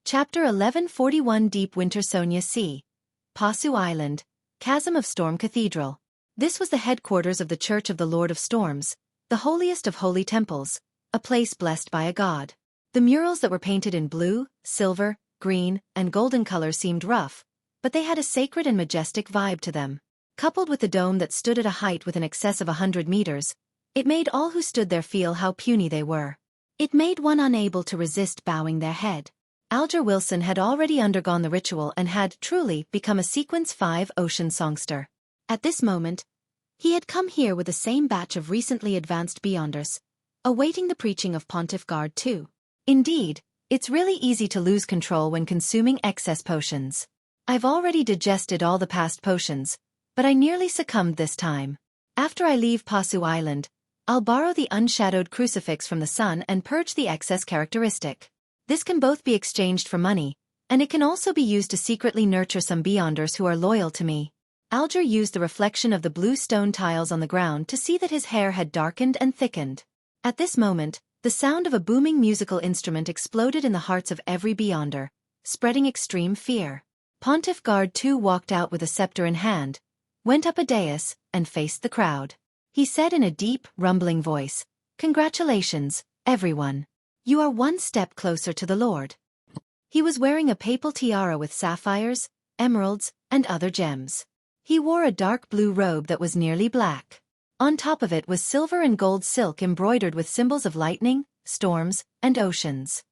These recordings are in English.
Chapter 1141 Deep Winter Xueqi. Pasu Island, Chasm of Storm Cathedral. This was the headquarters of the Church of the Lord of Storms, the holiest of holy temples, a place blessed by a god. The murals that were painted in blue, silver, green, and golden colors seemed rough, but they had a sacred and majestic vibe to them. Coupled with the dome that stood at a height with an excess of 100 meters, it made all who stood there feel how puny they were. It made one unable to resist bowing their head. Alger Wilson had already undergone the ritual and had, truly, become a Sequence 5 ocean songster. At this moment, he had come here with the same batch of recently advanced Beyonders, awaiting the preaching of Pontiff Guard II. Indeed, it's really easy to lose control when consuming excess potions. I've already digested all the past potions, but I nearly succumbed this time. After I leave Pasu Island, I'll borrow the unshadowed crucifix from the sun and purge the excess characteristic. This can both be exchanged for money, and it can also be used to secretly nurture some Beyonders who are loyal to me. Alger used the reflection of the blue stone tiles on the ground to see that his hair had darkened and thickened. At this moment, the sound of a booming musical instrument exploded in the hearts of every Beyonder, spreading extreme fear. Pontiff Guard II walked out with a scepter in hand, went up a dais, and faced the crowd. He said in a deep, rumbling voice, "Congratulations, everyone. You are one step closer to the Lord." He was wearing a papal tiara with sapphires, emeralds, and other gems. He wore a dark blue robe that was nearly black. On top of it was silver and gold silk embroidered with symbols of lightning, storms, and oceans.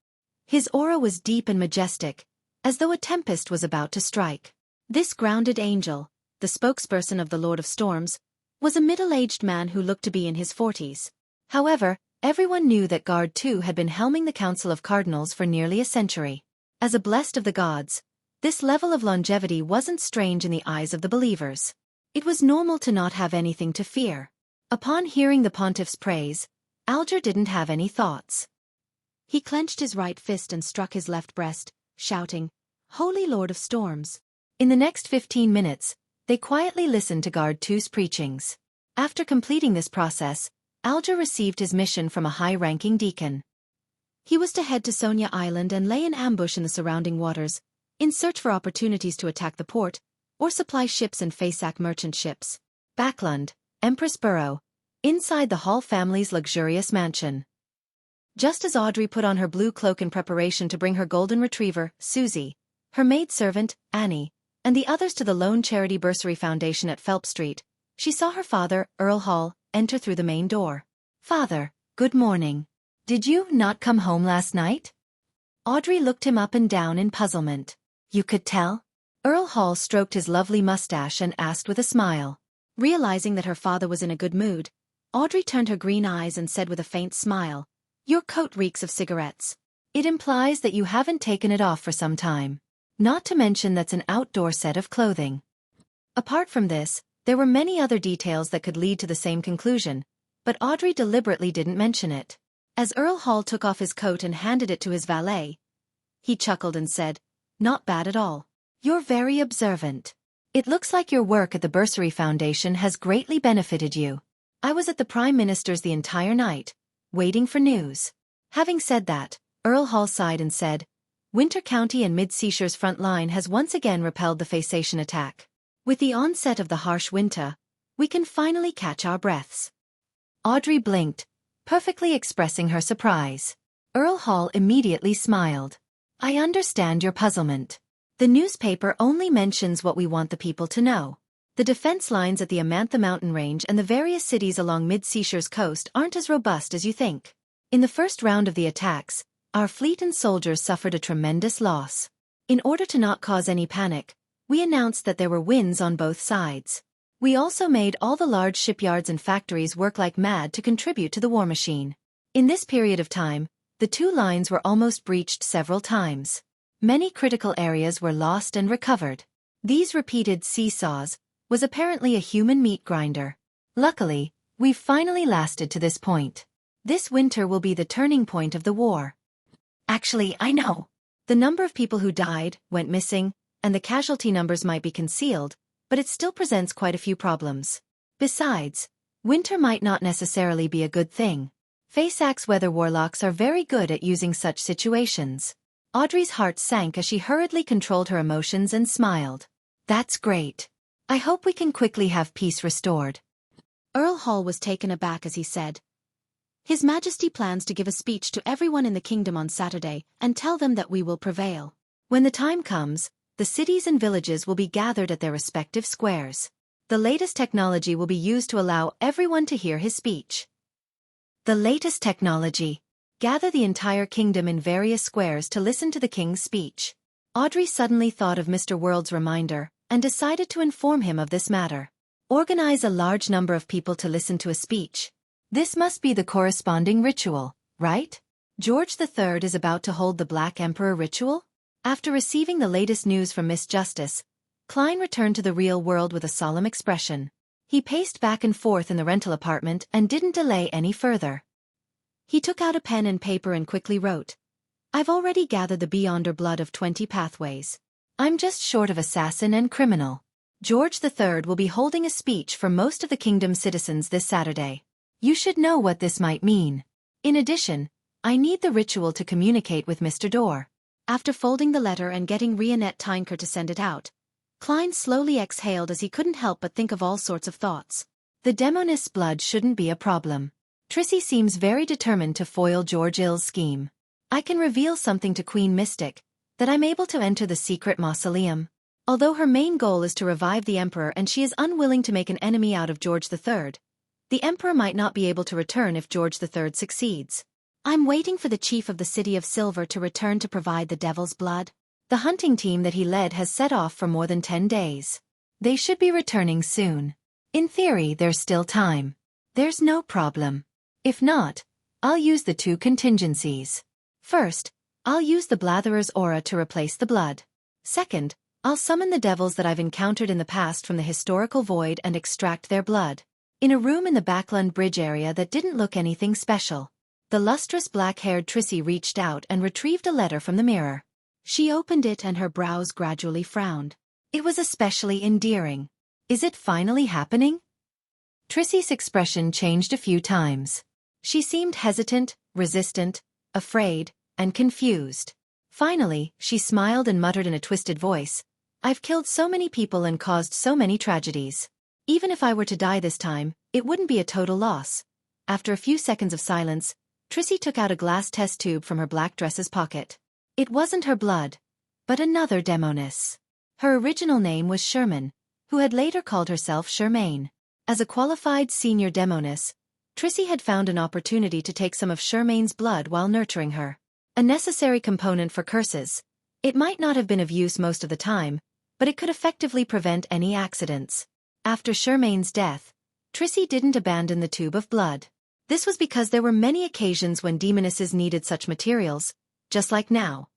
His aura was deep and majestic, as though a tempest was about to strike. This grounded angel, the spokesperson of the Lord of Storms, was a middle-aged man who looked to be in his 40s. However, everyone knew that Guard II had been helming the Council of Cardinals for nearly a century. As a blessed of the gods, this level of longevity wasn't strange in the eyes of the believers. It was normal to not have anything to fear. Upon hearing the pontiff's praise, Alger didn't have any thoughts. He clenched his right fist and struck his left breast, shouting, "Holy Lord of Storms." In the next 15 minutes, they quietly listened to Guard II's preachings. After completing this process, Alger received his mission from a high-ranking deacon. He was to head to Xueqi Island and lay an ambush in the surrounding waters, in search for opportunities to attack the port, or supply ships and Fasak merchant ships. Backlund, Empress Borough, inside the Hall family's luxurious mansion. Just as Audrey put on her blue cloak in preparation to bring her golden retriever, Susie, her maidservant, Annie, and the others to the Lone Charity Bursary Foundation at Phelps Street, she saw her father, Earl Hall, enter through the main door. "Father, good morning. Did you not come home last night?" Audrey looked him up and down in puzzlement. "You could tell?" Earl Hall stroked his lovely mustache and asked with a smile. Realizing that her father was in a good mood, Audrey turned her green eyes and said with a faint smile, "Your coat reeks of cigarettes. It implies that you haven't taken it off for some time. Not to mention that's an outdoor set of clothing." Apart from this, there were many other details that could lead to the same conclusion, but Audrey deliberately didn't mention it. As Earl Hall took off his coat and handed it to his valet, he chuckled and said, "Not bad at all. You're very observant. It looks like your work at the Bursary Foundation has greatly benefited you. I was at the Prime Minister's the entire night, waiting for news." Having said that, Earl Hall sighed and said, "Winter County and Mid-Seashire's front line has once again repelled the Fasation attack. With the onset of the harsh winter, we can finally catch our breaths." Audrey blinked, perfectly expressing her surprise. Earl Hall immediately smiled. "I understand your puzzlement. The newspaper only mentions what we want the people to know. The defense lines at the Amantha mountain range and the various cities along Mid-Seashire's coast aren't as robust as you think. In the first round of the attacks, our fleet and soldiers suffered a tremendous loss. In order to not cause any panic, we announced that there were wins on both sides. We also made all the large shipyards and factories work like mad to contribute to the war machine. In this period of time, the two lines were almost breached several times. Many critical areas were lost and recovered. These repeated seesaws was apparently a human meat grinder. Luckily, we've finally lasted to this point. This winter will be the turning point of the war." "Actually, I know. The number of people who died, went missing, and the casualty numbers might be concealed, but it still presents quite a few problems. Besides, winter might not necessarily be a good thing. Fasak's weather warlocks are very good at using such situations. Audrey's heart sank as she hurriedly controlled her emotions and smiled. That's great. I hope we can quickly have peace restored. Earl Hall was taken aback as he said, His Majesty plans to give a speech to everyone in the kingdom on Saturday and tell them that we will prevail. When the time comes, the cities and villages will be gathered at their respective squares. The latest technology will be used to allow everyone to hear his speech. The latest technology. Gather the entire kingdom in various squares to listen to the king's speech. Audrey suddenly thought of Mr. World's reminder and decided to inform him of this matter. Organize a large number of people to listen to a speech. This must be the corresponding ritual, right? George III is about to hold the Black Emperor ritual? After receiving the latest news from Miss Justice, Klein returned to the real world with a solemn expression. He paced back and forth in the rental apartment and didn't delay any further. He took out a pen and paper and quickly wrote, I've already gathered the Beyonder blood of 20 pathways. I'm just short of assassin and criminal. George III will be holding a speech for most of the kingdom's citizens this Saturday. You should know what this might mean. In addition, I need the ritual to communicate with Mr. Dorr. After folding the letter and getting Rionette Tynker to send it out, Klein slowly exhaled as he couldn't help but think of all sorts of thoughts. The demonist's blood shouldn't be a problem. Trissy seems very determined to foil George Ill's scheme. I can reveal something to Queen Mystic, that I'm able to enter the secret mausoleum. Although her main goal is to revive the Emperor and she is unwilling to make an enemy out of George III, the Emperor might not be able to return if George III succeeds. I'm waiting for the chief of the City of Silver to return to provide the devil's blood. The hunting team that he led has set off for more than 10 days. They should be returning soon. In theory, there's still time. There's no problem. If not, I'll use the 2 contingencies. First, I'll use the Blatherer's aura to replace the blood. Second, I'll summon the devils that I've encountered in the past from the historical void and extract their blood. In a room in the Backland Bridge area that didn't look anything special. The lustrous black-haired Trissy reached out and retrieved a letter from the mirror. She opened it and her brows gradually frowned. It was especially endearing. Is it finally happening? Trissy's expression changed a few times. She seemed hesitant, resistant, afraid, and confused. Finally, she smiled and muttered in a twisted voice, I've killed so many people and caused so many tragedies. Even if I were to die this time, it wouldn't be a total loss. After a few seconds of silence, Trissy took out a glass test tube from her black dress's pocket. It wasn't her blood, but another demoness. Her original name was Sherman, who had later called herself Shermaine. As a qualified senior demoness, Trissy had found an opportunity to take some of Shermaine's blood while nurturing her. A necessary component for curses. It might not have been of use most of the time, but it could effectively prevent any accidents. After Shermaine's death, Trissy didn't abandon the tube of blood. This was because there were many occasions when demonesses needed such materials, just like now.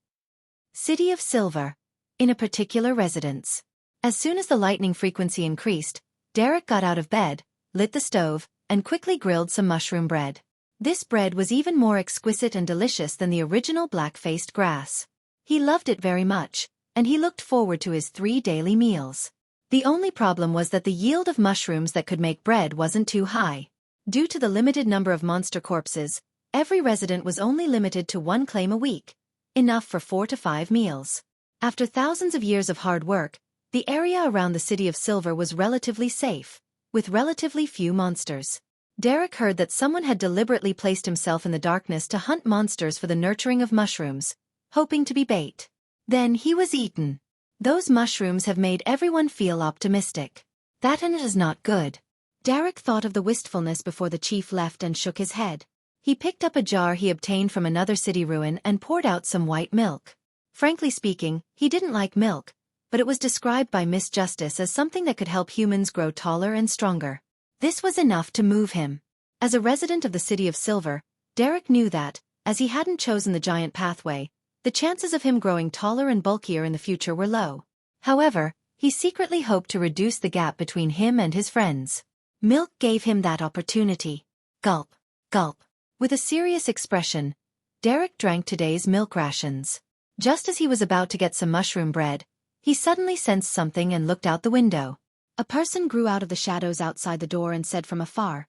City of Silver. In a particular residence. As soon as the lightning frequency increased, Derek got out of bed, lit the stove, and quickly grilled some mushroom bread. This bread was even more exquisite and delicious than the original black-faced grass. He loved it very much, and he looked forward to his 3 daily meals. The only problem was that the yield of mushrooms that could make bread wasn't too high. Due to the limited number of monster corpses, every resident was only limited to 1 claim a week, enough for 4 to 5 meals. After thousands of years of hard work, the area around the City of Silver was relatively safe, with relatively few monsters. Derek heard that someone had deliberately placed himself in the darkness to hunt monsters for the nurturing of mushrooms, hoping to be bait. Then he was eaten. Those mushrooms have made everyone feel optimistic. That is not good. Derek thought of the wistfulness before the chief left and shook his head. He picked up a jar he obtained from another city ruin and poured out some white milk. Frankly speaking, he didn't like milk, but it was described by Miss Justice as something that could help humans grow taller and stronger. This was enough to move him. As a resident of the City of Silver, Derek knew that, as he hadn't chosen the giant pathway, the chances of him growing taller and bulkier in the future were low. However, he secretly hoped to reduce the gap between him and his friends. Milk gave him that opportunity. Gulp, gulp. With a serious expression, Derek drank today's milk rations. Just as he was about to get some mushroom bread, he suddenly sensed something and looked out the window. A person grew out of the shadows outside the door and said from afar,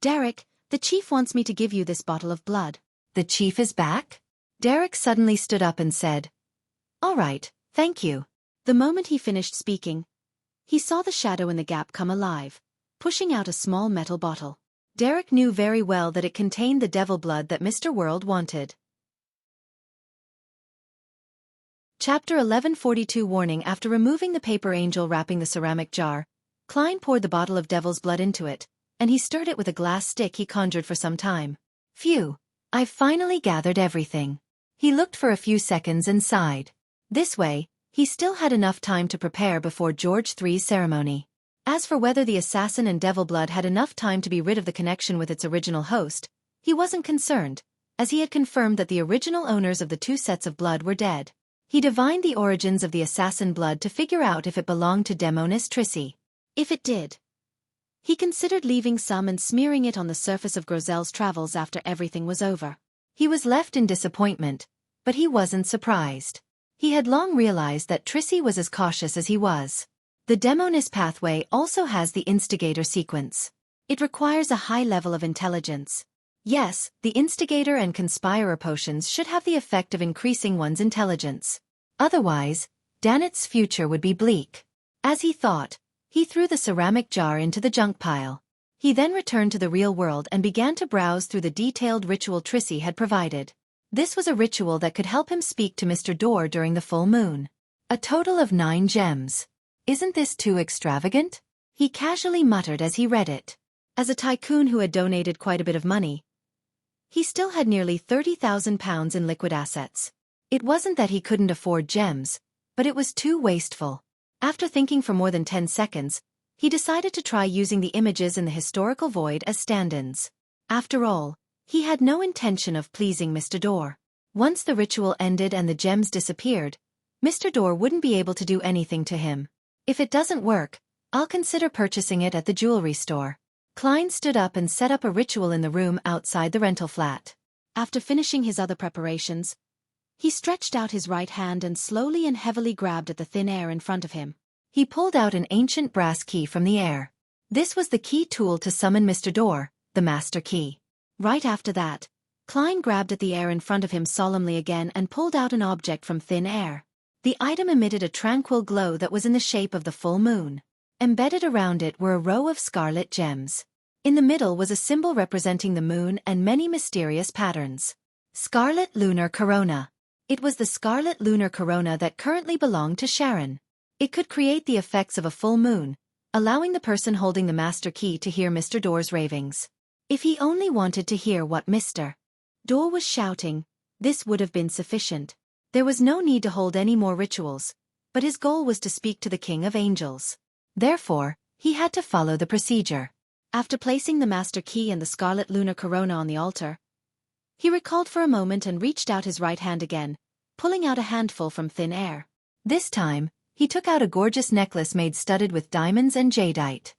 Derek, the chief wants me to give you this bottle of blood. The chief is back? Derek suddenly stood up and said, "All right, thank you." The moment he finished speaking, he saw the shadow in the gap come alive, pushing out a small metal bottle. Derek knew very well that it contained the devil blood that Mr. World wanted. Chapter 1142 Warning. After removing the paper angel wrapping the ceramic jar, Klein poured the bottle of devil's blood into it, and he stirred it with a glass stick he conjured for some time. "Phew, I've finally gathered everything." He looked for a few seconds and sighed. This way, he still had enough time to prepare before George III's ceremony. As for whether the assassin and devil blood had enough time to be rid of the connection with its original host, he wasn't concerned, as he had confirmed that the original owners of the two sets of blood were dead. He divined the origins of the assassin blood to figure out if it belonged to Demonis Trissy. If it did, he considered leaving some and smearing it on the surface of Groselle's travels after everything was over. He was left in disappointment, but he wasn't surprised. He had long realized that Trissy was as cautious as he was. The Demonis pathway also has the instigator sequence. It requires a high level of intelligence. Yes, the instigator and conspirer potions should have the effect of increasing one's intelligence. Otherwise, Danet's future would be bleak. As he thought, he threw the ceramic jar into the junk pile. He then returned to the real world and began to browse through the detailed ritual Trissy had provided. This was a ritual that could help him speak to Mr. Dorr during the full moon. A total of 9 gems. Isn't this too extravagant? He casually muttered as he read it. As a tycoon who had donated quite a bit of money, he still had nearly £30,000 in liquid assets. It wasn't that he couldn't afford gems, but it was too wasteful. After thinking for more than 10 seconds, he decided to try using the images in the historical void as stand-ins. After all, he had no intention of pleasing Mr. Dorr. Once the ritual ended and the gems disappeared, Mr. Dorr wouldn't be able to do anything to him. If it doesn't work, I'll consider purchasing it at the jewelry store. Klein stood up and set up a ritual in the room outside the rental flat. After finishing his other preparations, he stretched out his right hand and slowly and heavily grabbed at the thin air in front of him. He pulled out an ancient brass key from the air. This was the key tool to summon Mr. Dorr, the master key. Right after that, Klein grabbed at the air in front of him solemnly again and pulled out an object from thin air. The item emitted a tranquil glow that was in the shape of the full moon. Embedded around it were a row of scarlet gems. In the middle was a symbol representing the moon and many mysterious patterns. Scarlet Lunar Corona. It was the scarlet lunar corona that currently belonged to Sharon. It could create the effects of a full moon, allowing the person holding the master key to hear Mr. Dorr's ravings. If he only wanted to hear what Mr. Dorr was shouting, this would have been sufficient. There was no need to hold any more rituals, but his goal was to speak to the King of Angels. Therefore, he had to follow the procedure. After placing the master key and the scarlet lunar corona on the altar, he recalled for a moment and reached out his right hand again, pulling out a handful from thin air. This time, he took out a gorgeous necklace made studded with diamonds and jadeite.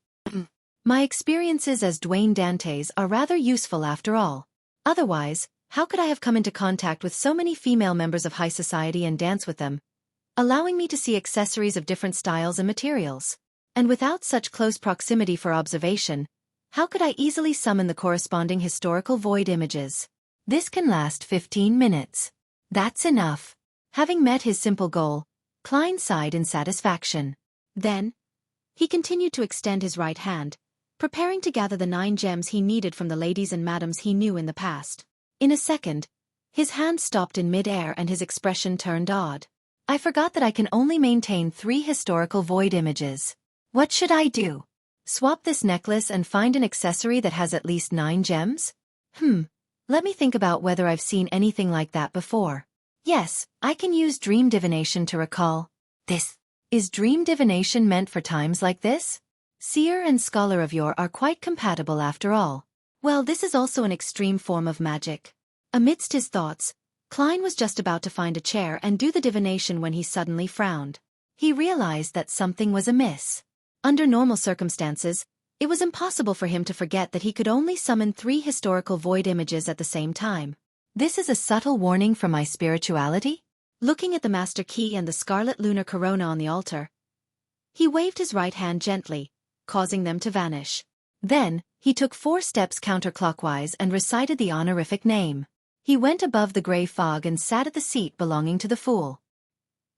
My experiences as Dwayne Dantes are rather useful after all. Otherwise, how could I have come into contact with so many female members of high society and dance with them, allowing me to see accessories of different styles and materials? And without such close proximity for observation, how could I easily summon the corresponding historical void images? This can last 15 minutes. That's enough. Having met his simple goal, Klein sighed in satisfaction. Then, he continued to extend his right hand, preparing to gather the 9 gems he needed from the ladies and madams he knew in the past. In a second, his hand stopped in mid-air and his expression turned odd. I forgot that I can only maintain 3 historical void images. What should I do? Swap this necklace and find an accessory that has at least 9 gems? Let me think about whether I've seen anything like that before. Yes, I can use dream divination to recall. This. Is dream divination meant for times like this? Seer and scholar of yore are quite compatible after all. Well, this is also an extreme form of magic. Amidst his thoughts, Klein was just about to find a chair and do the divination when he suddenly frowned. He realized that something was amiss. Under normal circumstances, it was impossible for him to forget that he could only summon 3 historical void images at the same time. This is a subtle warning from my spirituality? Looking at the master key and the scarlet lunar corona on the altar, he waved his right hand gently, causing them to vanish. Then, he took 4 steps counterclockwise and recited the honorific name. He went above the gray fog and sat at the seat belonging to the fool.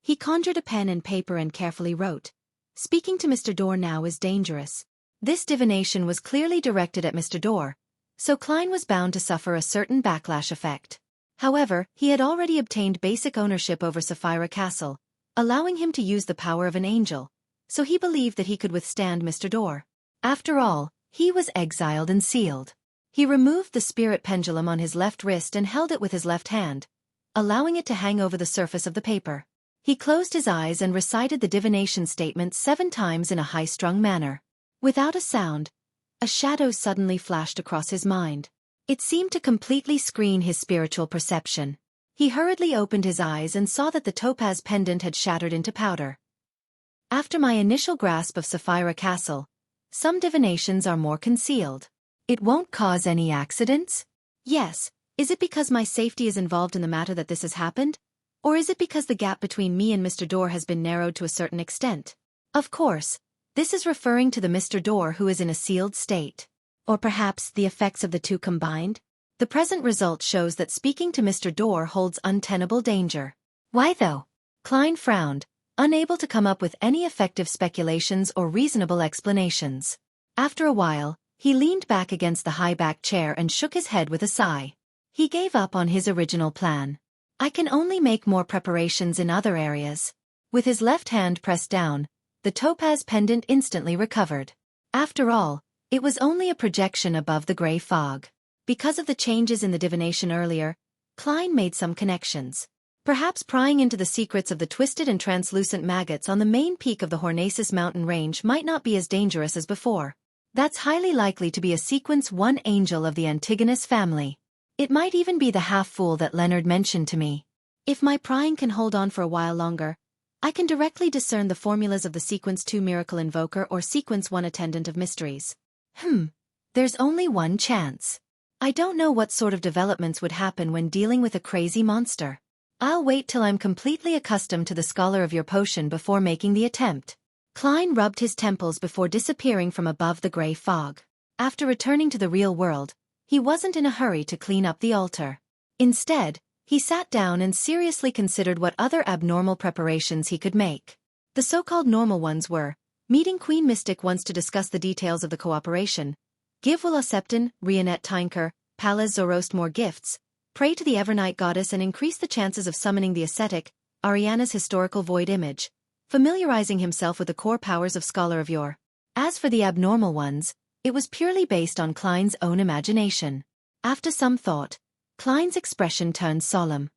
He conjured a pen and paper and carefully wrote, "Speaking to Mr. Dorr now is dangerous." This divination was clearly directed at Mr. Dorr, so Klein was bound to suffer a certain backlash effect. However, he had already obtained basic ownership over Sapphira Castle, allowing him to use the power of an angel, so he believed that he could withstand Mr. Dorr. After all, he was exiled and sealed. He removed the spirit pendulum on his left wrist and held it with his left hand, allowing it to hang over the surface of the paper. He closed his eyes and recited the divination statement 7 times in a high-strung manner. Without a sound, a shadow suddenly flashed across his mind. It seemed to completely screen his spiritual perception. He hurriedly opened his eyes and saw that the topaz pendant had shattered into powder. After my initial grasp of Sapphira Castle, some divinations are more concealed. It won't cause any accidents? Yes. Is it because my safety is involved in the matter that this has happened? Or is it because the gap between me and Mr. Dorr has been narrowed to a certain extent? Of course, this is referring to the Mr. Dorr who is in a sealed state. Or perhaps the effects of the two combined? The present result shows that speaking to Mr. Dorr holds untenable danger. Why though? Klein frowned, unable to come up with any effective speculations or reasonable explanations. After a while, he leaned back against the high-backed chair and shook his head with a sigh. He gave up on his original plan. I can only make more preparations in other areas. With his left hand pressed down, the topaz pendant instantly recovered. After all, it was only a projection above the gray fog. Because of the changes in the divination earlier, Klein made some connections. Perhaps prying into the secrets of the twisted and translucent maggots on the main peak of the Hornacis mountain range might not be as dangerous as before. That's highly likely to be a sequence 1 angel of the Antigonus family. It might even be the half-fool that Leonard mentioned to me. If my prying can hold on for a while longer, I can directly discern the formulas of the Sequence 2 Miracle Invoker or Sequence 1 Attendant of Mysteries. There's only one chance. I don't know what sort of developments would happen when dealing with a crazy monster. I'll wait till I'm completely accustomed to the Scholar of your potion before making the attempt. Klein rubbed his temples before disappearing from above the gray fog. After returning to the real world, he wasn't in a hurry to clean up the altar. Instead, he sat down and seriously considered what other abnormal preparations he could make. The so-called normal ones were, meeting Queen Mystic once to discuss the details of the cooperation, give Willa Septon, Rionette Tinker, Pallas Zoroast more gifts, pray to the Evernight goddess and increase the chances of summoning the ascetic, Ariana's historical void image, familiarizing himself with the core powers of Scholar of Yore. As for the abnormal ones, it was purely based on Klein's own imagination. After some thought, Klein's expression turned solemn.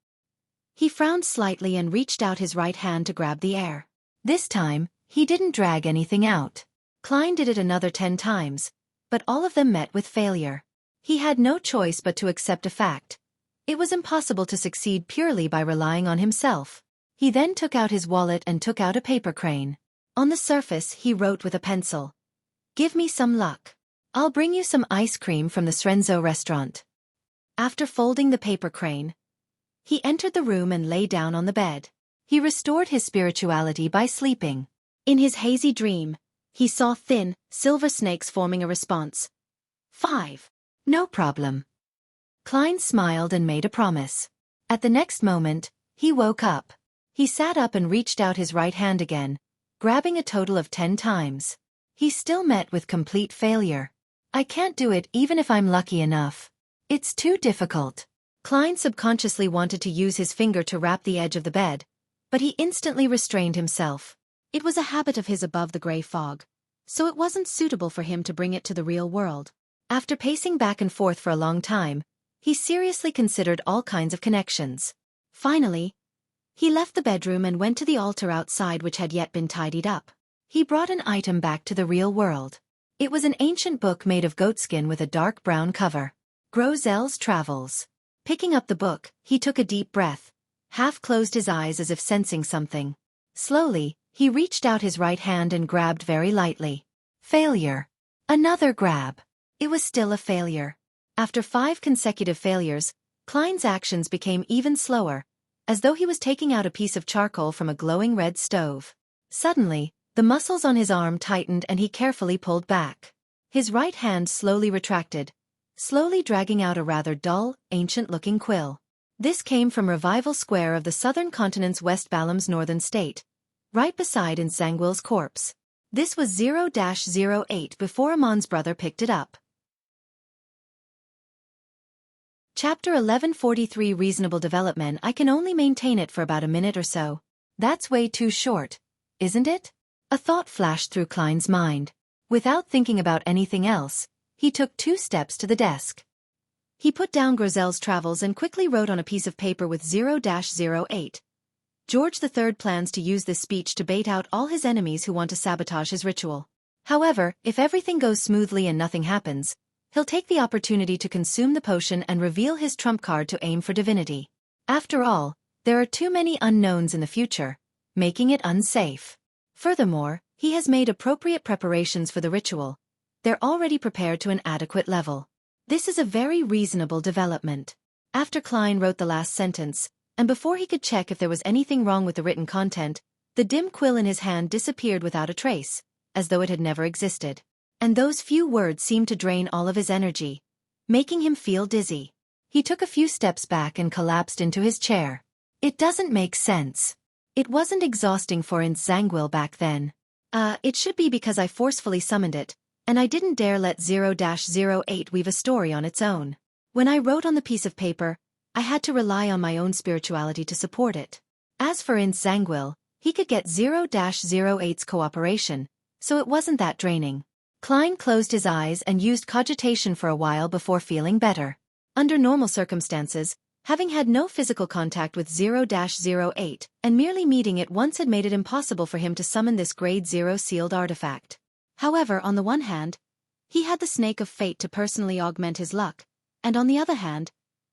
He frowned slightly and reached out his right hand to grab the air. This time, he didn't drag anything out. Klein did it another 10 times, but all of them met with failure. He had no choice but to accept a fact. It was impossible to succeed purely by relying on himself. He then took out his wallet and took out a paper crane. On the surface, he wrote with a pencil, "Give me some luck. I'll bring you some ice cream from the Srenzo restaurant." After folding the paper crane, he entered the room and lay down on the bed. He restored his spirituality by sleeping. In his hazy dream, he saw thin, silver snakes forming a response. 5. No problem. Klein smiled and made a promise. At the next moment, he woke up. He sat up and reached out his right hand again, grabbing a total of 10 times. He still met with complete failure. I can't do it even if I'm lucky enough. It's too difficult. Klein subconsciously wanted to use his finger to wrap the edge of the bed, but he instantly restrained himself. It was a habit of his above the gray fog, so it wasn't suitable for him to bring it to the real world. After pacing back and forth for a long time, he seriously considered all kinds of connections. Finally, he left the bedroom and went to the altar outside which had yet been tidied up. He brought an item back to the real world. It was an ancient book made of goatskin with a dark brown cover. Grozel's Travels. Picking up the book, he took a deep breath, half closed his eyes as if sensing something. Slowly, he reached out his right hand and grabbed very lightly. Failure. Another grab. It was still a failure. After 5 consecutive failures, Klein's actions became even slower, as though he was taking out a piece of charcoal from a glowing red stove. Suddenly, the muscles on his arm tightened and he carefully pulled back. His right hand slowly retracted, slowly dragging out a rather dull, ancient-looking quill. This came from Revival Square of the southern continent's West Balam's northern state, right beside Nsangwil's corpse. This was 0-08 before Amon's brother picked it up. Chapter 1143 Reasonable Development. I can only maintain it for about a minute or so. That's way too short, isn't it? A thought flashed through Klein's mind. Without thinking about anything else, he took 2 steps to the desk. He put down Grozel's travels and quickly wrote on a piece of paper with 0-08. George III plans to use this speech to bait out all his enemies who want to sabotage his ritual. However, if everything goes smoothly and nothing happens, he'll take the opportunity to consume the potion and reveal his trump card to aim for divinity. After all, there are too many unknowns in the future, making it unsafe. Furthermore, he has made appropriate preparations for the ritual. They're already prepared to an adequate level. This is a very reasonable development. After Klein wrote the last sentence, and before he could check if there was anything wrong with the written content, the dim quill in his hand disappeared without a trace, as though it had never existed. And those few words seemed to drain all of his energy, making him feel dizzy. He took a few steps back and collapsed into his chair. It doesn't make sense. It wasn't exhausting for Nsangwil back then. It should be because I forcefully summoned it, and I didn't dare let 0-08 weave a story on its own. When I wrote on the piece of paper, I had to rely on my own spirituality to support it. As for Nsangwil, he could get 0-08's cooperation, so it wasn't that draining. Klein closed his eyes and used cogitation for a while before feeling better. Under normal circumstances, having had no physical contact with 0-08 and merely meeting it once had made it impossible for him to summon this grade 0 sealed artifact. However, on the one hand, he had the Snake of Fate to personally augment his luck, and on the other hand,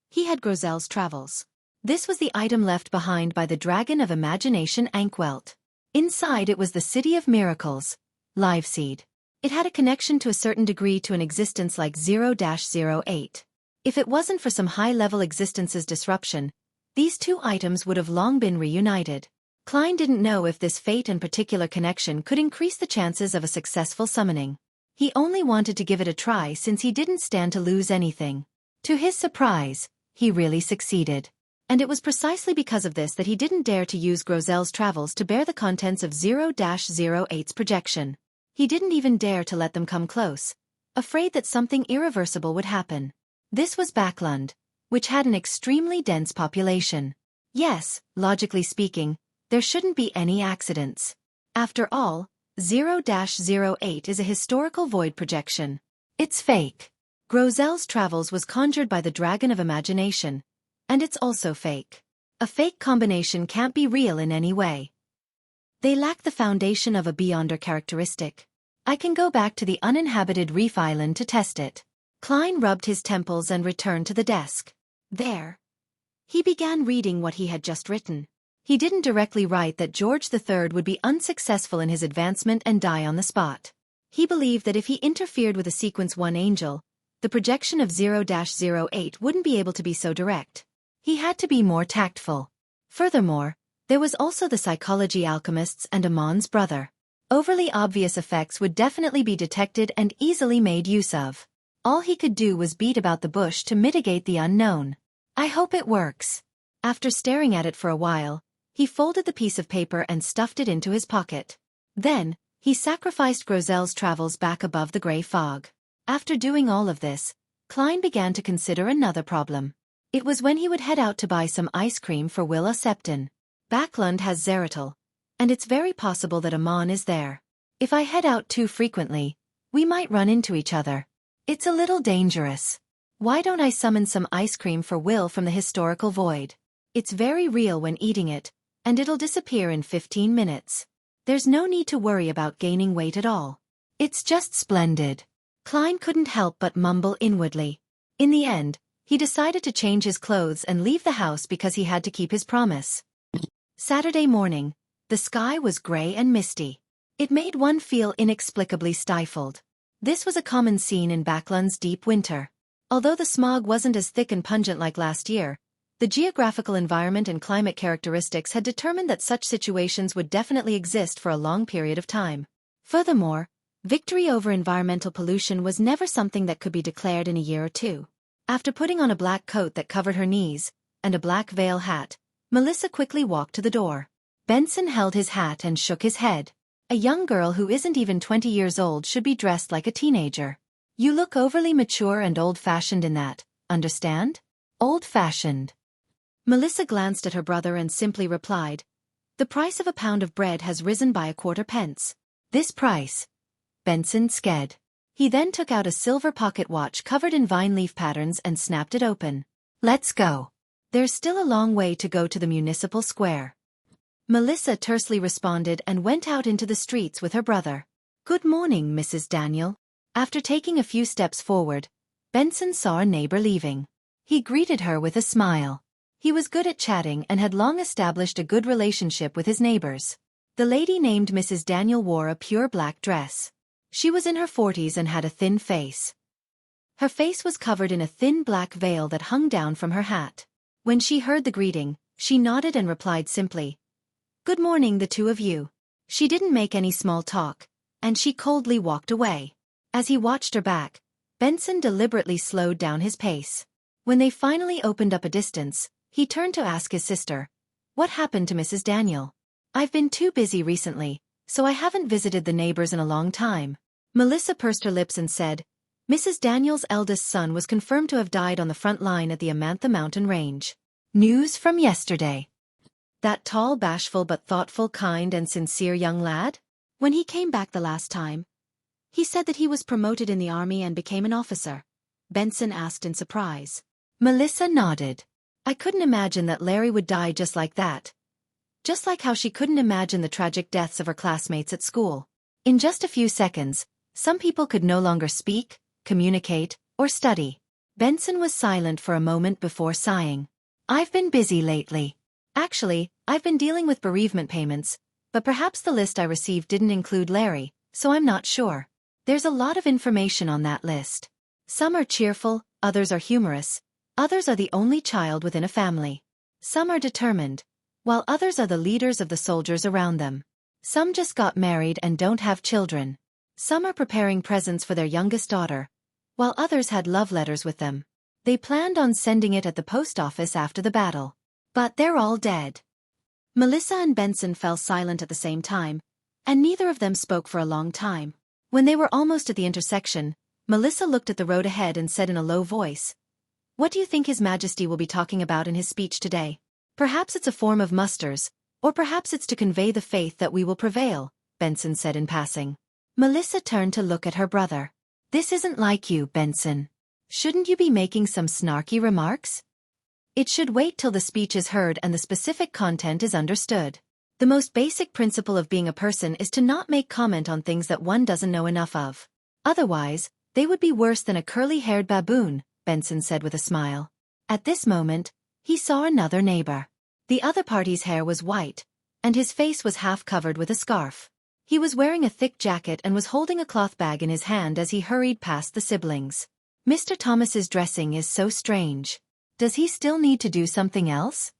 he had Grozel's travels. This was the item left behind by the Dragon of Imagination Ankwelt. Inside it was the City of Miracles, Liveseed. It had a connection to a certain degree to an existence like 0-08. If it wasn't for some high-level existence's disruption, these 2 items would have long been reunited. Klein didn't know if this fate and particular connection could increase the chances of a successful summoning. He only wanted to give it a try since he didn't stand to lose anything. To his surprise, he really succeeded. And it was precisely because of this that he didn't dare to use Grozel's travels to bear the contents of 0-08's projection. He didn't even dare to let them come close, afraid that something irreversible would happen. This was Backlund, which had an extremely dense population. Yes, logically speaking, there shouldn't be any accidents. After all, 0-08 is a historical void projection. It's fake. Grozel's travels was conjured by the Dragon of Imagination, and it's also fake. A fake combination can't be real in any way. They lack the foundation of a beyonder characteristic. I can go back to the uninhabited reef island to test it. Klein rubbed his temples and returned to the desk. There. He began reading what he had just written. He didn't directly write that George III would be unsuccessful in his advancement and die on the spot. He believed that if he interfered with a Sequence 1 angel, the projection of 0-08 wouldn't be able to be so direct. He had to be more tactful. Furthermore, there was also the psychology alchemists and Amon's brother. Overly obvious effects would definitely be detected and easily made use of. All he could do was beat about the bush to mitigate the unknown. I hope it works. After staring at it for a while, he folded the piece of paper and stuffed it into his pocket. Then, he sacrificed Grozel's travels back above the gray fog. After doing all of this, Klein began to consider another problem. It was when he would head out to buy some ice cream for Willa Septon. Backlund has Zeratul, and it's very possible that Amon is there. If I head out too frequently, we might run into each other. It's a little dangerous. Why don't I summon some ice cream for Will from the historical void? It's very real when eating it, and it'll disappear in 15 minutes. There's no need to worry about gaining weight at all. It's just splendid. Klein couldn't help but mumble inwardly. In the end, he decided to change his clothes and leave the house because he had to keep his promise. Saturday morning, the sky was gray and misty. It made one feel inexplicably stifled. This was a common scene in Backlund's deep winter. Although the smog wasn't as thick and pungent like last year, the geographical environment and climate characteristics had determined that such situations would definitely exist for a long period of time. Furthermore, victory over environmental pollution was never something that could be declared in a year or two. After putting on a black coat that covered her knees, and a black veil hat, Melissa quickly walked to the door. Benson held his hat and shook his head. A young girl who isn't even 20 years old should be dressed like a teenager. You look overly mature and old-fashioned in that, understand? Old-fashioned. Melissa glanced at her brother and simply replied, "The price of a pound of bread has risen by a quarter pence." "This price?" Benson sked. He then took out a silver pocket watch covered in vine leaf patterns and snapped it open. "Let's go. There's still a long way to go to the municipal square." Melissa tersely responded and went out into the streets with her brother. "Good morning, Mrs. Daniel." After taking a few steps forward, Benson saw a neighbor leaving. He greeted her with a smile. He was good at chatting and had long established a good relationship with his neighbors. The lady named Mrs. Daniel wore a pure black dress. She was in her 40s and had a thin face. Her face was covered in a thin black veil that hung down from her hat. When she heard the greeting, she nodded and replied simply, "Good morning, the two of you." She didn't make any small talk, and she coldly walked away. As he watched her back, Benson deliberately slowed down his pace. When they finally opened up a distance, he turned to ask his sister, "What happened to Mrs. Daniel?" "I've been too busy recently, so I haven't visited the neighbors in a long time." Melissa pursed her lips and said, "Mrs. Daniel's eldest son was confirmed to have died on the front line at the Amantha mountain range." "News from yesterday." That tall, bashful but thoughtful, kind and sincere young lad? When he came back the last time, he said that he was promoted in the army and became an officer. Benson asked in surprise. Melissa nodded. "I couldn't imagine that Larry would die just like that. Just like how she couldn't imagine the tragic deaths of her classmates at school. In just a few seconds, some people could no longer speak, communicate, or study." Benson was silent for a moment before sighing. "I've been busy lately. Actually, I've been dealing with bereavement payments, but perhaps the list I received didn't include Larry, so I'm not sure. There's a lot of information on that list. Some are cheerful, others are humorous, others are the only child within a family. Some are determined, while others are the leaders of the soldiers around them. Some just got married and don't have children. Some are preparing presents for their youngest daughter, while others had love letters with them. They planned on sending it at the post office after the battle. But they're all dead." Melissa and Benson fell silent at the same time, and neither of them spoke for a long time. When they were almost at the intersection, Melissa looked at the road ahead and said in a low voice, "What do you think His Majesty will be talking about in his speech today? Perhaps it's a form of musters, or perhaps it's to convey the faith that we will prevail," Benson said in passing. Melissa turned to look at her brother. "This isn't like you, Benson. Shouldn't you be making some snarky remarks? It should wait till the speech is heard and the specific content is understood. The most basic principle of being a person is to not make comment on things that one doesn't know enough of. Otherwise, they would be worse than a curly-haired baboon," Benson said with a smile. At this moment, he saw another neighbor. The other party's hair was white, and his face was half covered with a scarf. He was wearing a thick jacket and was holding a cloth bag in his hand as he hurried past the siblings. "Mr. Thomas's dressing is so strange. Does he still need to do something else?"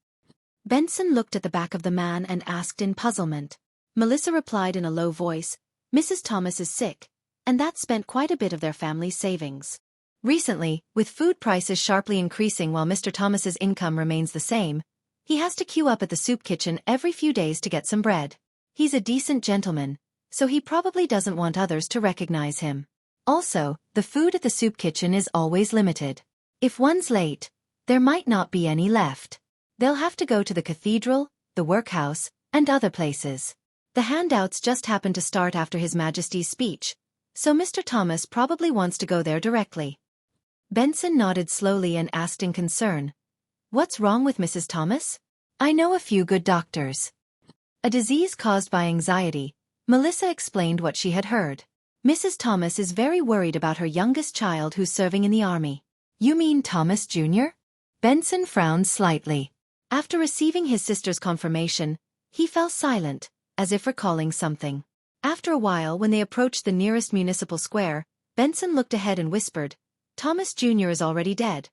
Benson looked at the back of the man and asked in puzzlement. Melissa replied in a low voice, "Mrs. Thomas is sick, and that spent quite a bit of their family's savings. Recently, with food prices sharply increasing while Mr. Thomas's income remains the same, he has to queue up at the soup kitchen every few days to get some bread. He's a decent gentleman, so he probably doesn't want others to recognize him. Also, the food at the soup kitchen is always limited. If one's late, there might not be any left. They'll have to go to the cathedral, the workhouse, and other places. The handouts just happened to start after His Majesty's speech, so Mr. Thomas probably wants to go there directly." Benson nodded slowly and asked in concern, "What's wrong with Mrs. Thomas?" "I know a few good doctors." A disease caused by anxiety, Melissa explained what she had heard. "Mrs. Thomas is very worried about her youngest child who's serving in the army." "You mean Thomas Jr.?" Benson frowned slightly. After receiving his sister's confirmation, he fell silent, as if recalling something. After a while, when they approached the nearest municipal square, Benson looked ahead and whispered, "Thomas Jr. is already dead."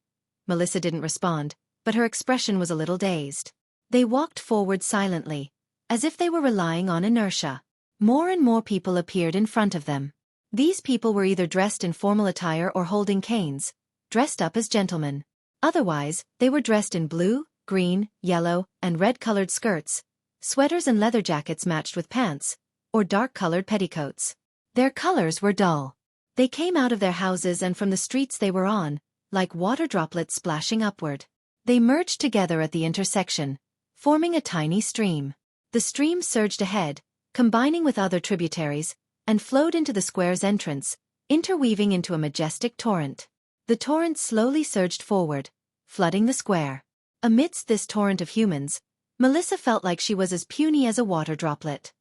Melissa didn't respond, but her expression was a little dazed. They walked forward silently, as if they were relying on inertia. More and more people appeared in front of them. These people were either dressed in formal attire or holding canes, dressed up as gentlemen. Otherwise, they were dressed in blue, green, yellow, and red-colored skirts, sweaters and leather jackets matched with pants, or dark-colored petticoats. Their colors were dull. They came out of their houses and from the streets they were on, like water droplets splashing upward. They merged together at the intersection, forming a tiny stream. The stream surged ahead, combining with other tributaries, and flowed into the square's entrance, interweaving into a majestic torrent. The torrent slowly surged forward, flooding the square. Amidst this torrent of humans, Melissa felt like she was as puny as a water droplet.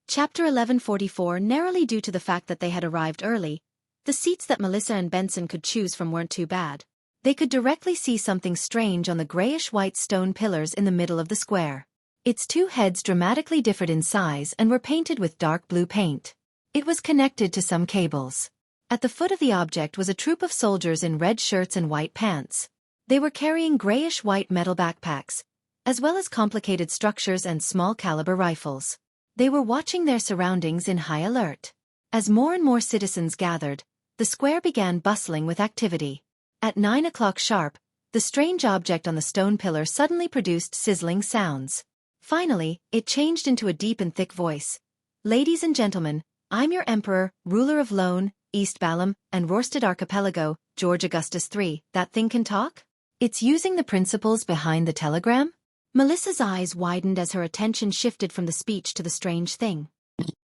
Chapter 1144. Narrowly due to the fact that they had arrived early, the seats that Melissa and Benson could choose from weren't too bad. They could directly see something strange on the grayish-white stone pillars in the middle of the square. Its two heads dramatically differed in size and were painted with dark blue paint. It was connected to some cables. At the foot of the object was a troop of soldiers in red shirts and white pants. They were carrying grayish-white metal backpacks, as well as complicated structures and small-caliber rifles. They were watching their surroundings in high alert. As more and more citizens gathered, the square began bustling with activity. At 9 o'clock sharp, the strange object on the stone pillar suddenly produced sizzling sounds. Finally, it changed into a deep and thick voice. "Ladies and gentlemen, I'm your emperor, ruler of Lone, East Balam, and Rorstad Archipelago, George Augustus III. That thing can talk? It's using the principles behind the telegram?" Melissa's eyes widened as her attention shifted from the speech to the strange thing.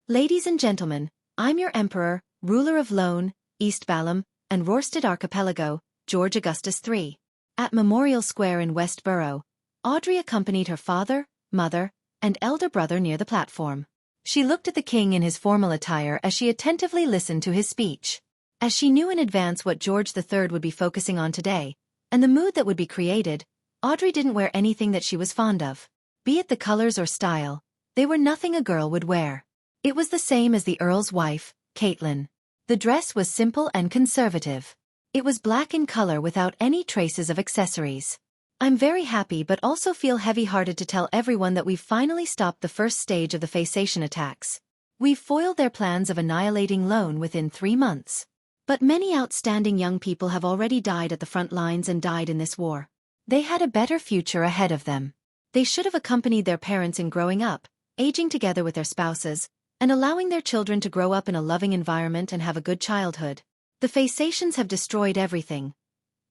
"Ladies and gentlemen, I'm your emperor, ruler of Lone, East Balam, and Rorstad Archipelago, George Augustus III." At Memorial Square in Westborough, Audrey accompanied her father, mother, and elder brother near the platform. She looked at the king in his formal attire as she attentively listened to his speech. As she knew in advance what George III would be focusing on today, and the mood that would be created, Audrey didn't wear anything that she was fond of. Be it the colors or style, they were nothing a girl would wear. It was the same as the Earl's wife, Caitlin. The dress was simple and conservative. It was black in color without any traces of accessories. "I'm very happy but also feel heavy-hearted to tell everyone that we've finally stopped the first stage of the Faysation attacks. We've foiled their plans of annihilating Lone within 3 months. But many outstanding young people have already died at the front lines and died in this war. They had a better future ahead of them. They should have accompanied their parents in growing up, aging together with their spouses, and allowing their children to grow up in a loving environment and have a good childhood. The Faysations have destroyed everything."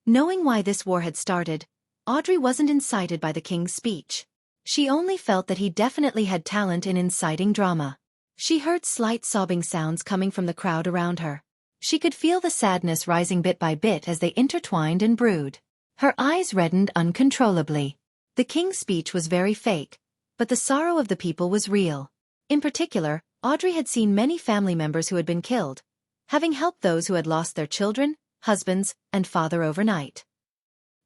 Knowing why this war had started, Audrey wasn't incited by the king's speech. She only felt that he definitely had talent in inciting drama. She heard slight sobbing sounds coming from the crowd around her. She could feel the sadness rising bit by bit as they intertwined and brewed. Her eyes reddened uncontrollably. The king's speech was very fake, but the sorrow of the people was real. In particular, Audrey had seen many family members who had been killed, having helped those who had lost their children, husbands, and father overnight.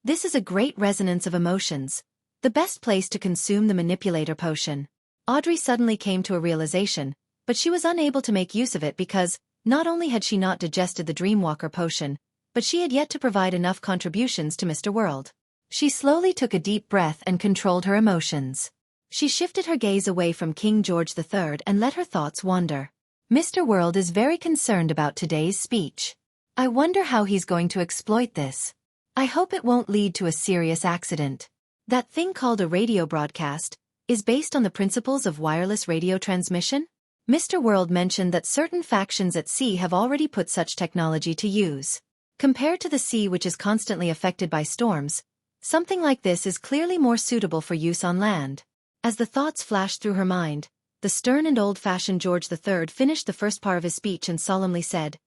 This is a great resonance of emotions, the best place to consume the manipulator potion. Audrey suddenly came to a realization, but she was unable to make use of it because, not only had she not digested the Dreamwalker potion, but she had yet to provide enough contributions to Mr. World. She slowly took a deep breath and controlled her emotions. She shifted her gaze away from King George III and let her thoughts wander. Mr. World is very concerned about today's speech. I wonder how he's going to exploit this. I hope it won't lead to a serious accident. That thing called a radio broadcast is based on the principles of wireless radio transmission? Mr. World mentioned that certain factions at sea have already put such technology to use. Compared to the sea, which is constantly affected by storms, something like this is clearly more suitable for use on land. As the thoughts flashed through her mind, the stern and old-fashioned George III finished the first part of his speech and solemnly said,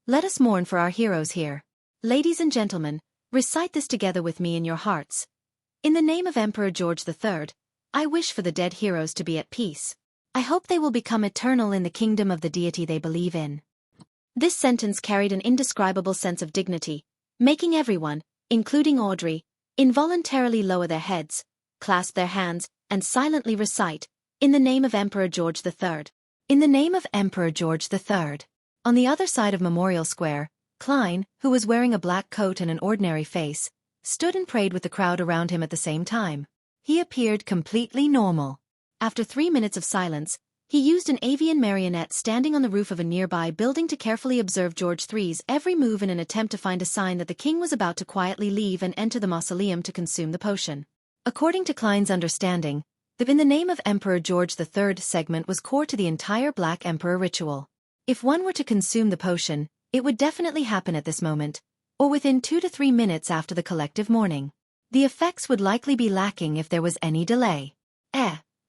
"Let us mourn for our heroes here. Ladies and gentlemen, recite this together with me in your hearts. In the name of Emperor George III, I wish for the dead heroes to be at peace. I hope they will become eternal in the kingdom of the deity they believe in." This sentence carried an indescribable sense of dignity, making everyone, including Audrey, involuntarily lower their heads, clasp their hands, and silently recite, "In the name of Emperor George III. In the name of Emperor George III. On the other side of Memorial Square, Klein, who was wearing a black coat and an ordinary face, stood and prayed with the crowd around him at the same time. He appeared completely normal. After 3 minutes of silence, He used an avian marionette standing on the roof of a nearby building to carefully observe George III's every move in an attempt to find a sign that the king was about to quietly leave and enter the mausoleum to consume the potion. According to Klein's understanding, the "In the Name of Emperor George III" segment was core to the entire Black Emperor ritual. If one were to consume the potion, it would definitely happen at this moment, or within 2 to 3 minutes after the collective mourning. The effects would likely be lacking if there was any delay.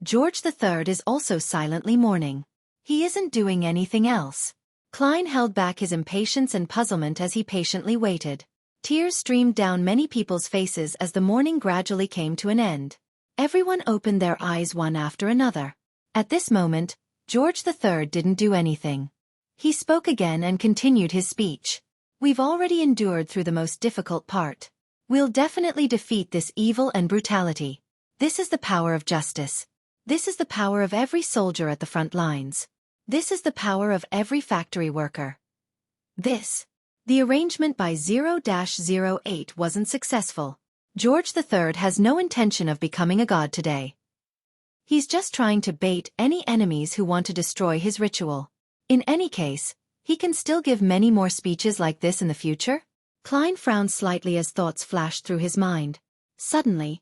George III is also silently mourning. He isn't doing anything else. Klein held back his impatience and puzzlement as he patiently waited. Tears streamed down many people's faces as the mourning gradually came to an end. Everyone opened their eyes one after another. At this moment, George III didn't do anything. He spoke again and continued his speech. "We've already endured through the most difficult part. We'll definitely defeat this evil and brutality. This is the power of justice. This is the power of every soldier at the front lines. This is the power of every factory worker. The arrangement by 0-08 wasn't successful. George III has no intention of becoming a god today. He's just trying to bait any enemies who want to destroy his ritual. In any case, he can still give many more speeches like this in the future." Klein frowned slightly as thoughts flashed through his mind. Suddenly,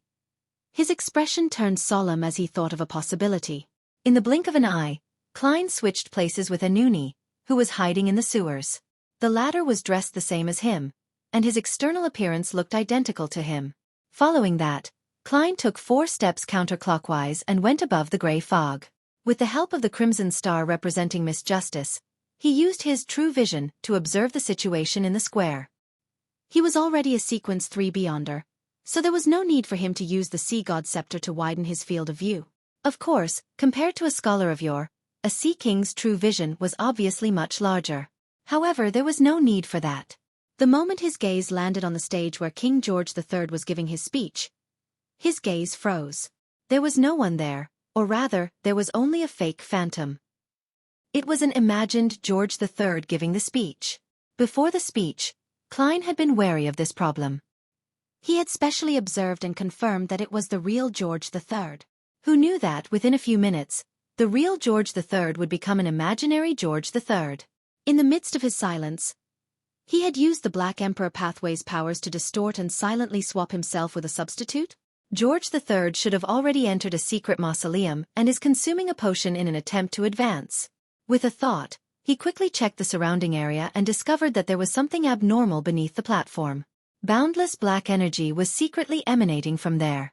his expression turned solemn as he thought of a possibility. In the blink of an eye, Klein switched places with Anuni, who was hiding in the sewers. The latter was dressed the same as him, and his external appearance looked identical to him. Following that, Klein took 4 steps counterclockwise and went above the gray fog. With the help of the crimson star representing Miss Justice, he used his true vision to observe the situation in the square. He was already a Sequence 3 Beyonder, so there was no need for him to use the Sea God Scepter to widen his field of view. Of course, compared to a scholar of yore, a Sea King's true vision was obviously much larger. However, there was no need for that. The moment his gaze landed on the stage where King George III was giving his speech, his gaze froze. There was no one there, or rather, there was only a fake phantom. It was an imagined George III giving the speech. Before the speech, Klein had been wary of this problem. He had specially observed and confirmed that it was the real George III. Who knew that, within a few minutes, the real George III would become an imaginary George III. In the midst of his silence, he had used the Black Emperor Pathway's powers to distort and silently swap himself with a substitute? George III should have already entered a secret mausoleum and is consuming a potion in an attempt to advance. With a thought, he quickly checked the surrounding area and discovered that there was something abnormal beneath the platform. Boundless black energy was secretly emanating from there.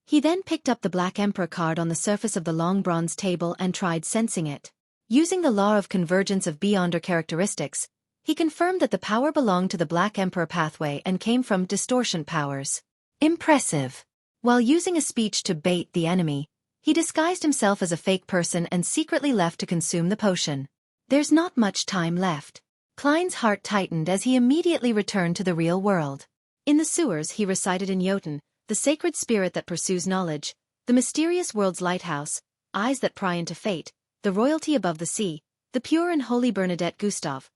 He then picked up the Black Emperor card on the surface of the long bronze table and tried sensing it. Using the law of convergence of Beyonder characteristics, he confirmed that the power belonged to the Black Emperor pathway and came from distortion powers. Impressive. While using a speech to bait the enemy, he disguised himself as a fake person and secretly left to consume the potion. There's not much time left. Klein's heart tightened as he immediately returned to the real world. In the sewers he recited in Jotun, the sacred spirit that pursues knowledge, the mysterious world's lighthouse, eyes that pry into fate, the royalty above the sea, the pure and holy Bernadette Gustave.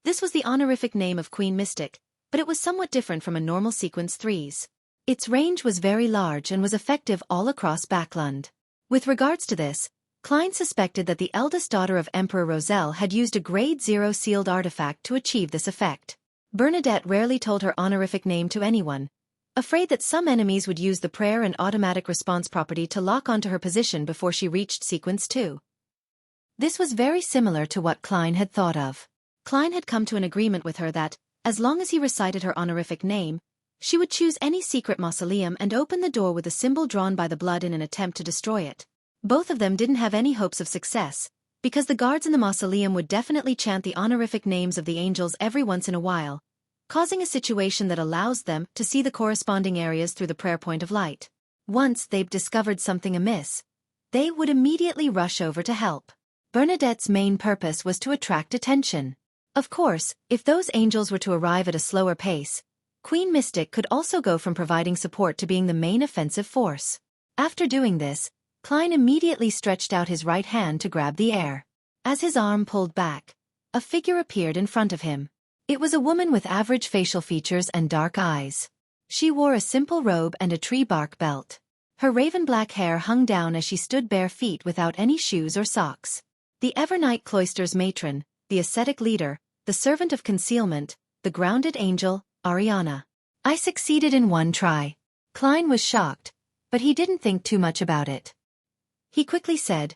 This was the honorific name of Queen Mystic, but it was somewhat different from a normal Sequence 3's. Its range was very large and was effective all across Backlund. With regards to this, Klein suspected that the eldest daughter of Emperor Roselle had used a Grade 0 sealed artifact to achieve this effect. Bernadette rarely told her honorific name to anyone, afraid that some enemies would use the prayer and automatic response property to lock onto her position before she reached Sequence 2. This was very similar to what Klein had thought of. Klein had come to an agreement with her that, as long as he recited her honorific name, she would choose any secret mausoleum and open the door with a symbol drawn by the blood in an attempt to destroy it. Both of them didn't have any hopes of success, because the guards in the mausoleum would definitely chant the honorific names of the angels every once in a while, causing a situation that allows them to see the corresponding areas through the prayer point of light. Once they've discovered something amiss, they would immediately rush over to help. Bernadette's main purpose was to attract attention. Of course, if those angels were to arrive at a slower pace, Queen Mystic could also go from providing support to being the main offensive force. After doing this, Klein immediately stretched out his right hand to grab the air. As his arm pulled back, a figure appeared in front of him. It was a woman with average facial features and dark eyes. She wore a simple robe and a tree bark belt. Her raven-black hair hung down as she stood bare feet without any shoes or socks. The Evernight Cloister's matron, the ascetic leader, the servant of concealment, the grounded angel, Ariana. I succeeded in one try. Klein was shocked, but he didn't think too much about it. He quickly said,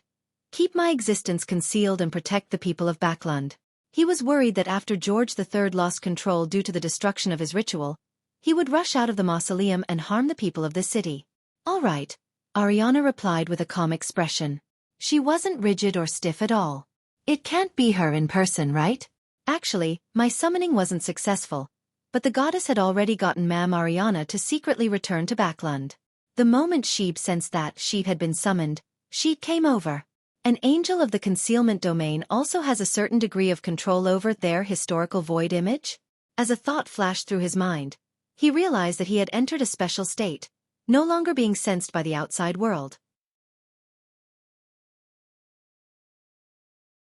"Keep my existence concealed and protect the people of Backlund." He was worried that after George III lost control due to the destruction of his ritual, he would rush out of the mausoleum and harm the people of the city. "All right," Ariana replied with a calm expression. She wasn't rigid or stiff at all. "It can't be her in person, right? Actually, my summoning wasn't successful, but the goddess had already gotten Ma'am Ariana to secretly return to Backlund. The moment Sheep sensed that Sheep had been summoned, Sheep came over. An angel of the concealment domain also has a certain degree of control over their historical void image." As a thought flashed through his mind, he realized that he had entered a special state, no longer being sensed by the outside world.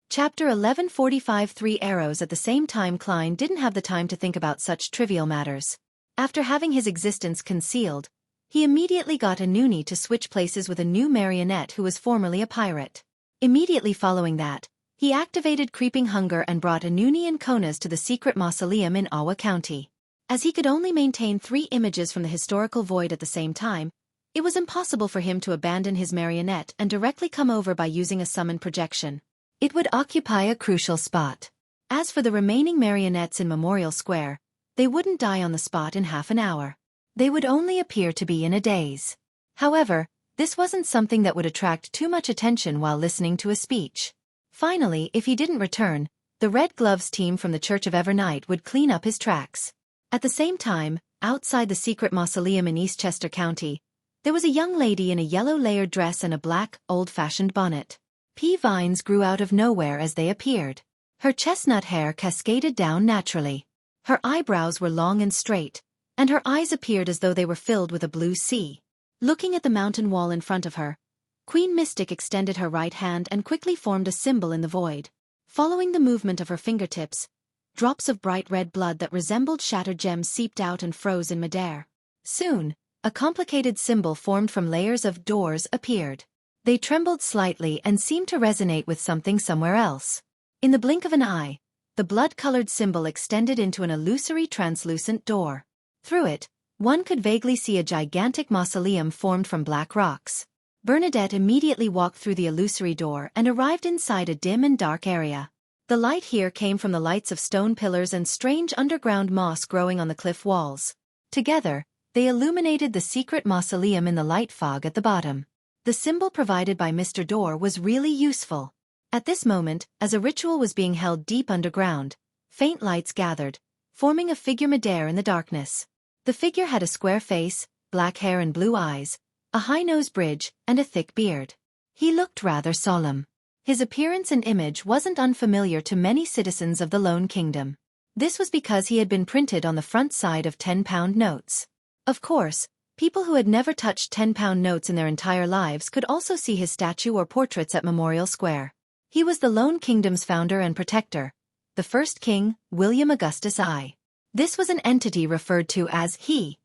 Chapter 11:45 3 arrows. At the same time, Klein didn't have the time to think about such trivial matters. After having his existence concealed, he immediately got a noonie to switch places with a new marionette who was formerly a pirate. Immediately following that, he activated Creeping Hunger and brought Anuni and Konas to the secret mausoleum in Awa County. As he could only maintain 3 images from the historical void at the same time, it was impossible for him to abandon his marionette and directly come over by using a summon projection. It would occupy a crucial spot. As for the remaining marionettes in Memorial Square, they wouldn't die on the spot in half an hour. They would only appear to be in a daze. However, this wasn't something that would attract too much attention while listening to a speech. Finally, if he didn't return, the Red Gloves team from the Church of Evernight would clean up his tracks. At the same time, outside the secret mausoleum in Eastchester County, there was a young lady in a yellow layered dress and a black, old-fashioned bonnet. Pea vines grew out of nowhere as they appeared. Her chestnut hair cascaded down naturally. Her eyebrows were long and straight, and her eyes appeared as though they were filled with a blue sea. Looking at the mountain wall in front of her, Queen Mystic extended her right hand and quickly formed a symbol in the void. Following the movement of her fingertips, drops of bright red blood that resembled shattered gems seeped out and froze in midair. Soon, a complicated symbol formed from layers of doors appeared. They trembled slightly and seemed to resonate with something somewhere else. In the blink of an eye, the blood-colored symbol extended into an illusory translucent door. Through it, one could vaguely see a gigantic mausoleum formed from black rocks. Bernadette immediately walked through the illusory door and arrived inside a dim and dark area. The light here came from the lights of stone pillars and strange underground moss growing on the cliff walls. Together, they illuminated the secret mausoleum in the light fog at the bottom. The symbol provided by Mr. Door was really useful. At this moment, as a ritual was being held deep underground, faint lights gathered, forming a figure midair in the darkness. The figure had a square face, black hair and blue eyes, a high nose bridge, and a thick beard. He looked rather solemn. His appearance and image wasn't unfamiliar to many citizens of the Lone Kingdom. This was because he had been printed on the front side of 10-pound notes. Of course, people who had never touched 10-pound notes in their entire lives could also see his statue or portraits at Memorial Square. He was the Lone Kingdom's founder and protector, the first king, William Augustus I. This was an entity referred to as he.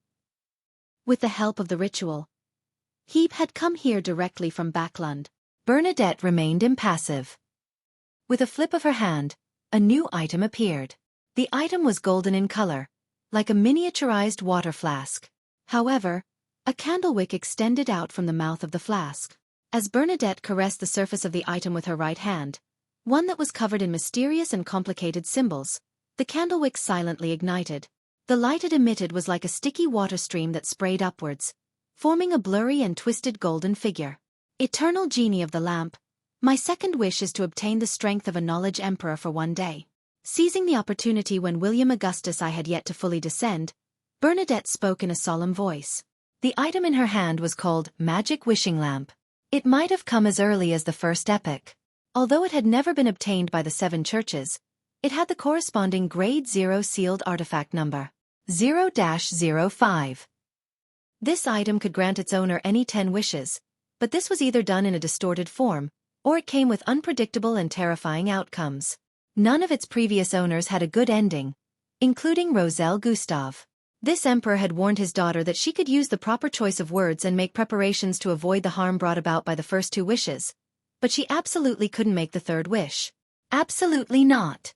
With the help of the ritual, he had come here directly from Backlund. Bernadette remained impassive. With a flip of her hand, a new item appeared. The item was golden in color, like a miniaturized water flask. However, a candlewick extended out from the mouth of the flask. As Bernadette caressed the surface of the item with her right hand, one that was covered in mysterious and complicated symbols, the candlewick silently ignited. The light it emitted was like a sticky water stream that sprayed upwards, forming a blurry and twisted golden figure. Eternal Genie of the Lamp, my second wish is to obtain the strength of a knowledge emperor for one day. Seizing the opportunity when William Augustus I had yet to fully descend, Bernadette spoke in a solemn voice. The item in her hand was called Magic Wishing Lamp. It might have come as early as the first epoch. Although it had never been obtained by the 7 churches, it had the corresponding Grade 0 sealed artifact number, 0-05. This item could grant its owner any 10 wishes, but this was either done in a distorted form, or it came with unpredictable and terrifying outcomes. None of its previous owners had a good ending, including Roselle Gustave. This emperor had warned his daughter that she could use the proper choice of words and make preparations to avoid the harm brought about by the first two wishes. But she absolutely couldn't make the third wish. Absolutely not.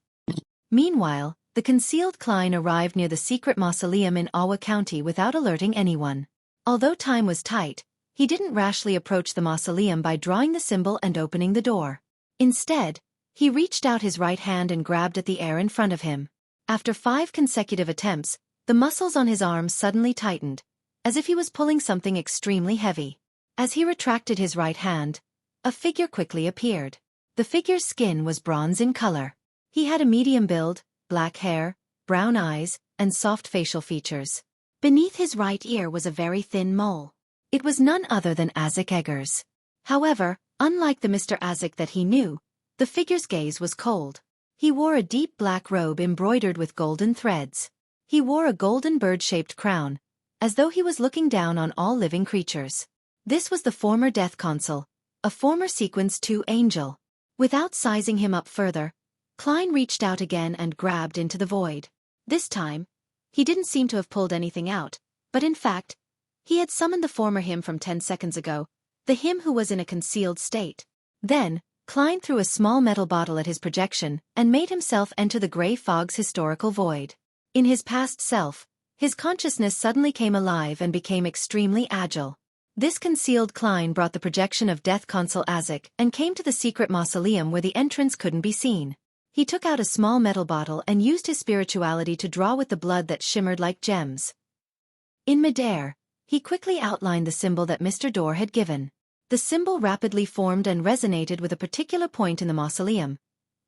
Meanwhile, the concealed Klein arrived near the secret mausoleum in Awa County without alerting anyone. Although time was tight, he didn't rashly approach the mausoleum by drawing the symbol and opening the door. Instead, he reached out his right hand and grabbed at the air in front of him. After 5 consecutive attempts, the muscles on his arms suddenly tightened, as if he was pulling something extremely heavy. As he retracted his right hand, a figure quickly appeared. The figure's skin was bronze in color. He had a medium build, black hair, brown eyes, and soft facial features. Beneath his right ear was a very thin mole. It was none other than Isaac Eggers. However, unlike the Mr. Isaac that he knew, the figure's gaze was cold. He wore a deep black robe embroidered with golden threads. He wore a golden bird-shaped crown, as though he was looking down on all living creatures. This was the former Death Consul, a former Sequence 2 angel. Without sizing him up further, Klein reached out again and grabbed into the void. This time, he didn't seem to have pulled anything out, but in fact, he had summoned the former him from 10 seconds ago, the him who was in a concealed state. Then, Klein threw a small metal bottle at his projection and made himself enter the gray fog's historical void. In his past self, his consciousness suddenly came alive and became extremely agile. This concealed Klein brought the projection of Death Consul Isaac and came to the secret mausoleum where the entrance couldn't be seen. He took out a small metal bottle and used his spirituality to draw with the blood that shimmered like gems. In midair, he quickly outlined the symbol that Mr. Door had given. The symbol rapidly formed and resonated with a particular point in the mausoleum,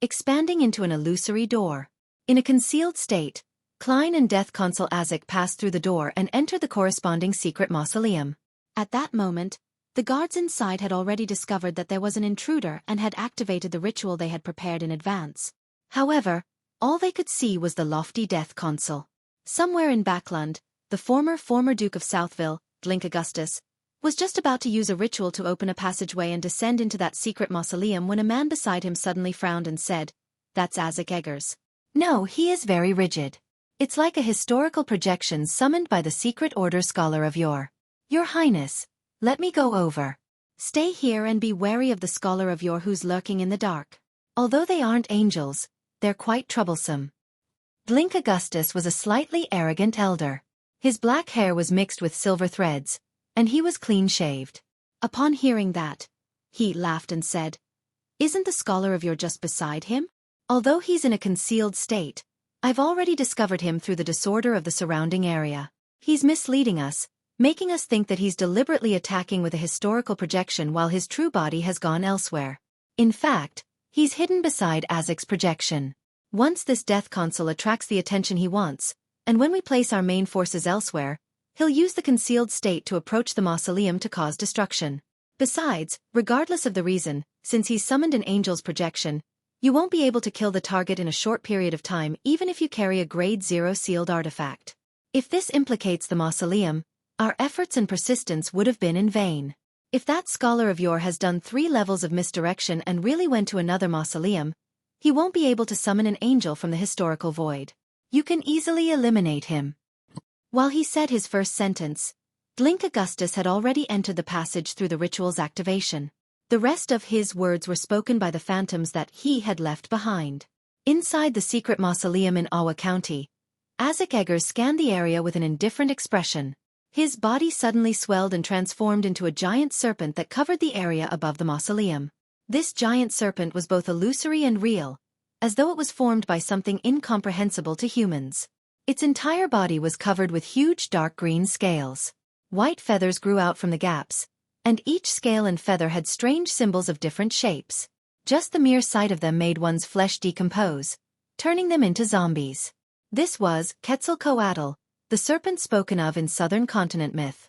expanding into an illusory door. In a concealed state, Klein and Death Consul Isaac passed through the door and entered the corresponding secret mausoleum. At that moment, the guards inside had already discovered that there was an intruder and had activated the ritual they had prepared in advance. However, all they could see was the lofty Death Consul. Somewhere in Backland, the former Duke of Southville, Dlink Augustus, was just about to use a ritual to open a passageway and descend into that secret mausoleum when a man beside him suddenly frowned and said, "That's Isaac Eggers." "No, he is very rigid. It's like a historical projection summoned by the secret order scholar of yore. Your Highness, let me go over. Stay here and be wary of the scholar of yore who's lurking in the dark. Although they aren't angels, they're quite troublesome." Dlink Augustus was a slightly arrogant elder. His black hair was mixed with silver threads, and he was clean-shaved. Upon hearing that, he laughed and said, "Isn't the scholar of yore just beside him? Although he's in a concealed state, I've already discovered him through the disorder of the surrounding area. He's misleading us, making us think that he's deliberately attacking with a historical projection while his true body has gone elsewhere. In fact, he's hidden beside Isaac's projection. Once this Death Consul attracts the attention he wants, and when we place our main forces elsewhere, he'll use the concealed state to approach the mausoleum to cause destruction. Besides, regardless of the reason, since he's summoned an angel's projection, you won't be able to kill the target in a short period of time even if you carry a Grade 0 sealed artifact. If this implicates the mausoleum, our efforts and persistence would have been in vain. If that scholar of yore has done 3 levels of misdirection and really went to another mausoleum, he won't be able to summon an angel from the historical void. You can easily eliminate him." While he said his first sentence, Dlink Augustus had already entered the passage through the ritual's activation. The rest of his words were spoken by the phantoms that he had left behind. Inside the secret mausoleum in Awa County, Isaac Eggers scanned the area with an indifferent expression. His body suddenly swelled and transformed into a giant serpent that covered the area above the mausoleum. This giant serpent was both illusory and real, as though it was formed by something incomprehensible to humans. Its entire body was covered with huge dark green scales. White feathers grew out from the gaps, and each scale and feather had strange symbols of different shapes. Just the mere sight of them made one's flesh decompose, turning them into zombies. This was Quetzalcoatl, the serpent spoken of in southern continent myth.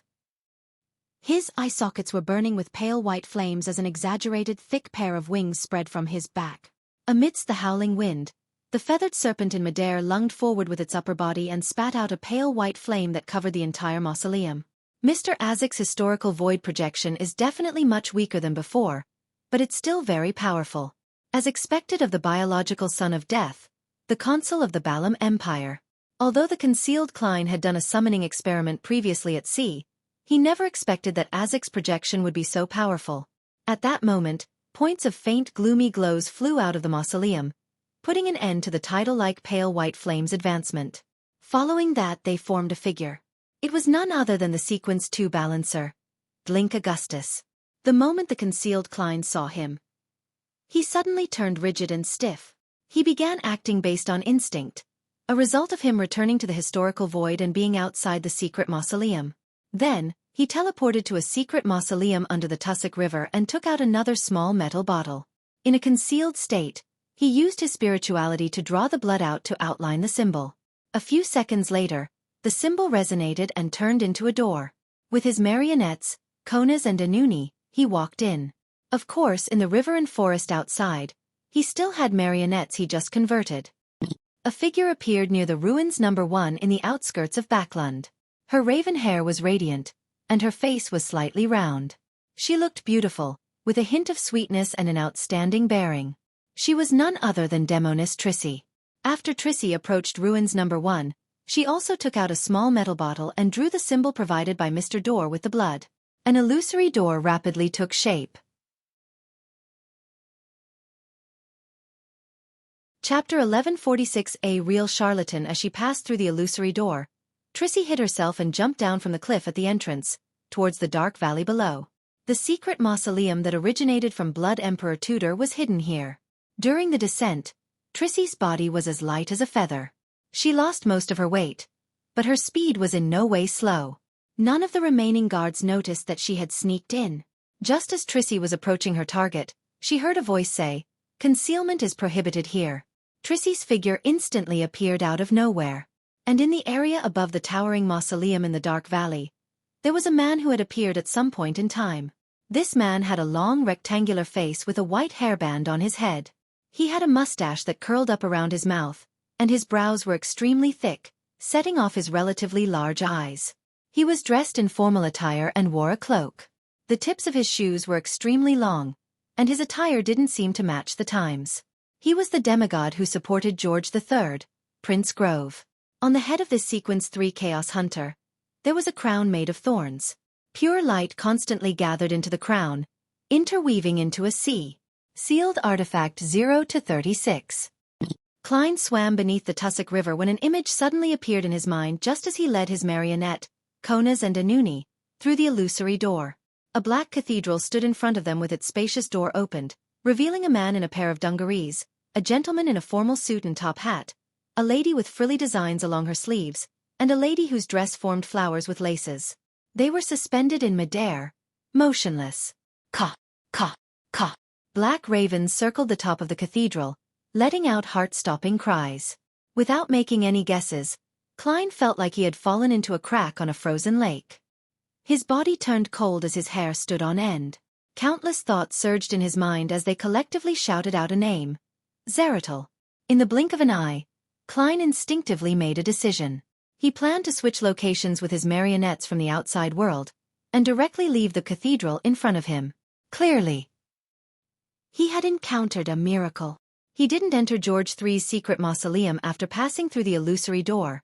His eye sockets were burning with pale white flames as an exaggerated thick pair of wings spread from his back. Amidst the howling wind, the feathered serpent in midair lunged forward with its upper body and spat out a pale white flame that covered the entire mausoleum. Mr. Isaac's historical void projection is definitely much weaker than before, but it's still very powerful. As expected of the biological son of death, the consul of the Balam Empire. Although the concealed Klein had done a summoning experiment previously at sea, he never expected that Azek's projection would be so powerful. At that moment, points of faint gloomy glows flew out of the mausoleum, putting an end to the tidal-like pale white flame's advancement. Following that, they formed a figure. It was none other than the Sequence 2 balancer, Glink Augustus. The moment the concealed Klein saw him, he suddenly turned rigid and stiff. He began acting based on instinct, a result of him returning to the historical void and being outside the secret mausoleum. Then, he teleported to a secret mausoleum under the Tussock River and took out another small metal bottle. In a concealed state, he used his spirituality to draw the blood out to outline the symbol. A few seconds later, the symbol resonated and turned into a door. With his marionettes, Konas and Anuni, he walked in. Of course, in the river and forest outside, he still had marionettes he just converted. A figure appeared near the ruins number 1 in the outskirts of Backlund. Her raven hair was radiant, and her face was slightly round. She looked beautiful, with a hint of sweetness and an outstanding bearing. She was none other than Demoness Trissy. After Trissy approached ruins number 1, she also took out a small metal bottle and drew the symbol provided by Mr. Door with the blood. An illusory door rapidly took shape. Chapter 1146. A real charlatan. As she passed through the illusory door, Trissy hid herself and jumped down from the cliff at the entrance, towards the dark valley below. The secret mausoleum that originated from Blood Emperor Tudor was hidden here. During the descent, Trissy's body was as light as a feather. She lost most of her weight, but her speed was in no way slow. None of the remaining guards noticed that she had sneaked in. Just as Trissy was approaching her target, she heard a voice say, "Concealment is prohibited here." Trissy's figure instantly appeared out of nowhere. And in the area above the towering mausoleum in the dark valley, there was a man who had appeared at some point in time. This man had a long rectangular face with a white hairband on his head. He had a mustache that curled up around his mouth, and his brows were extremely thick, setting off his relatively large eyes. He was dressed in formal attire and wore a cloak. The tips of his shoes were extremely long, and his attire didn't seem to match the times. He was the demigod who supported George III, Prince Grove. On the head of this Sequence 3 Chaos Hunter, there was a crown made of thorns. Pure light constantly gathered into the crown, interweaving into a sealed artifact 0-36. Klein swam beneath the Tussock River when an image suddenly appeared in his mind just as he led his marionette, Konas and Anuni, through the illusory door. A black cathedral stood in front of them with its spacious door opened, revealing a man in a pair of dungarees, a gentleman in a formal suit and top hat, a lady with frilly designs along her sleeves, and a lady whose dress formed flowers with laces. They were suspended in midair, motionless. Caw, caw, caw. Black ravens circled the top of the cathedral, letting out heart-stopping cries. Without making any guesses, Klein felt like he had fallen into a crack on a frozen lake. His body turned cold as his hair stood on end. Countless thoughts surged in his mind as they collectively shouted out a name. Zeratul. In the blink of an eye, Klein instinctively made a decision. He planned to switch locations with his marionettes from the outside world, and directly leave the cathedral in front of him. Clearly, he had encountered a miracle. He didn't enter George III's secret mausoleum after passing through the illusory door.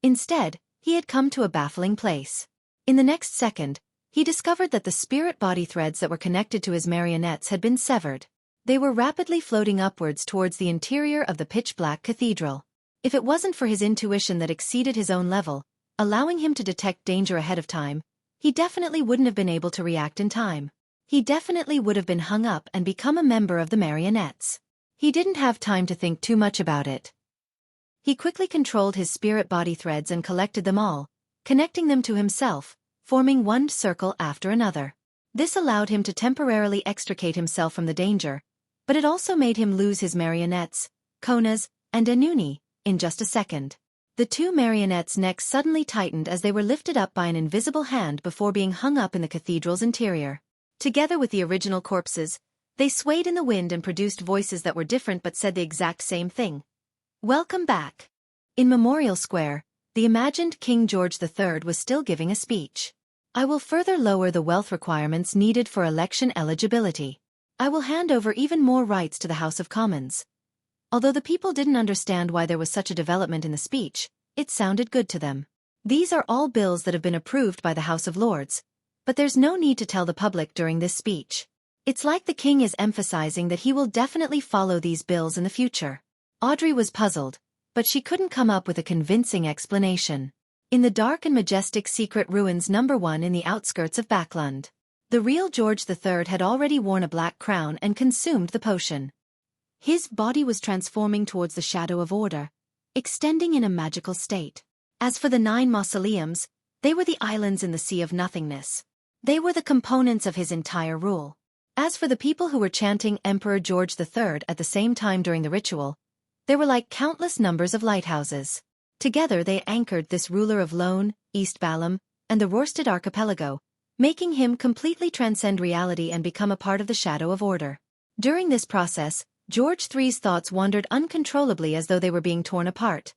Instead, he had come to a baffling place. In the next second, he discovered that the spirit body threads that were connected to his marionettes had been severed. They were rapidly floating upwards towards the interior of the pitch-black cathedral. If it wasn't for his intuition that exceeded his own level, allowing him to detect danger ahead of time, he definitely wouldn't have been able to react in time. He definitely would have been hung up and become a member of the marionettes. He didn't have time to think too much about it. He quickly controlled his spirit body threads and collected them all, connecting them to himself, forming one circle after another. This allowed him to temporarily extricate himself from the danger, but it also made him lose his marionettes, Konas, and Anuni, in just a second. The two marionettes' necks suddenly tightened as they were lifted up by an invisible hand before being hung up in the cathedral's interior. Together with the original corpses, they swayed in the wind and produced voices that were different but said the exact same thing. Welcome back. In Memorial Square, the imagined King George III was still giving a speech. I will further lower the wealth requirements needed for election eligibility. I will hand over even more rights to the House of Commons. Although the people didn't understand why there was such a development in the speech, It sounded good to them. These are all bills that have been approved by the House of Lords, but there's no need to tell the public during this speech. It's like the king is emphasizing that he will definitely follow these bills in the future. Audrey was puzzled, but she couldn't come up with a convincing explanation. In the dark and majestic secret ruins number 1 in the outskirts of Backlund, the real George III had already worn a black crown and consumed the potion. His body was transforming towards the shadow of order, extending in a magical state. As for the 9 mausoleums, they were the islands in the sea of nothingness. They were the components of his entire rule. As for the people who were chanting Emperor George III at the same time during the ritual, there were like countless numbers of lighthouses. Together they anchored this ruler of Lone, East Balam, and the Rörsted archipelago, making him completely transcend reality and become a part of the shadow of order. During this process, George III's thoughts wandered uncontrollably as though they were being torn apart.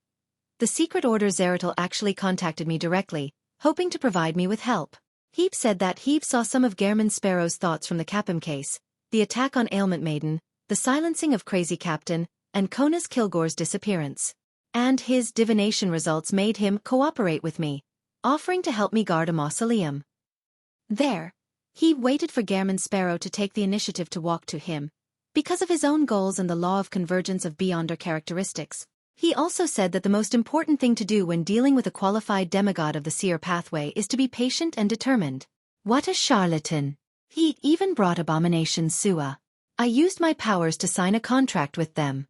The secret order Zeratul actually contacted me directly, hoping to provide me with help. He said that he saw some of Gehrman Sparrow's thoughts from the Capim case, the attack on Ailment Maiden, the silencing of Crazy Captain, and Conas Kilgore's disappearance. And his divination results made him cooperate with me, offering to help me guard a mausoleum. There, he waited for Gehrman Sparrow to take the initiative to walk to him, because of his own goals and the law of convergence of beyonder characteristics. He also said that the most important thing to do when dealing with a qualified demigod of the seer pathway is to be patient and determined. What a charlatan! He even brought Abomination Sua. I used my powers to sign a contract with them.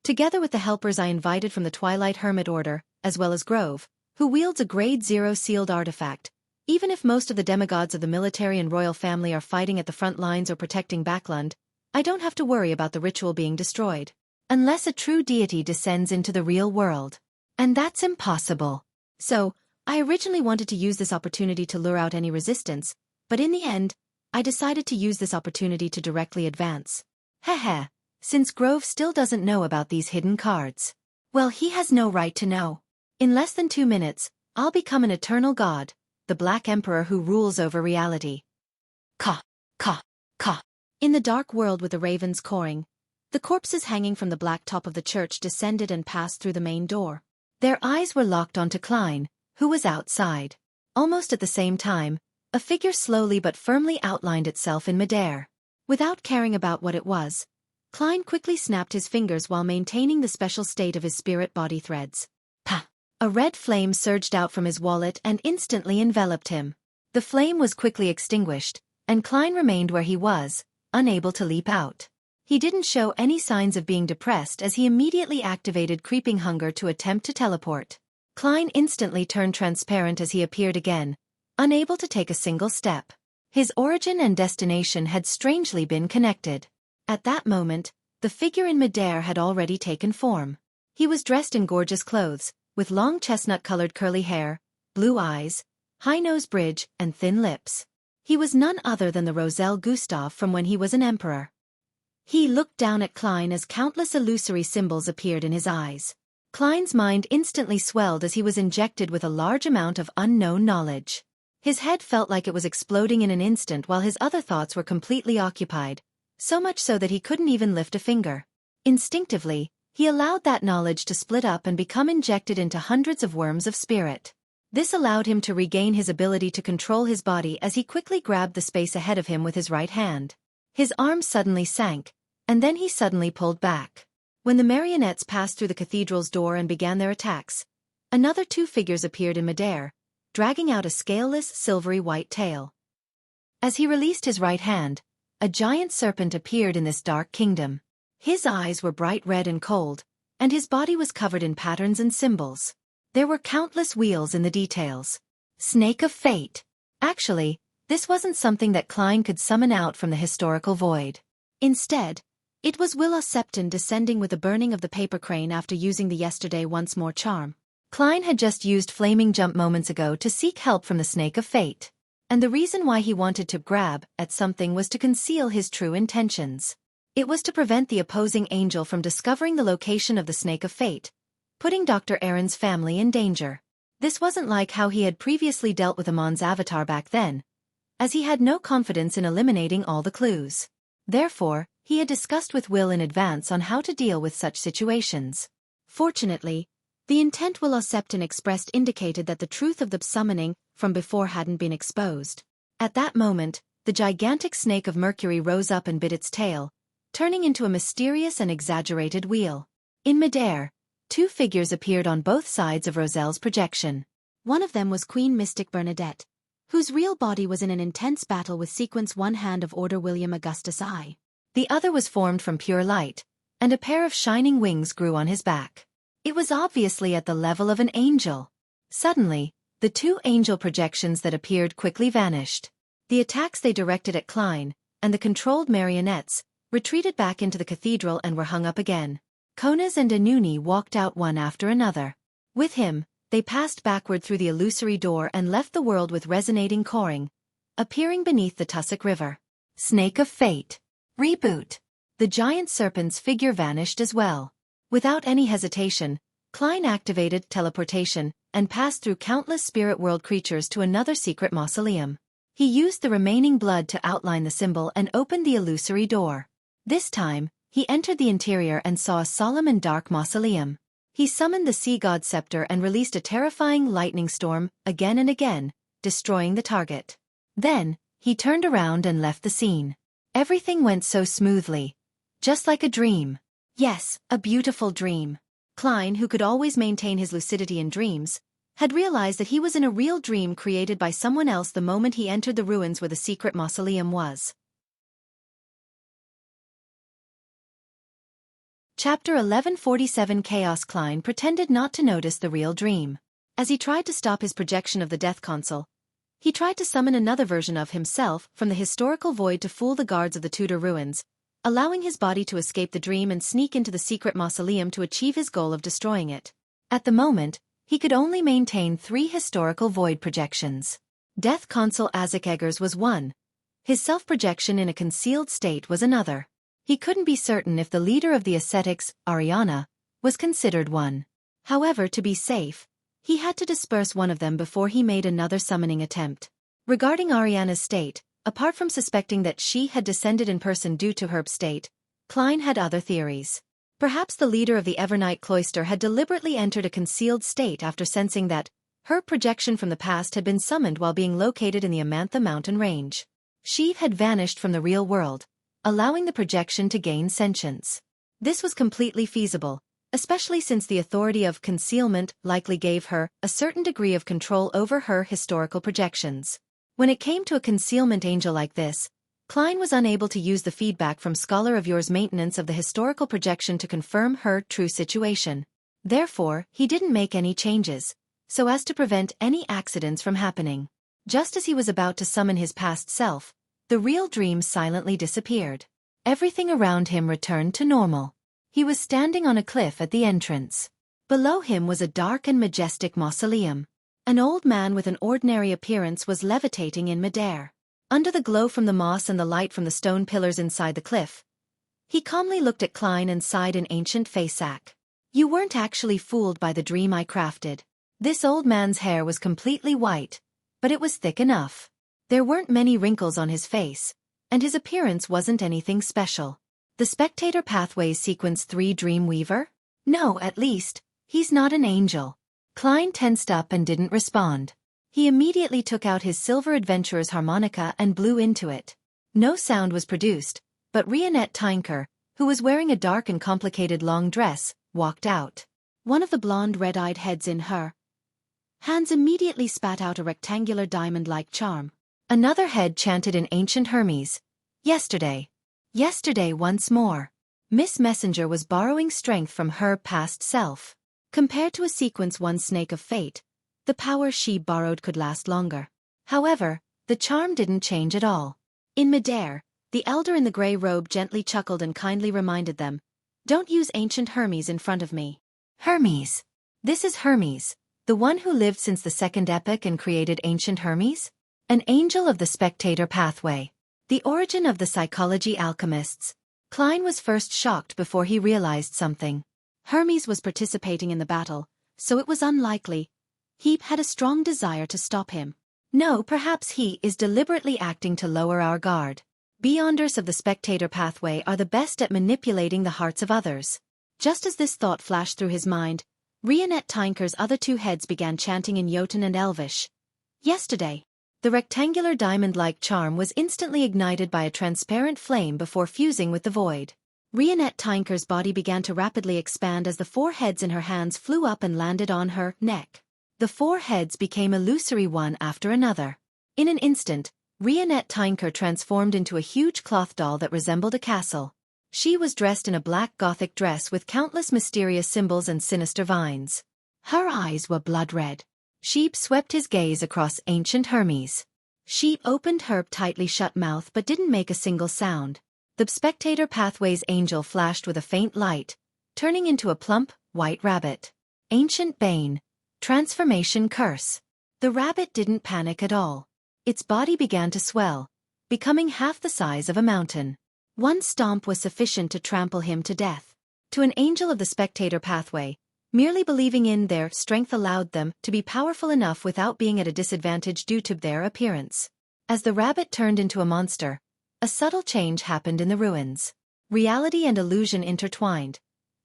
Together with the helpers I invited from the Twilight Hermit Order, as well as Grove, who wields a Grade 0 sealed artifact. Even if most of the demigods of the military and royal family are fighting at the front lines or protecting Backlund, I don't have to worry about the ritual being destroyed. Unless a true deity descends into the real world. And that's impossible. So, I originally wanted to use this opportunity to lure out any resistance, but in the end, I decided to use this opportunity to directly advance. Heh. Since Grove still doesn't know about these hidden cards. Well, he has no right to know. In less than 2 minutes, I'll become an eternal god, the Black Emperor who rules over reality. Ka. In the dark world with the ravens cawing, the corpses hanging from the black top of the church descended and passed through the main door. Their eyes were locked onto Klein, who was outside. Almost at the same time, a figure slowly but firmly outlined itself in midair. Without caring about what it was, Klein quickly snapped his fingers while maintaining the special state of his spirit body threads. Pa! A red flame surged out from his wallet and instantly enveloped him. The flame was quickly extinguished, and Klein remained where he was, unable to leap out. He didn't show any signs of being depressed as he immediately activated Creeping Hunger to attempt to teleport. Klein instantly turned transparent as he appeared again, unable to take a single step. His origin and destination had strangely been connected. At that moment, the figure in midair had already taken form. He was dressed in gorgeous clothes, with long chestnut-colored curly hair, blue eyes, high nose bridge, and thin lips. He was none other than the Roselle Gustav from when he was an emperor. He looked down at Klein as countless illusory symbols appeared in his eyes. Klein's mind instantly swelled as he was injected with a large amount of unknown knowledge. His head felt like it was exploding in an instant while his other thoughts were completely occupied, so much so that he couldn't even lift a finger. Instinctively, he allowed that knowledge to split up and become injected into hundreds of worms of spirit. This allowed him to regain his ability to control his body as he quickly grabbed the space ahead of him with his right hand. His arm suddenly sank, and then he suddenly pulled back. When the marionettes passed through the cathedral's door and began their attacks, another 2 figures appeared in midair, dragging out a scaleless, silvery white tail. As he released his right hand, a giant serpent appeared in this dark kingdom. His eyes were bright red and cold, and his body was covered in patterns and symbols. There were countless wheels in the details. Snake of Fate. Actually, this wasn't something that Klein could summon out from the historical void. Instead, it was Willa Septon descending with the burning of the paper crane after using the Yesterday Once More charm. Klein had just used Flaming Jump moments ago to seek help from the Snake of Fate. And the reason why he wanted to grab at something was to conceal his true intentions. It was to prevent the opposing angel from discovering the location of the Snake of Fate, putting Dr. Aaron's family in danger. This wasn't like how he had previously dealt with Amon's avatar back then, as he had no confidence in eliminating all the clues. Therefore, he had discussed with Will in advance on how to deal with such situations. Fortunately, The intent will accept and expressed indicated that the truth of the summoning from before hadn't been exposed. At that moment, the gigantic snake of Mercury rose up and bit its tail, turning into a mysterious and exaggerated wheel. In midair, two figures appeared on both sides of Roselle's projection. One of them was Queen Mystic Bernadette, whose real body was in an intense battle with Sequence 1 Hand of Order William Augustus I. The other was formed from pure light, and a pair of shining wings grew on his back. It was obviously at the level of an angel. Suddenly, the two angel projections that appeared quickly vanished. The attacks they directed at Klein, and the controlled marionettes, retreated back into the cathedral and were hung up again. Konas and Anuni walked out one after another. With him, they passed backward through the illusory door and left the world with resonating coring, appearing beneath the tussock river. Snake of Fate. Reboot. The giant serpent's figure vanished as well. Without any hesitation, Klein activated teleportation and passed through countless spirit world creatures to another secret mausoleum. He used the remaining blood to outline the symbol and opened the illusory door. This time, he entered the interior and saw a solemn and dark mausoleum. He summoned the sea god scepter and released a terrifying lightning storm again and again, destroying the target. Then, he turned around and left the scene. Everything went so smoothly. Just like a dream. Yes, a beautiful dream. Klein, who could always maintain his lucidity in dreams, had realized that he was in a real dream created by someone else the moment he entered the ruins where the secret mausoleum was. Chapter 1147 Chaos. Klein pretended not to notice the real dream. As he tried to stop his projection of the death console, he tried to summon another version of himself from the historical void to fool the guards of the Tudor ruins, allowing his body to escape the dream and sneak into the secret mausoleum to achieve his goal of destroying it. At the moment, he could only maintain 3 historical void projections. Death Consul Isaac Eggers was one. His self-projection in a concealed state was another. He couldn't be certain if the leader of the ascetics, Ariana, was considered one. However, to be safe, he had to disperse one of them before he made another summoning attempt. Regarding Ariana's state, apart from suspecting that she had descended in person due to her state, Klein had other theories. Perhaps the leader of the Evernight cloister had deliberately entered a concealed state after sensing that her projection from the past had been summoned while being located in the Amantha mountain range. She had vanished from the real world, allowing the projection to gain sentience. This was completely feasible, especially since the authority of concealment likely gave her a certain degree of control over her historical projections. When it came to a concealment angel like this, Klein was unable to use the feedback from Scholar of Yours maintenance of the historical projection to confirm her true situation. Therefore, he didn't make any changes, so as to prevent any accidents from happening. Just as he was about to summon his past self, the real dream silently disappeared. Everything around him returned to normal. He was standing on a cliff at the entrance. Below him was a dark and majestic mausoleum. An old man with an ordinary appearance was levitating in midair. Under the glow from the moss and the light from the stone pillars inside the cliff, he calmly looked at Klein and sighed in ancient Faceak. You weren't actually fooled by the dream I crafted. This old man's hair was completely white, but it was thick enough. There weren't many wrinkles on his face, and his appearance wasn't anything special. The Spectator Pathways Sequence 3 Dreamweaver? No, at least, he's not an angel. Klein tensed up and didn't respond. He immediately took out his silver adventurer's harmonica and blew into it. No sound was produced, but Rionette Tynker, who was wearing a dark and complicated long dress, walked out. One of the blonde red-eyed heads in her hands immediately spat out a rectangular diamond-like charm. Another head chanted in ancient Hermes, "Yesterday. Yesterday once more." Miss Messenger was borrowing strength from her past self. Compared to a Sequence 1 Snake of Fate, the power she borrowed could last longer. However, the charm didn't change at all. In midair, the elder in the grey robe gently chuckled and kindly reminded them, "Don't use ancient Hermes in front of me." Hermes. This is Hermes, the one who lived since the Second Epoch and created ancient Hermes? An angel of the Spectator Pathway. The origin of the psychology alchemists. Klein was first shocked before he realized something. Hermes was participating in the battle, so it was unlikely he had a strong desire to stop him. No, perhaps he is deliberately acting to lower our guard. Beyonders of the Spectator Pathway are the best at manipulating the hearts of others. Just as this thought flashed through his mind, Rionette Tinker's other two heads began chanting in Jotun and Elvish. Yesterday. The rectangular diamond-like charm was instantly ignited by a transparent flame before fusing with the void. Rionette Tinker's body began to rapidly expand as the four heads in her hands flew up and landed on her neck. The four heads became illusory one after another. In an instant, Rionette Tinker transformed into a huge cloth doll that resembled a castle. She was dressed in a black Gothic dress with countless mysterious symbols and sinister vines. Her eyes were blood red. Sheep swept his gaze across ancient Hermes. Sheep opened her tightly shut mouth but didn't make a single sound. The spectator pathway's angel flashed with a faint light, turning into a plump, white rabbit. Ancient Bane. Transformation curse. The rabbit didn't panic at all. Its body began to swell, becoming half the size of a mountain. One stomp was sufficient to trample him to death. To an angel of the spectator pathway, merely believing in their strength allowed them to be powerful enough without being at a disadvantage due to their appearance. As the rabbit turned into a monster, a subtle change happened in the ruins. Reality and illusion intertwined,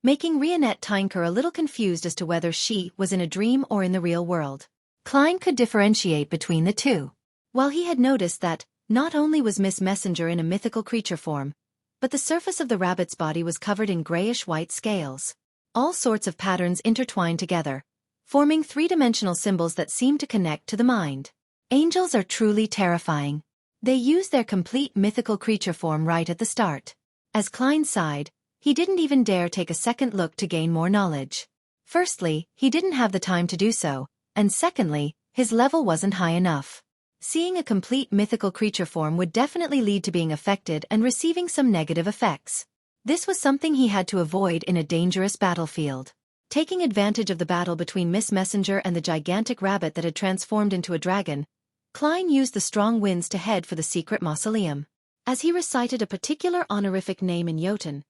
making Rionette Tinker a little confused as to whether she was in a dream or in the real world. Klein could differentiate between the two. While he had noticed that, not only was Miss Messenger in a mythical creature form, but the surface of the rabbit's body was covered in grayish-white scales. All sorts of patterns intertwined together, forming three-dimensional symbols that seemed to connect to the mind. Angels are truly terrifying. They use their complete mythical creature form right at the start. As Klein sighed, he didn't even dare take a second look to gain more knowledge. Firstly, he didn't have the time to do so, and secondly, his level wasn't high enough. Seeing a complete mythical creature form would definitely lead to being affected and receiving some negative effects. This was something he had to avoid in a dangerous battlefield. Taking advantage of the battle between Miss Messenger and the gigantic rabbit that had transformed into a dragon, Klein used the strong winds to head for the secret mausoleum. As he recited a particular honorific name in Jotun,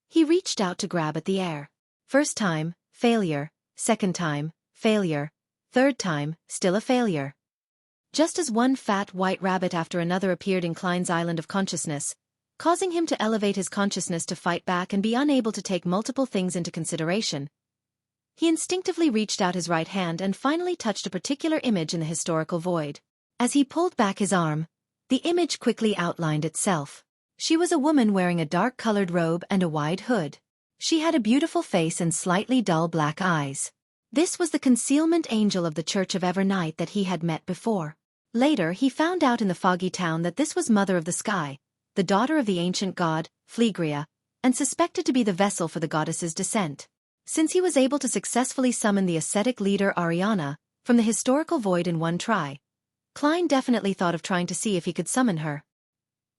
he reached out to grab at the air. First time, failure. Second time, failure. Third time, still a failure. Just as one fat white rabbit after another appeared in Klein's island of consciousness, causing him to elevate his consciousness to fight back and be unable to take multiple things into consideration, he instinctively reached out his right hand and finally touched a particular image in the historical void. As he pulled back his arm, the image quickly outlined itself. She was a woman wearing a dark-colored robe and a wide hood. She had a beautiful face and slightly dull black eyes. This was the concealment angel of the Church of Evernight that he had met before. Later he found out in the foggy town that this was Mother of the Sky, the daughter of the ancient god, Phlegria, and suspected to be the vessel for the goddess's descent. Since he was able to successfully summon the ascetic leader Ariana from the historical void in one try, Klein definitely thought of trying to see if he could summon her.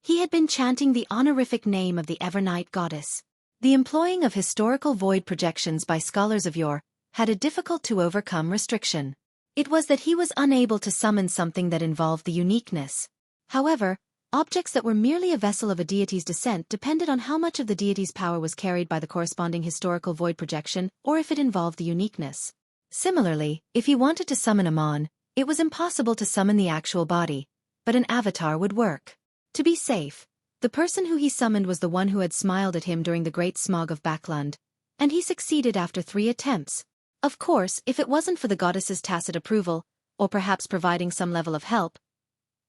He had been chanting the honorific name of the Evernight goddess. The employing of historical void projections by scholars of yore had a difficult-to-overcome restriction. It was that he was unable to summon something that involved the uniqueness. However, objects that were merely a vessel of a deity's descent depended on how much of the deity's power was carried by the corresponding historical void projection or if it involved the uniqueness. Similarly, if he wanted to summon a mon, it was impossible to summon the actual body, but an avatar would work. To be safe, the person who he summoned was the one who had smiled at him during the Great Smog of Backland, and he succeeded after 3 attempts. Of course, if it wasn't for the goddess's tacit approval, or perhaps providing some level of help,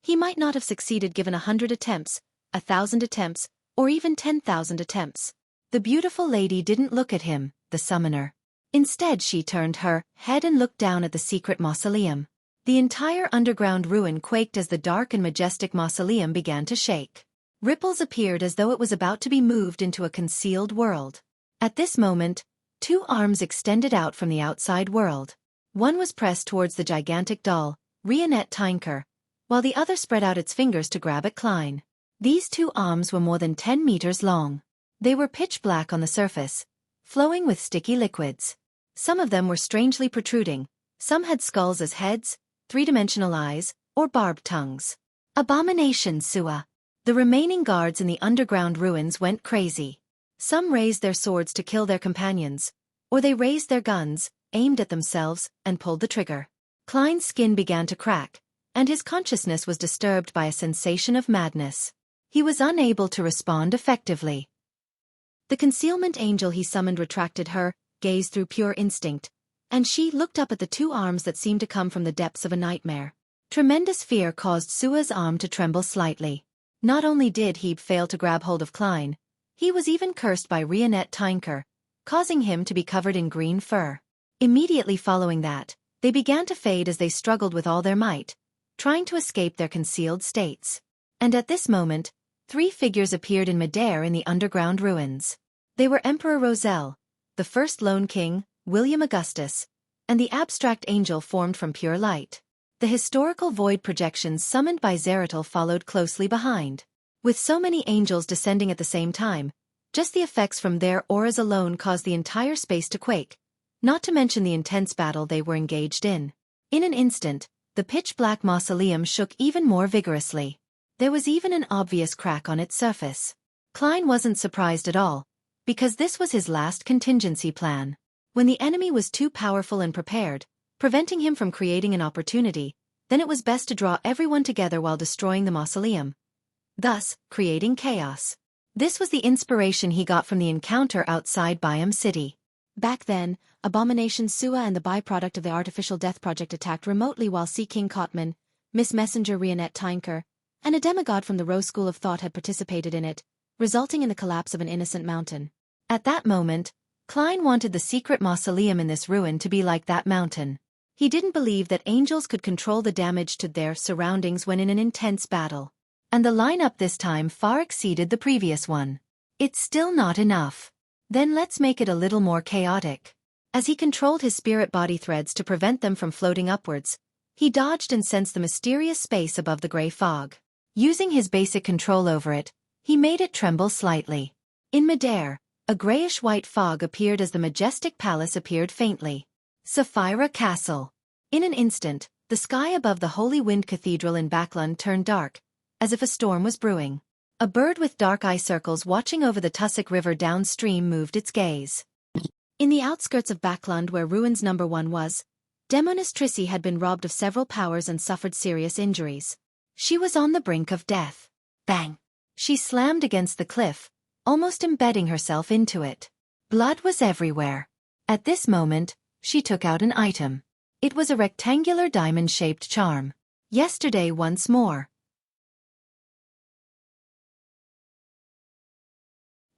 he might not have succeeded given 100 attempts, 1,000 attempts, or even 10,000 attempts. The beautiful lady didn't look at him, the summoner. Instead she turned her head and looked down at the secret mausoleum. The entire underground ruin quaked as the dark and majestic mausoleum began to shake. Ripples appeared as though it was about to be moved into a concealed world. At this moment, 2 arms extended out from the outside world. One was pressed towards the gigantic doll, Rionette Tinker, while the other spread out its fingers to grab at Klein. These 2 arms were more than 10 meters long. They were pitch black on the surface, flowing with sticky liquids. Some of them were strangely protruding, some had skulls as heads, 3-dimensional eyes, or barbed tongues. Abomination Sua. The remaining guards in the underground ruins went crazy. Some raised their swords to kill their companions, or they raised their guns, aimed at themselves, and pulled the trigger. Klein's skin began to crack, and his consciousness was disturbed by a sensation of madness. He was unable to respond effectively. The concealment angel he summoned retracted her gaze through pure instinct, and she looked up at the two arms that seemed to come from the depths of a nightmare. Tremendous fear caused Sua's arm to tremble slightly. Not only did he fail to grab hold of Klein, he was even cursed by Rionette Tinker, causing him to be covered in green fur. Immediately following that, they began to fade as they struggled with all their might, trying to escape their concealed states. And at this moment, 3 figures appeared in midair in the underground ruins. They were Emperor Roselle, the first Lone King, William Augustus, and the abstract angel formed from pure light. The historical void projections summoned by Zeratul followed closely behind. With so many angels descending at the same time, just the effects from their auras alone caused the entire space to quake, not to mention the intense battle they were engaged in. In an instant, the pitch-black mausoleum shook even more vigorously. There was even an obvious crack on its surface. Klein wasn't surprised at all, because this was his last contingency plan. When the enemy was too powerful and prepared, preventing him from creating an opportunity, then it was best to draw everyone together while destroying the mausoleum, thus creating chaos. This was the inspiration he got from the encounter outside Byam City. Back then, Abomination Sua and the byproduct of the Artificial Death Project attacked remotely while Sea King Cotman, Miss Messenger Rionette Tinker, and a demigod from the Rose School of Thought had participated in it, resulting in the collapse of an innocent mountain. At that moment, Klein wanted the secret mausoleum in this ruin to be like that mountain. He didn't believe that angels could control the damage to their surroundings when in an intense battle. And the lineup this time far exceeded the previous one. It's still not enough. Then let's make it a little more chaotic. As he controlled his spirit body threads to prevent them from floating upwards, he dodged and sensed the mysterious space above the gray fog. Using his basic control over it, he made it tremble slightly. In midair, a grayish-white fog appeared as the majestic palace appeared faintly. Sapphira Castle. In an instant, the sky above the Holy Wind Cathedral in Backlund turned dark, as if a storm was brewing. A bird with dark eye circles watching over the Tussock River downstream moved its gaze. In the outskirts of Backlund where Ruins No. 1 was, Demoness Trissy had been robbed of several powers and suffered serious injuries. She was on the brink of death. Bang! She slammed against the cliff, almost embedding herself into it. Blood was everywhere. At this moment, she took out an item. It was a rectangular diamond-shaped charm. Yesterday once more.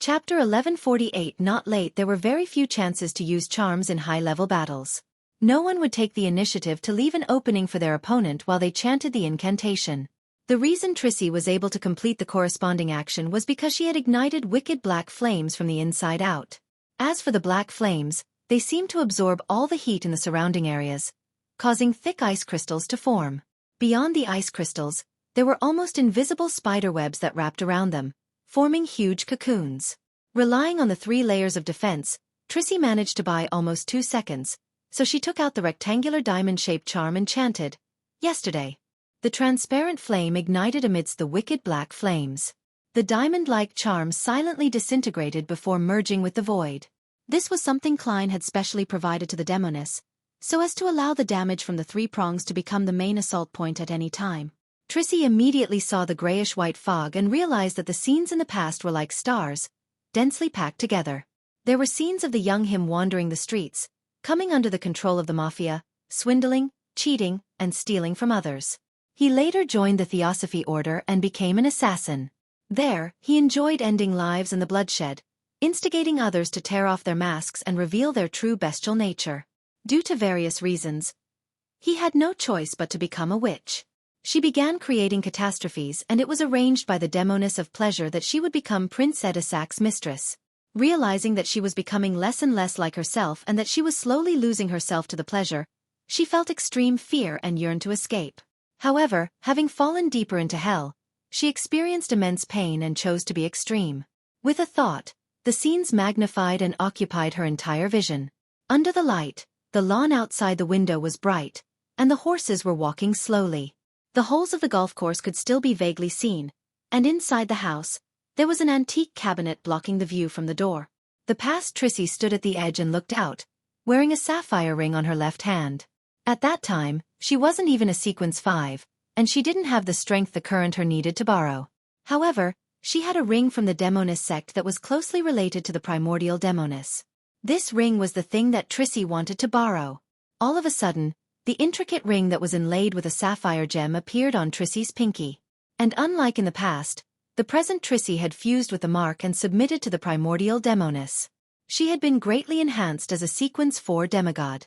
Chapter 1148. Not late. There were very few chances to use charms in high-level battles. No one would take the initiative to leave an opening for their opponent while they chanted the incantation. The reason Trissy was able to complete the corresponding action was because she had ignited wicked black flames from the inside out. As for the black flames, they seemed to absorb all the heat in the surrounding areas, causing thick ice crystals to form. Beyond the ice crystals, there were almost invisible spider webs that wrapped around them, forming huge cocoons. Relying on the 3 layers of defense, Trissy managed to buy almost 2 seconds, so she took out the rectangular diamond-shaped charm and chanted, "Yesterday." The transparent flame ignited amidst the wicked black flames. The diamond-like charm silently disintegrated before merging with the void. This was something Klein had specially provided to the Demoness, so as to allow the damage from the 3 prongs to become the main assault point at any time. Trissy immediately saw the grayish-white fog and realized that the scenes in the past were like stars, densely packed together. There were scenes of the young him wandering the streets, coming under the control of the mafia, swindling, cheating, and stealing from others. He later joined the Theosophy Order and became an assassin. There, he enjoyed ending lives and the bloodshed, instigating others to tear off their masks and reveal their true bestial nature. Due to various reasons, he had no choice but to become a witch. She began creating catastrophes, and it was arranged by the Demoness of Pleasure that she would become Prince Edisac's mistress. Realizing that she was becoming less and less like herself and that she was slowly losing herself to the pleasure, she felt extreme fear and yearned to escape. However, having fallen deeper into hell, she experienced immense pain and chose to be extreme. With a thought, the scenes magnified and occupied her entire vision. Under the light, the lawn outside the window was bright, and the horses were walking slowly. The holes of the golf course could still be vaguely seen, and inside the house, there was an antique cabinet blocking the view from the door. The past Trissy stood at the edge and looked out, wearing a sapphire ring on her left hand. At that time, she wasn't even a sequence 5, and she didn't have the strength the current her needed to borrow. However, she had a ring from the Demoness sect that was closely related to the primordial Demoness. This ring was the thing that Trissy wanted to borrow. All of a sudden, the intricate ring that was inlaid with a sapphire gem appeared on Trissy's pinky. And unlike in the past, the present Trissy had fused with the mark and submitted to the primordial demoness. She had been greatly enhanced as a Sequence 4 demigod.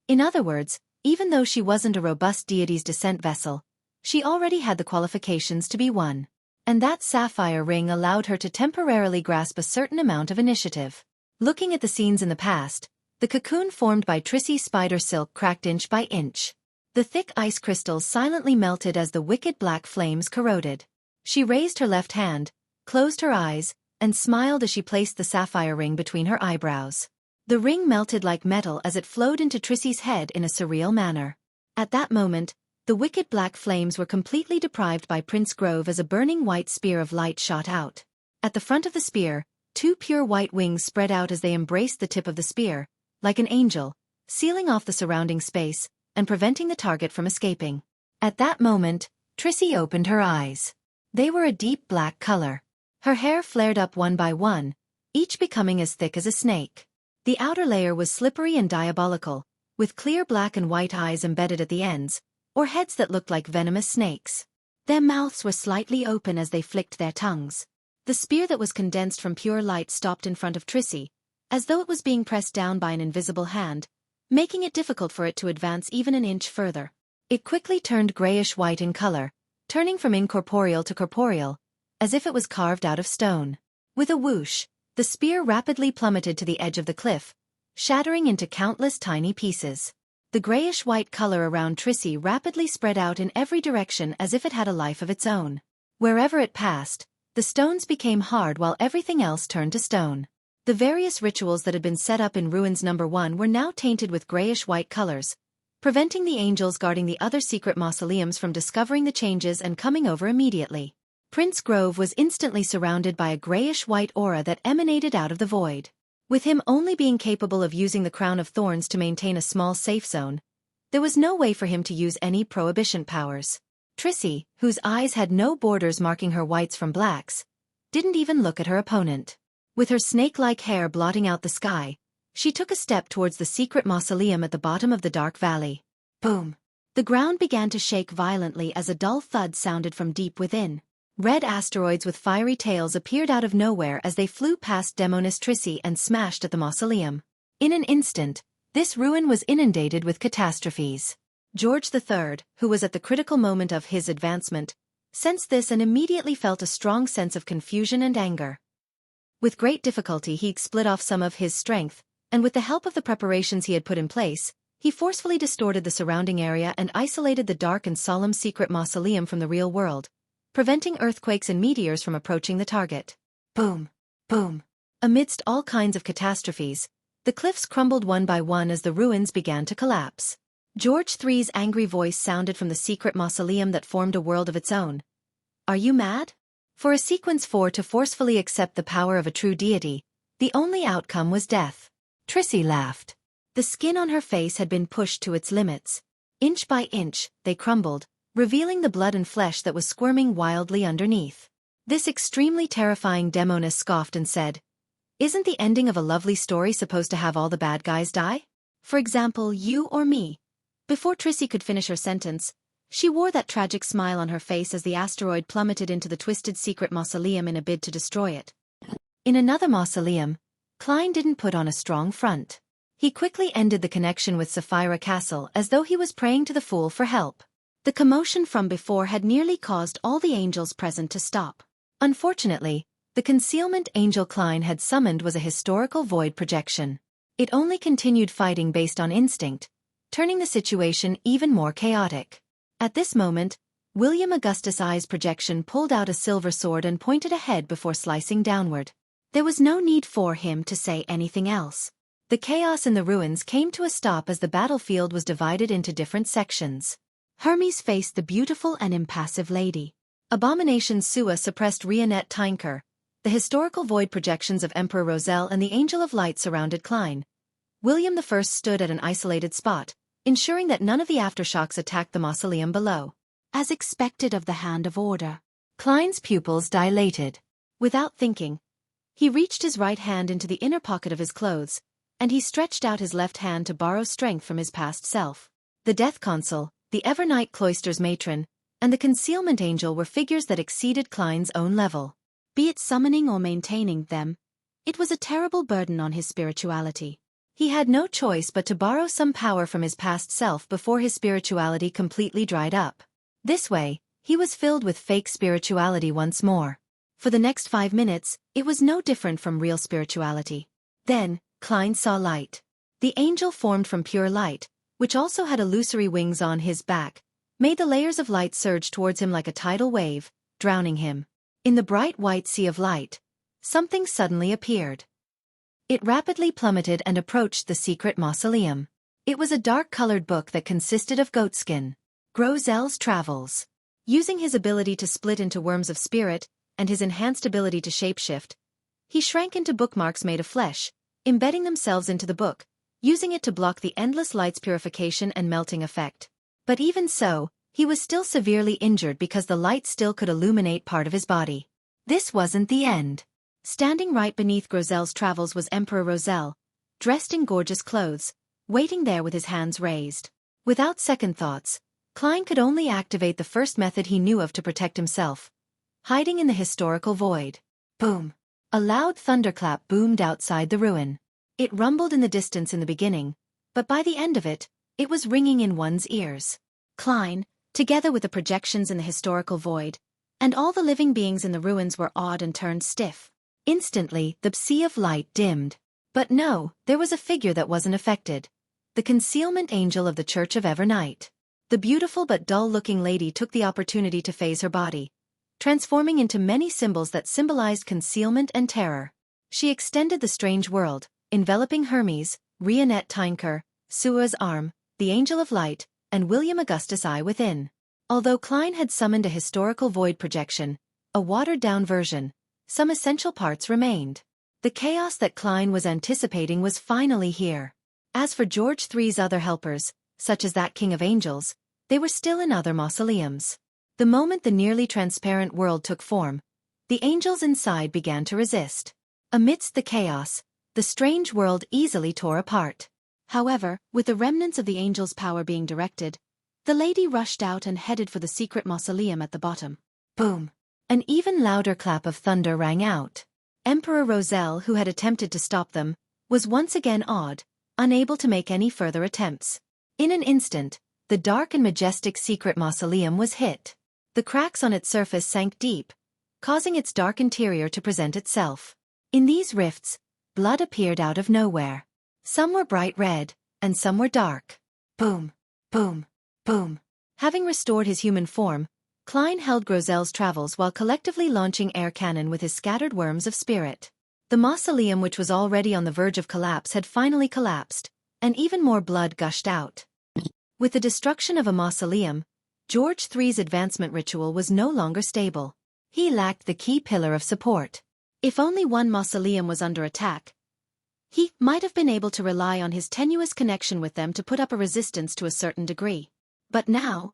In other words, even though she wasn't a robust deity's descent vessel, she already had the qualifications to be one. And that sapphire ring allowed her to temporarily grasp a certain amount of initiative. Looking at the scenes in the past, the cocoon formed by Trissy's spider silk cracked inch by inch. The thick ice crystals silently melted as the wicked black flames corroded. She raised her left hand, closed her eyes, and smiled as she placed the sapphire ring between her eyebrows. The ring melted like metal as it flowed into Trissy's head in a surreal manner. At that moment, the wicked black flames were completely deprived by Prince Grove as a burning white spear of light shot out. At the front of the spear, 2 pure white wings spread out as they embraced the tip of the spear, like an angel, sealing off the surrounding space and preventing the target from escaping. At that moment, Trissy opened her eyes. They were a deep black color. Her hair flared up one by one, each becoming as thick as a snake. The outer layer was slippery and diabolical, with clear black and white eyes embedded at the ends, or heads that looked like venomous snakes. Their mouths were slightly open as they flicked their tongues. The spear that was condensed from pure light stopped in front of Trissy, as though it was being pressed down by an invisible hand, making it difficult for it to advance even an inch further. It quickly turned grayish-white in color, turning from incorporeal to corporeal, as if it was carved out of stone. With a whoosh, the spear rapidly plummeted to the edge of the cliff, shattering into countless tiny pieces. The grayish-white color around Trissy rapidly spread out in every direction as if it had a life of its own. Wherever it passed, the stones became hard while everything else turned to stone. The various rituals that had been set up in Ruins No. 1 were now tainted with grayish-white colors, preventing the angels guarding the other secret mausoleums from discovering the changes and coming over immediately. Prince Grove was instantly surrounded by a grayish-white aura that emanated out of the void. With him only being capable of using the Crown of Thorns to maintain a small safe zone, there was no way for him to use any prohibition powers. Trissy, whose eyes had no borders marking her whites from blacks, didn't even look at her opponent. With her snake-like hair blotting out the sky, she took a step towards the secret mausoleum at the bottom of the dark valley. Boom! The ground began to shake violently as a dull thud sounded from deep within. Red asteroids with fiery tails appeared out of nowhere as they flew past Demoness Trissy and smashed at the mausoleum. In an instant, this ruin was inundated with catastrophes. George III, who was at the critical moment of his advancement, sensed this and immediately felt a strong sense of confusion and anger. With great difficulty he split off some of his strength, and with the help of the preparations he had put in place, he forcefully distorted the surrounding area and isolated the dark and solemn secret mausoleum from the real world, preventing earthquakes and meteors from approaching the target. Boom! Boom! Amidst all kinds of catastrophes, the cliffs crumbled one by one as the ruins began to collapse. George III's angry voice sounded from the secret mausoleum that formed a world of its own. Are you mad? For a Sequence 4 to forcefully accept the power of a true deity, the only outcome was death. Trissy laughed. The skin on her face had been pushed to its limits. Inch by inch, they crumbled, revealing the blood and flesh that was squirming wildly underneath. This extremely terrifying demoness scoffed and said, "Isn't the ending of a lovely story supposed to have all the bad guys die? For example, you or me?" Before Trissy could finish her sentence, she wore that tragic smile on her face as the asteroid plummeted into the twisted secret mausoleum in a bid to destroy it. In another mausoleum, Klein didn't put on a strong front. He quickly ended the connection with Sapphira Castle as though he was praying to the fool for help. The commotion from before had nearly caused all the angels present to stop. Unfortunately, the concealment Angel Klein had summoned was a historical void projection. It only continued fighting based on instinct, turning the situation even more chaotic. At this moment, William Augustus I's projection pulled out a silver sword and pointed ahead before slicing downward. There was no need for him to say anything else. The chaos in the ruins came to a stop as the battlefield was divided into different sections. Hermes faced the beautiful and impassive lady. Abomination Sua suppressed Rionette Tynker. The historical void projections of Emperor Roselle and the Angel of Light surrounded Klein. William I stood at an isolated spot, ensuring that none of the aftershocks attacked the mausoleum below. As expected of the Hand of Order, Klein's pupils dilated. Without thinking, He reached his right hand into the inner pocket of his clothes, and he stretched out his left hand to borrow strength from his past self. The Death Consul, the Evernight Cloister's matron, and the Concealment Angel were figures that exceeded Klein's own level. Be it summoning or maintaining them, it was a terrible burden on his spirituality. He had no choice but to borrow some power from his past self before his spirituality completely dried up. This way, he was filled with fake spirituality once more. For the next 5 minutes, it was no different from real spirituality. Then, Klein saw light. The angel formed from pure light, which also had illusory wings on his back, made the layers of light surge towards him like a tidal wave, drowning him. In the bright white sea of light, something suddenly appeared. It rapidly plummeted and approached the secret mausoleum. It was a dark-colored book that consisted of goatskin. Grozel's Travels. Using his ability to split into worms of spirit, and his enhanced ability to shapeshift, he shrank into bookmarks made of flesh, embedding themselves into the book, using it to block the endless light's purification and melting effect. But even so, he was still severely injured because the light still could illuminate part of his body. This wasn't the end. Standing right beneath Grozel's Travels was Emperor Roselle, dressed in gorgeous clothes, waiting there with his hands raised. Without second thoughts, Klein could only activate the first method he knew of to protect himself: hiding in the historical void. Boom! A loud thunderclap boomed outside the ruin. It rumbled in the distance in the beginning, but by the end of it, it was ringing in one's ears. Klein, together with the projections in the historical void, and all the living beings in the ruins were awed and turned stiff. Instantly, the sea of light dimmed. But no, there was a figure that wasn't affected. The Concealment Angel of the Church of Evernight. The beautiful but dull-looking lady took the opportunity to phase her body, transforming into many symbols that symbolized concealment and terror. She extended the strange world, enveloping Hermes, Rionette Tynker, Sua's arm, the Angel of Light, and William Augustus I within. Although Klein had summoned a historical void projection, a watered-down version, some essential parts remained. The chaos that Klein was anticipating was finally here. As for George III's other helpers, such as that King of Angels, they were still in other mausoleums. The moment the nearly transparent world took form, the angels inside began to resist. Amidst the chaos, the strange world easily tore apart. However, with the remnants of the angels' power being directed, the lady rushed out and headed for the secret mausoleum at the bottom. Boom! An even louder clap of thunder rang out. Emperor Roselle, who had attempted to stop them, was once again awed, unable to make any further attempts. In an instant, the dark and majestic secret mausoleum was hit. The cracks on its surface sank deep, causing its dark interior to present itself. In these rifts, blood appeared out of nowhere. Some were bright red, and some were dark. Boom! Boom! Boom! Having restored his human form, Klein held Grozel's Travels while collectively launching air cannon with his scattered worms of spirit. The mausoleum, which was already on the verge of collapse, had finally collapsed, and even more blood gushed out. With the destruction of a mausoleum, George III's advancement ritual was no longer stable. He lacked the key pillar of support. If only one mausoleum was under attack, he might have been able to rely on his tenuous connection with them to put up a resistance to a certain degree. But now,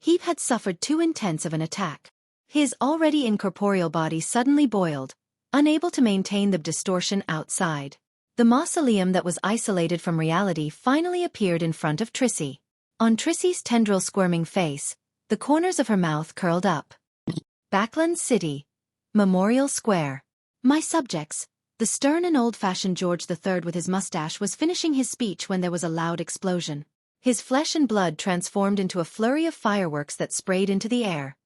he had suffered too intense of an attack. His already incorporeal body suddenly boiled, unable to maintain the distortion outside. The mausoleum that was isolated from reality finally appeared in front of Trissy. On Trissy's tendril squirming face, the corners of her mouth curled up. Backland City. Memorial Square. My subjects. The stern and old-fashioned George III with his mustache was finishing his speech when there was a loud explosion. His flesh and blood transformed into a flurry of fireworks that sprayed into the air.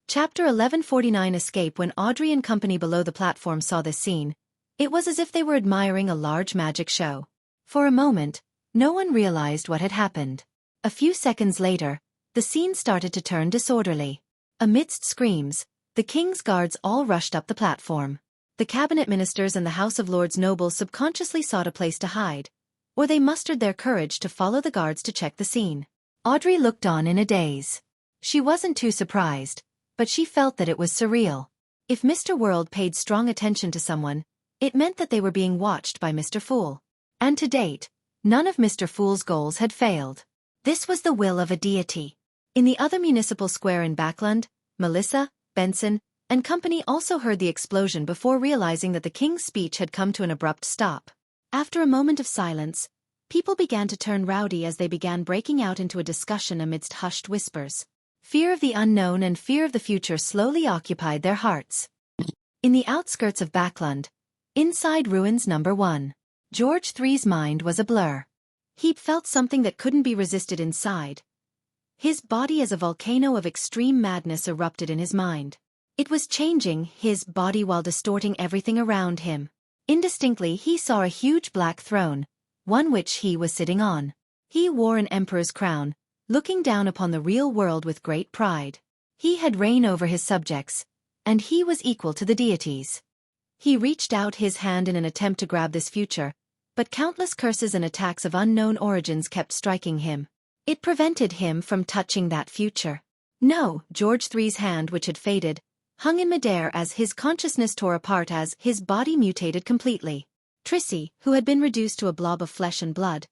Chapter 1149 Escape. When Audrey and company below the platform saw this scene, it was as if they were admiring a large magic show. For a moment, no one realized what had happened. A few seconds later, the scene started to turn disorderly. Amidst screams, the king's guards all rushed up the platform. The cabinet ministers and the House of Lords nobles subconsciously sought a place to hide, or they mustered their courage to follow the guards to check the scene. Audrey looked on in a daze. She wasn't too surprised, but she felt that it was surreal. If Mr. World paid strong attention to someone, it meant that they were being watched by Mr. Fool. And to date, none of Mr. Fool's goals had failed. This was the will of a deity. In the other municipal square in Backland, Melissa, Benson, and company also heard the explosion before realizing that the king's speech had come to an abrupt stop. After a moment of silence, people began to turn rowdy as they began breaking out into a discussion amidst hushed whispers. Fear of the unknown and fear of the future slowly occupied their hearts. In the outskirts of Backlund, inside ruins number 1, George III's mind was a blur. He felt something that couldn't be resisted inside. His body as a volcano of extreme madness erupted in his mind. It was changing his body while distorting everything around him. Indistinctly he saw a huge black throne, one which he was sitting on. He wore an emperor's crown, looking down upon the real world with great pride. He had reign over his subjects, and he was equal to the deities. He reached out his hand in an attempt to grab this future, but countless curses and attacks of unknown origins kept striking him. It prevented him from touching that future. No, George III's hand, which had faded, hung in midair as his consciousness tore apart as his body mutated completely. Trissy, who had been reduced to a blob of flesh and blood,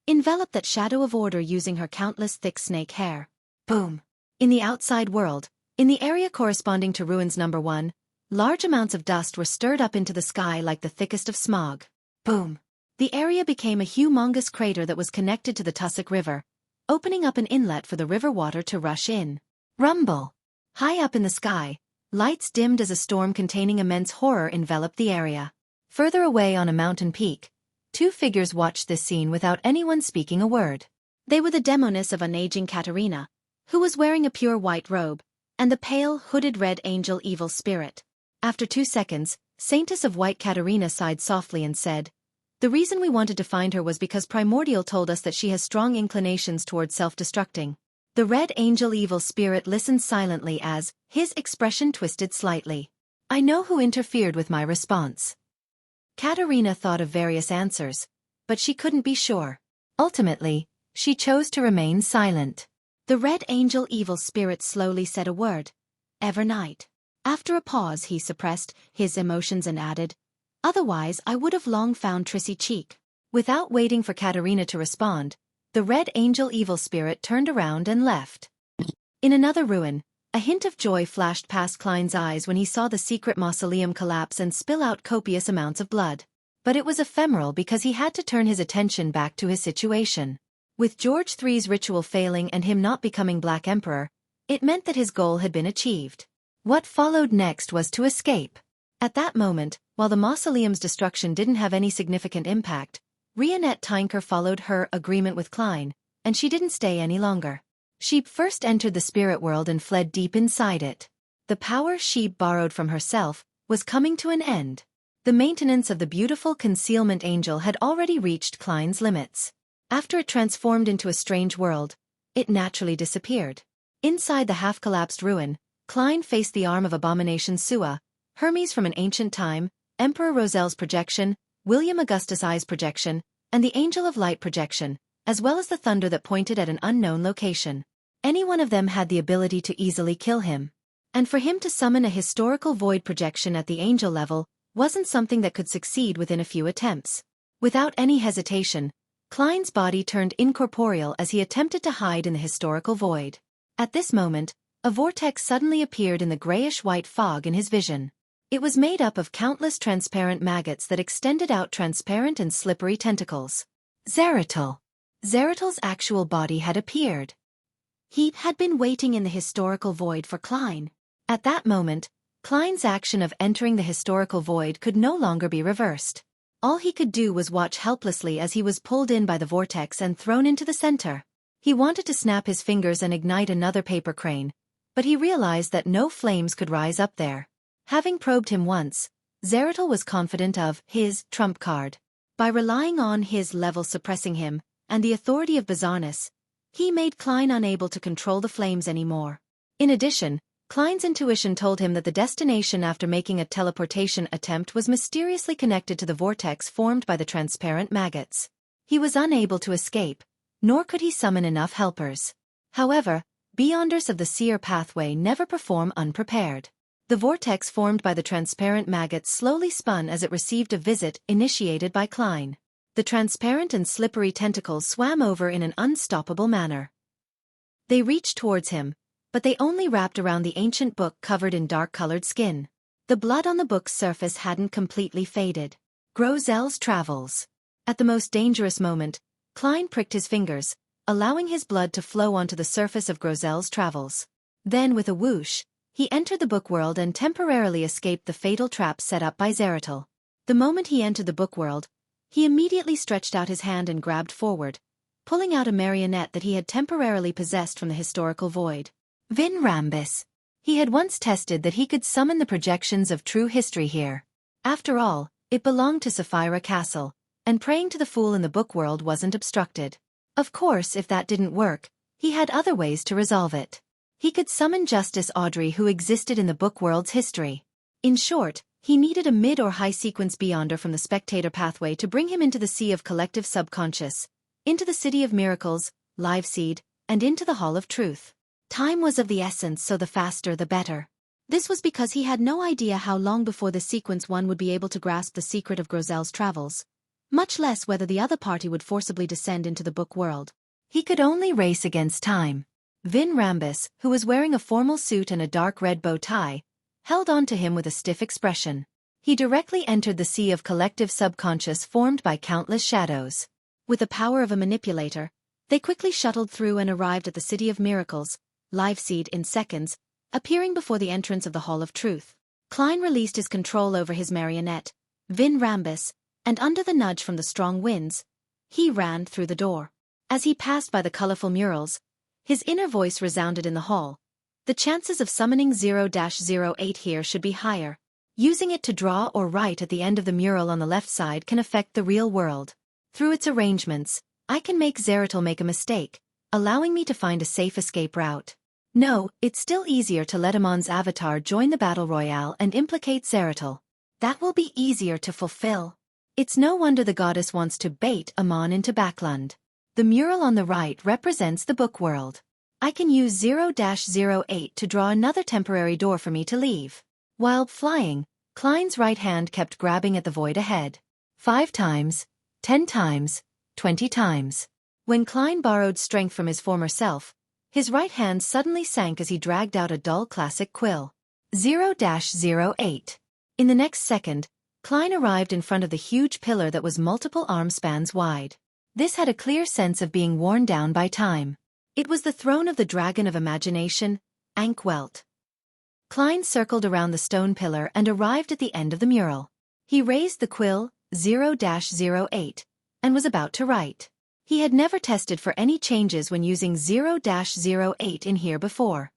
enveloped that shadow of order using her countless thick snake hair. Boom! In the outside world, in the area corresponding to ruins number 1, large amounts of dust were stirred up into the sky like the thickest of smog. Boom! The area became a humongous crater that was connected to the Tussock River, opening up an inlet for the river water to rush in. Rumble! High up in the sky, lights dimmed as a storm containing immense horror enveloped the area. Further away on a mountain peak, 2 figures watched this scene without anyone speaking a word. They were the demoness of unaging Katerina, who was wearing a pure white robe, and the pale, hooded red angel evil spirit. After 2 seconds, Saintess of White Katerina sighed softly and said, "The reason we wanted to find her was because Primordial told us that she has strong inclinations towards self-destructing." The red angel evil spirit listened silently as his expression twisted slightly. "I know who interfered with my response." Katerina thought of various answers, but she couldn't be sure. Ultimately, she chose to remain silent. The red angel evil spirit slowly said a word. "Evernight." After a pause he suppressed his emotions and added, "Otherwise I would have long found Trissy cheek." Without waiting for Katerina to respond, the red angel evil spirit turned around and left. In another ruin, a hint of joy flashed past Klein's eyes when he saw the secret mausoleum collapse and spill out copious amounts of blood. But it was ephemeral because he had to turn his attention back to his situation. With George III's ritual failing and him not becoming Black Emperor, it meant that his goal had been achieved. What followed next was to escape. At that moment, while the mausoleum's destruction didn't have any significant impact, Rionette Tinker followed her agreement with Klein, and she didn't stay any longer. She first entered the spirit world and fled deep inside it. The power she borrowed from herself was coming to an end. The maintenance of the beautiful concealment angel had already reached Klein's limits. After it transformed into a strange world, it naturally disappeared. Inside the half-collapsed ruin, Klein faced the arm of Abomination Sua, Hermes from an ancient time, Emperor Roselle's projection, William Augustus I's projection, and the Angel of Light projection, as well as the thunder that pointed at an unknown location. Any one of them had the ability to easily kill him. And for him to summon a historical void projection at the angel level wasn't something that could succeed within a few attempts. Without any hesitation, Klein's body turned incorporeal as he attempted to hide in the historical void. At this moment, a vortex suddenly appeared in the grayish-white fog in his vision. It was made up of countless transparent maggots that extended out transparent and slippery tentacles. Zeratul. Zeratul's actual body had appeared. He had been waiting in the historical void for Klein. At that moment, Klein's action of entering the historical void could no longer be reversed. All he could do was watch helplessly as he was pulled in by the vortex and thrown into the center. He wanted to snap his fingers and ignite another paper crane, but he realized that no flames could rise up there. Having probed him once, Zeratul was confident of his trump card. By relying on his level suppressing him, and the authority of bizarreness, he made Klein unable to control the flames anymore. In addition, Klein's intuition told him that the destination after making a teleportation attempt was mysteriously connected to the vortex formed by the transparent maggots. He was unable to escape, nor could he summon enough helpers. However, Beyonders of the Seer pathway never perform unprepared. The vortex formed by the transparent maggots slowly spun as it received a visit initiated by Klein. The transparent and slippery tentacles swam over in an unstoppable manner. They reached towards him, but they only wrapped around the ancient book covered in dark-colored skin. The blood on the book's surface hadn't completely faded. Grozel's travels. At the most dangerous moment, Klein pricked his fingers, allowing his blood to flow onto the surface of Grozel's travels. Then with a whoosh, he entered the book world and temporarily escaped the fatal trap set up by Zeratul. The moment he entered the book world, he immediately stretched out his hand and grabbed forward, pulling out a marionette that he had temporarily possessed from the historical void. Vin Rambis. He had once tested that he could summon the projections of true history here. After all, it belonged to Sapphira Castle, and praying to the fool in the book world wasn't obstructed. Of course, if that didn't work, he had other ways to resolve it. He could summon Justice Audrey, who existed in the book world's history. In short, he needed a mid or high sequence beyonder from the spectator pathway to bring him into the sea of collective subconscious, into the city of miracles, live seed, and into the hall of truth. Time was of the essence, so the faster the better. This was because he had no idea how long before the sequence one would be able to grasp the secret of Grozel's travels, much less whether the other party would forcibly descend into the book world. He could only race against time. Vin Rambis, who was wearing a formal suit and a dark red bow tie, held on to him with a stiff expression. He directly entered the sea of collective subconscious formed by countless shadows. With the power of a manipulator, they quickly shuttled through and arrived at the city of miracles, live seed in seconds, appearing before the entrance of the Hall of Truth. Klein released his control over his marionette, Vin Rambis, and under the nudge from the strong winds, he ran through the door. As he passed by the colorful murals, his inner voice resounded in the hall. The chances of summoning 0-08 here should be higher. Using it to draw or write at the end of the mural on the left side can affect the real world. Through its arrangements, I can make Zeratul make a mistake, allowing me to find a safe escape route. No, it's still easier to let Amon's avatar join the battle royale and implicate Zeratul. That will be easier to fulfill. It's no wonder the goddess wants to bait Amon into Backlund. The mural on the right represents the book world. I can use 0-08 to draw another temporary door for me to leave. While flying, Klein's right hand kept grabbing at the void ahead. 5 times, 10 times, 20 times. When Klein borrowed strength from his former self, his right hand suddenly sank as he dragged out a dull classic quill. 0-08. In the next second, Klein arrived in front of the huge pillar that was multiple arm spans wide. This had a clear sense of being worn down by time. It was the throne of the dragon of imagination, Ankwelt. Klein circled around the stone pillar and arrived at the end of the mural. He raised the quill, 0-08, and was about to write. He had never tested for any changes when using 0-08 in here before.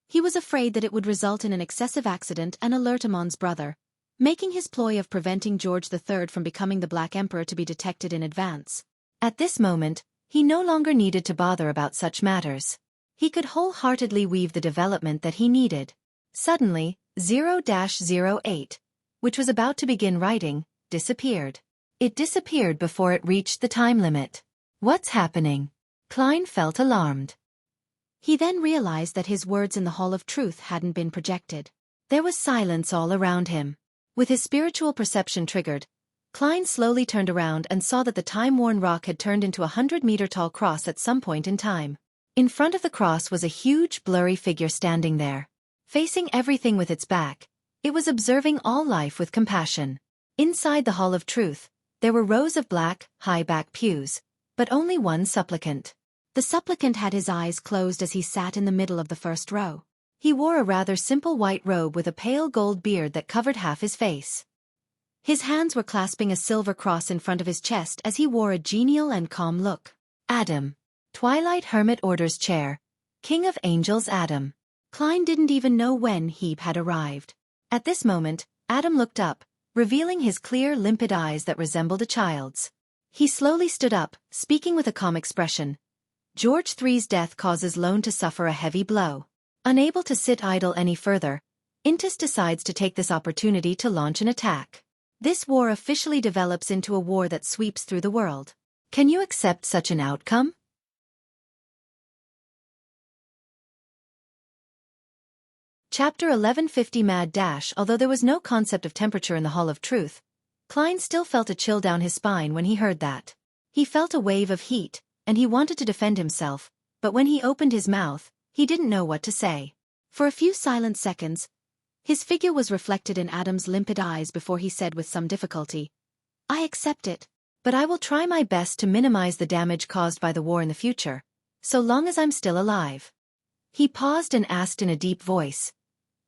He was afraid that it would result in an excessive accident and alert Amon's brother, making his ploy of preventing George III from becoming the Black Emperor to be detected in advance. At this moment, he no longer needed to bother about such matters. He could wholeheartedly weave the development that he needed. Suddenly, 0-08, which was about to begin writing, disappeared. It disappeared before it reached the time limit. What's happening? Klein felt alarmed. He then realized that his words in the Hall of Truth hadn't been projected. There was silence all around him. With his spiritual perception triggered, Klein slowly turned around and saw that the time-worn rock had turned into a 100-meter-tall cross at some point in time. In front of the cross was a huge, blurry figure standing there. Facing everything with its back, it was observing all life with compassion. Inside the Hall of Truth, there were rows of black, high-back pews, but only one supplicant. The supplicant had his eyes closed as he sat in the middle of the first row. He wore a rather simple white robe with a pale gold beard that covered half his face. His hands were clasping a silver cross in front of his chest as he wore a genial and calm look. Adam. Twilight Hermit Order's chair. King of Angels Adam. Klein didn't even know when he had arrived. At this moment, Adam looked up, revealing his clear, limpid eyes that resembled a child's. He slowly stood up, speaking with a calm expression. George III's death causes Lone to suffer a heavy blow. Unable to sit idle any further, Intis decides to take this opportunity to launch an attack. This war officially develops into a war that sweeps through the world. Can you accept such an outcome? Chapter 1150 Mad Dash. Although there was no concept of temperature in the Hall of Truth, Klein still felt a chill down his spine when he heard that. He felt a wave of heat, and he wanted to defend himself, but when he opened his mouth, He didn't know what to say. For a few silent seconds, his figure was reflected in Adam's limpid eyes before he said with some difficulty, "I accept it, but I will try my best to minimize the damage caused by the war in the future, so long as I'm still alive." He paused and asked in a deep voice,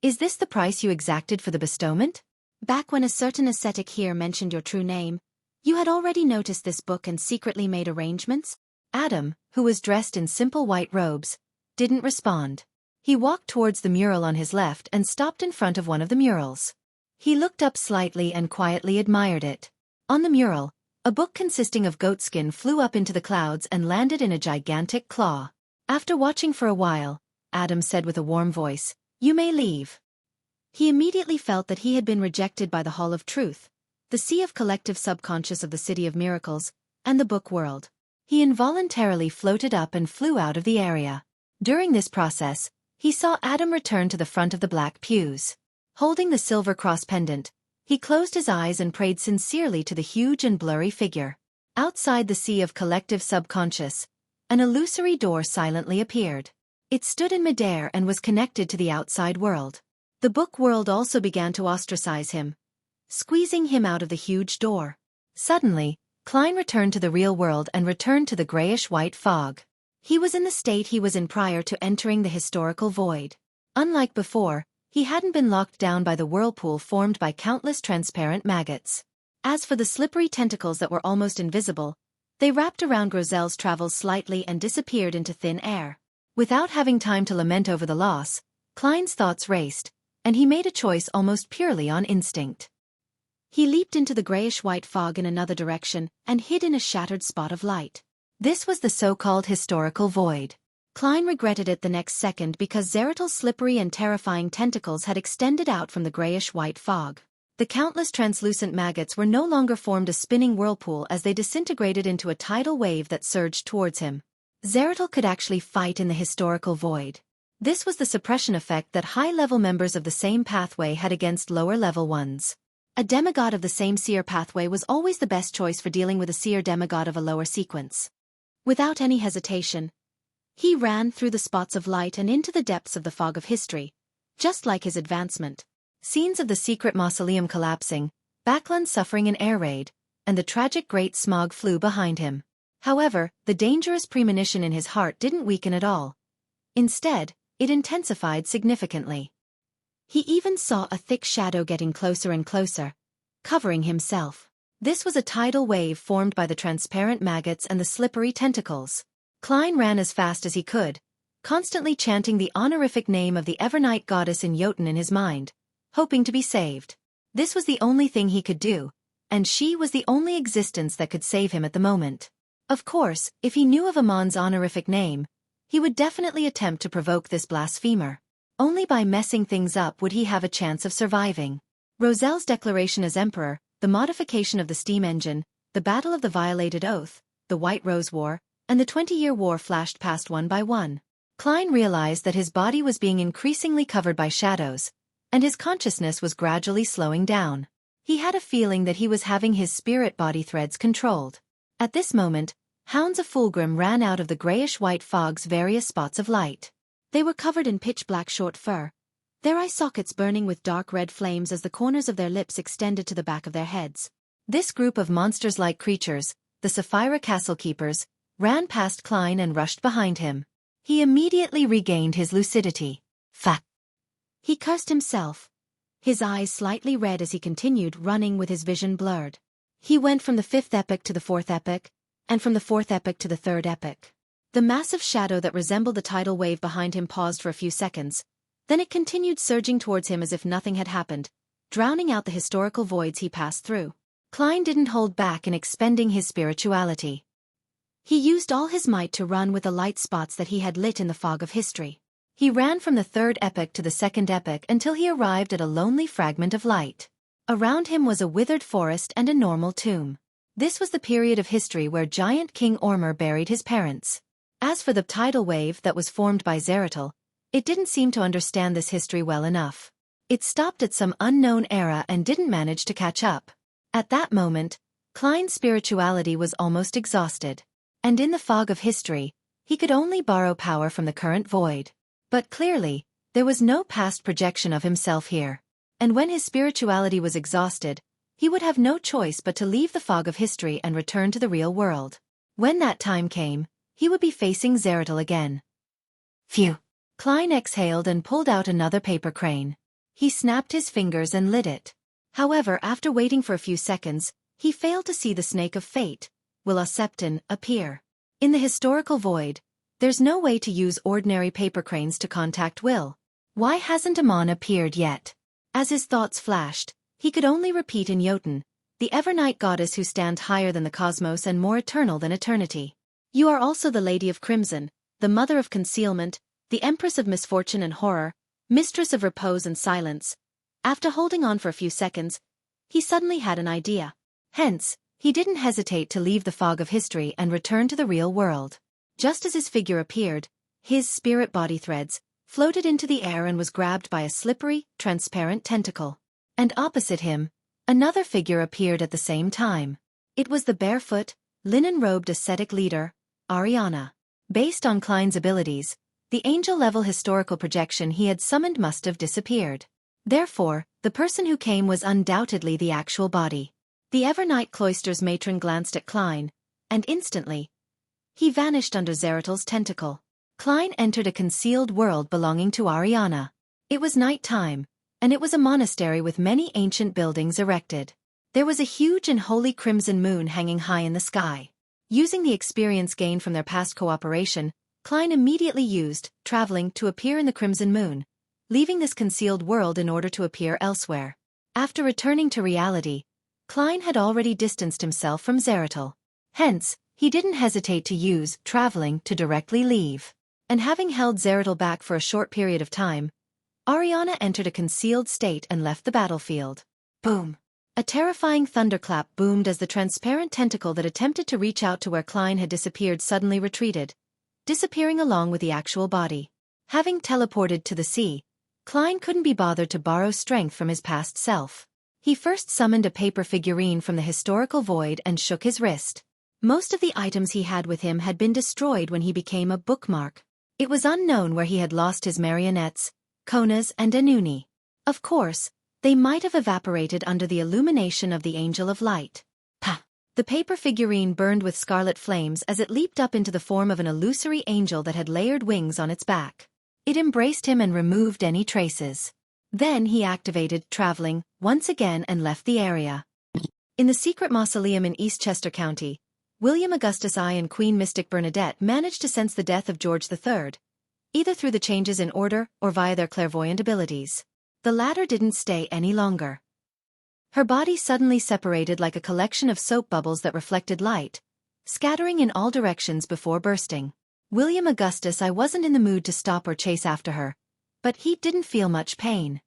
"Is this the price you exacted for the bestowment?" "Back when a certain ascetic here mentioned your true name, you had already noticed this book and secretly made arrangements?" Adam, who was dressed in simple white robes, didn't respond. He walked towards the mural on his left and stopped in front of one of the murals. He looked up slightly and quietly admired it. On the mural, a book consisting of goatskin flew up into the clouds and landed in a gigantic claw. After watching for a while, Adam said with a warm voice, "You may leave." He immediately felt that he had been rejected by the Hall of Truth, the sea of collective subconscious of the City of Miracles, and the book world. He involuntarily floated up and flew out of the area. During this process, he saw Adam return to the front of the black pews. Holding the silver cross pendant, he closed his eyes and prayed sincerely to the huge and blurry figure. Outside the sea of collective subconscious, an illusory door silently appeared. It stood in midair and was connected to the outside world. The book world also began to ostracize him, squeezing him out of the huge door. Suddenly, Klein returned to the real world and returned to the grayish-white fog. He was in the state he was in prior to entering the historical void. Unlike before, he hadn't been locked down by the whirlpool formed by countless transparent maggots. As for the slippery tentacles that were almost invisible, they wrapped around Grozel's travels slightly and disappeared into thin air. Without having time to lament over the loss, Klein's thoughts raced, and he made a choice almost purely on instinct. He leaped into the grayish-white fog in another direction and hid in a shattered spot of light. This was the so-called historical void. Klein regretted it the next second because Zeratil's slippery and terrifying tentacles had extended out from the grayish-white fog. The countless translucent maggots were no longer formed a spinning whirlpool as they disintegrated into a tidal wave that surged towards him. Zeratil could actually fight in the historical void. This was the suppression effect that high-level members of the same pathway had against lower-level ones. A demigod of the same seer pathway was always the best choice for dealing with a seer demigod of a lower sequence. Without any hesitation, he ran through the spots of light and into the depths of the fog of history, just like his advancement. Scenes of the secret mausoleum collapsing, Baklan suffering an air raid, and the tragic Great Smog flew behind him. However, the dangerous premonition in his heart didn't weaken at all. Instead, it intensified significantly. He even saw a thick shadow getting closer and closer, covering himself. This was a tidal wave formed by the transparent maggots and the slippery tentacles. Klein ran as fast as he could, constantly chanting the honorific name of the Evernight goddess in Jotun in his mind, hoping to be saved. This was the only thing he could do, and she was the only existence that could save him at the moment. Of course, if he knew of Amon's honorific name, he would definitely attempt to provoke this blasphemer. Only by messing things up would he have a chance of surviving. Rozel's declaration as emperor, the modification of the steam engine, the battle of the violated oath, the White Rose War, and the 20-year war flashed past one by one. Klein realized that his body was being increasingly covered by shadows, and his consciousness was gradually slowing down. He had a feeling that he was having his spirit body threads controlled. At this moment, hounds of Fulgrim ran out of the grayish-white fog's various spots of light. They were covered in pitch-black short fur, their eye sockets burning with dark red flames as the corners of their lips extended to the back of their heads. This group of monsters-like creatures, the Sapphira Castle Keepers, ran past Klein and rushed behind him. He immediately regained his lucidity. Fuck! He cursed himself, his eyes slightly red as he continued running with his vision blurred. He went from the 5th epoch to the 4th epoch, and from the 4th epoch to the 3rd epoch. The massive shadow that resembled the tidal wave behind him paused for a few seconds, then it continued surging towards him as if nothing had happened, drowning out the historical voids he passed through. Klein didn't hold back in expending his spirituality. He used all his might to run with the light spots that he had lit in the fog of history. He ran from the 3rd epoch to the 2nd epoch until he arrived at a lonely fragment of light. Around him was a withered forest and a normal tomb. This was the period of history where giant King Ormur buried his parents. As for the tidal wave that was formed by Zeratil, it didn't seem to understand this history well enough. It stopped at some unknown era and didn't manage to catch up. At that moment, Klein's spirituality was almost exhausted. And in the fog of history, he could only borrow power from the current void. But clearly, there was no past projection of himself here. And when his spirituality was exhausted, he would have no choice but to leave the fog of history and return to the real world. When that time came, he would be facing Zeratul again. Phew. Klein exhaled and pulled out another paper crane. He snapped his fingers and lit it. However, after waiting for a few seconds, he failed to see the snake of fate, Will-O-Septon, appear. In the historical void, there's no way to use ordinary paper cranes to contact Will. Why hasn't Amon appeared yet? As his thoughts flashed, he could only repeat in Jotun, the Evernight goddess who stands higher than the cosmos and more eternal than eternity. You are also the Lady of Crimson, the Mother of Concealment, the Empress of Misfortune and Horror, Mistress of Repose and Silence. After holding on for a few seconds, he suddenly had an idea. Hence, he didn't hesitate to leave the fog of history and return to the real world. Just as his figure appeared, his spirit body threads floated into the air and was grabbed by a slippery, transparent tentacle. And opposite him, another figure appeared at the same time. It was the barefoot, linen-robed ascetic leader, Ariana. Based on Klein's abilities, the angel-level historical projection he had summoned must have disappeared. Therefore, the person who came was undoubtedly the actual body. The Evernight Cloister's matron glanced at Klein, and instantly, he vanished under Zeratul's tentacle. Klein entered a concealed world belonging to Ariana. It was night time, and it was a monastery with many ancient buildings erected. There was a huge and holy crimson moon hanging high in the sky. Using the experience gained from their past cooperation, Klein immediately used traveling to appear in the crimson moon, leaving this concealed world in order to appear elsewhere. After returning to reality, Klein had already distanced himself from Zeratul. Hence, he didn't hesitate to use traveling to directly leave. And having held Zeratul back for a short period of time, Ariana entered a concealed state and left the battlefield. Boom! A terrifying thunderclap boomed as the transparent tentacle that attempted to reach out to where Klein had disappeared suddenly retreated, disappearing along with the actual body. Having teleported to the sea, Klein couldn't be bothered to borrow strength from his past self. He first summoned a paper figurine from the historical void and shook his wrist. Most of the items he had with him had been destroyed when he became a bookmark. It was unknown where he had lost his marionettes, Konas and Anuni. Of course, they might have evaporated under the illumination of the Angel of Light. Ha! The paper figurine burned with scarlet flames as it leaped up into the form of an illusory angel that had layered wings on its back. It embraced him and removed any traces. Then he activated traveling once again and left the area. In the secret mausoleum in Eastchester County, William Augustus I and Queen Mystic Bernadette managed to sense the death of George III, either through the changes in order or via their clairvoyant abilities. The latter didn't stay any longer. Her body suddenly separated like a collection of soap bubbles that reflected light, scattering in all directions before bursting. William Augustus I wasn't in the mood to stop or chase after her, but he didn't feel much pain.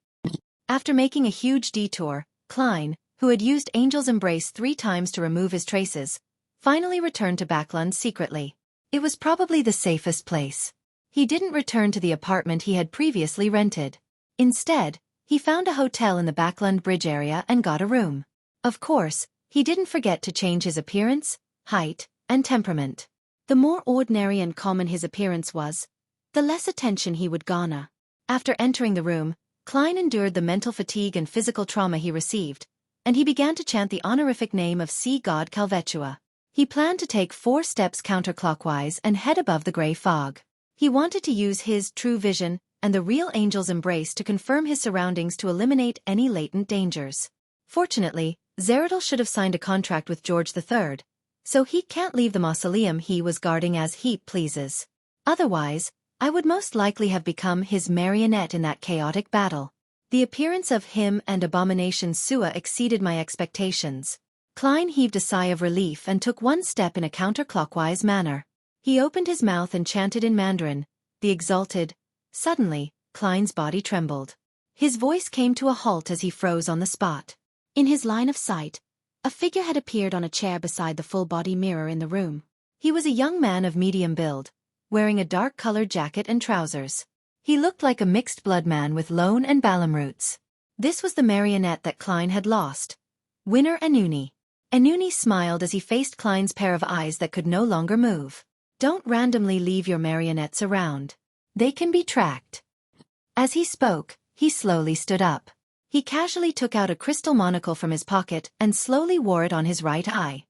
After making a huge detour, Klein, who had used Angel's Embrace 3 times to remove his traces, finally returned to Backlund secretly. It was probably the safest place. He didn't return to the apartment he had previously rented. Instead, he found a hotel in the Backlund Bridge area and got a room. Of course, he didn't forget to change his appearance, height, and temperament. The more ordinary and common his appearance was, the less attention he would garner. After entering the room, Klein endured the mental fatigue and physical trauma he received, and he began to chant the honorific name of sea god Calvetua. He planned to take 4 steps counterclockwise and head above the gray fog. He wanted to use his true vision and the real Angel's Embrace to confirm his surroundings to eliminate any latent dangers. Fortunately, Zeratul should have signed a contract with George III, so he can't leave the mausoleum he was guarding as he pleases. Otherwise, I would most likely have become his marionette in that chaotic battle. The appearance of him and Abomination Sua exceeded my expectations. Klein heaved a sigh of relief and took 1 step in a counterclockwise manner. He opened his mouth and chanted in Mandarin, the exalted. Suddenly, Klein's body trembled. His voice came to a halt as he froze on the spot. In his line of sight, a figure had appeared on a chair beside the full-body mirror in the room. He was a young man of medium build, wearing a dark-colored jacket and trousers. He looked like a mixed-blood man with Lone and Balam roots. This was the marionette that Klein had lost. Winner Anuni. Anuni smiled as he faced Klein's pair of eyes that could no longer move. Don't randomly leave your marionettes around. They can be tracked. As he spoke, he slowly stood up. He casually took out a crystal monocle from his pocket and slowly wore it on his right eye.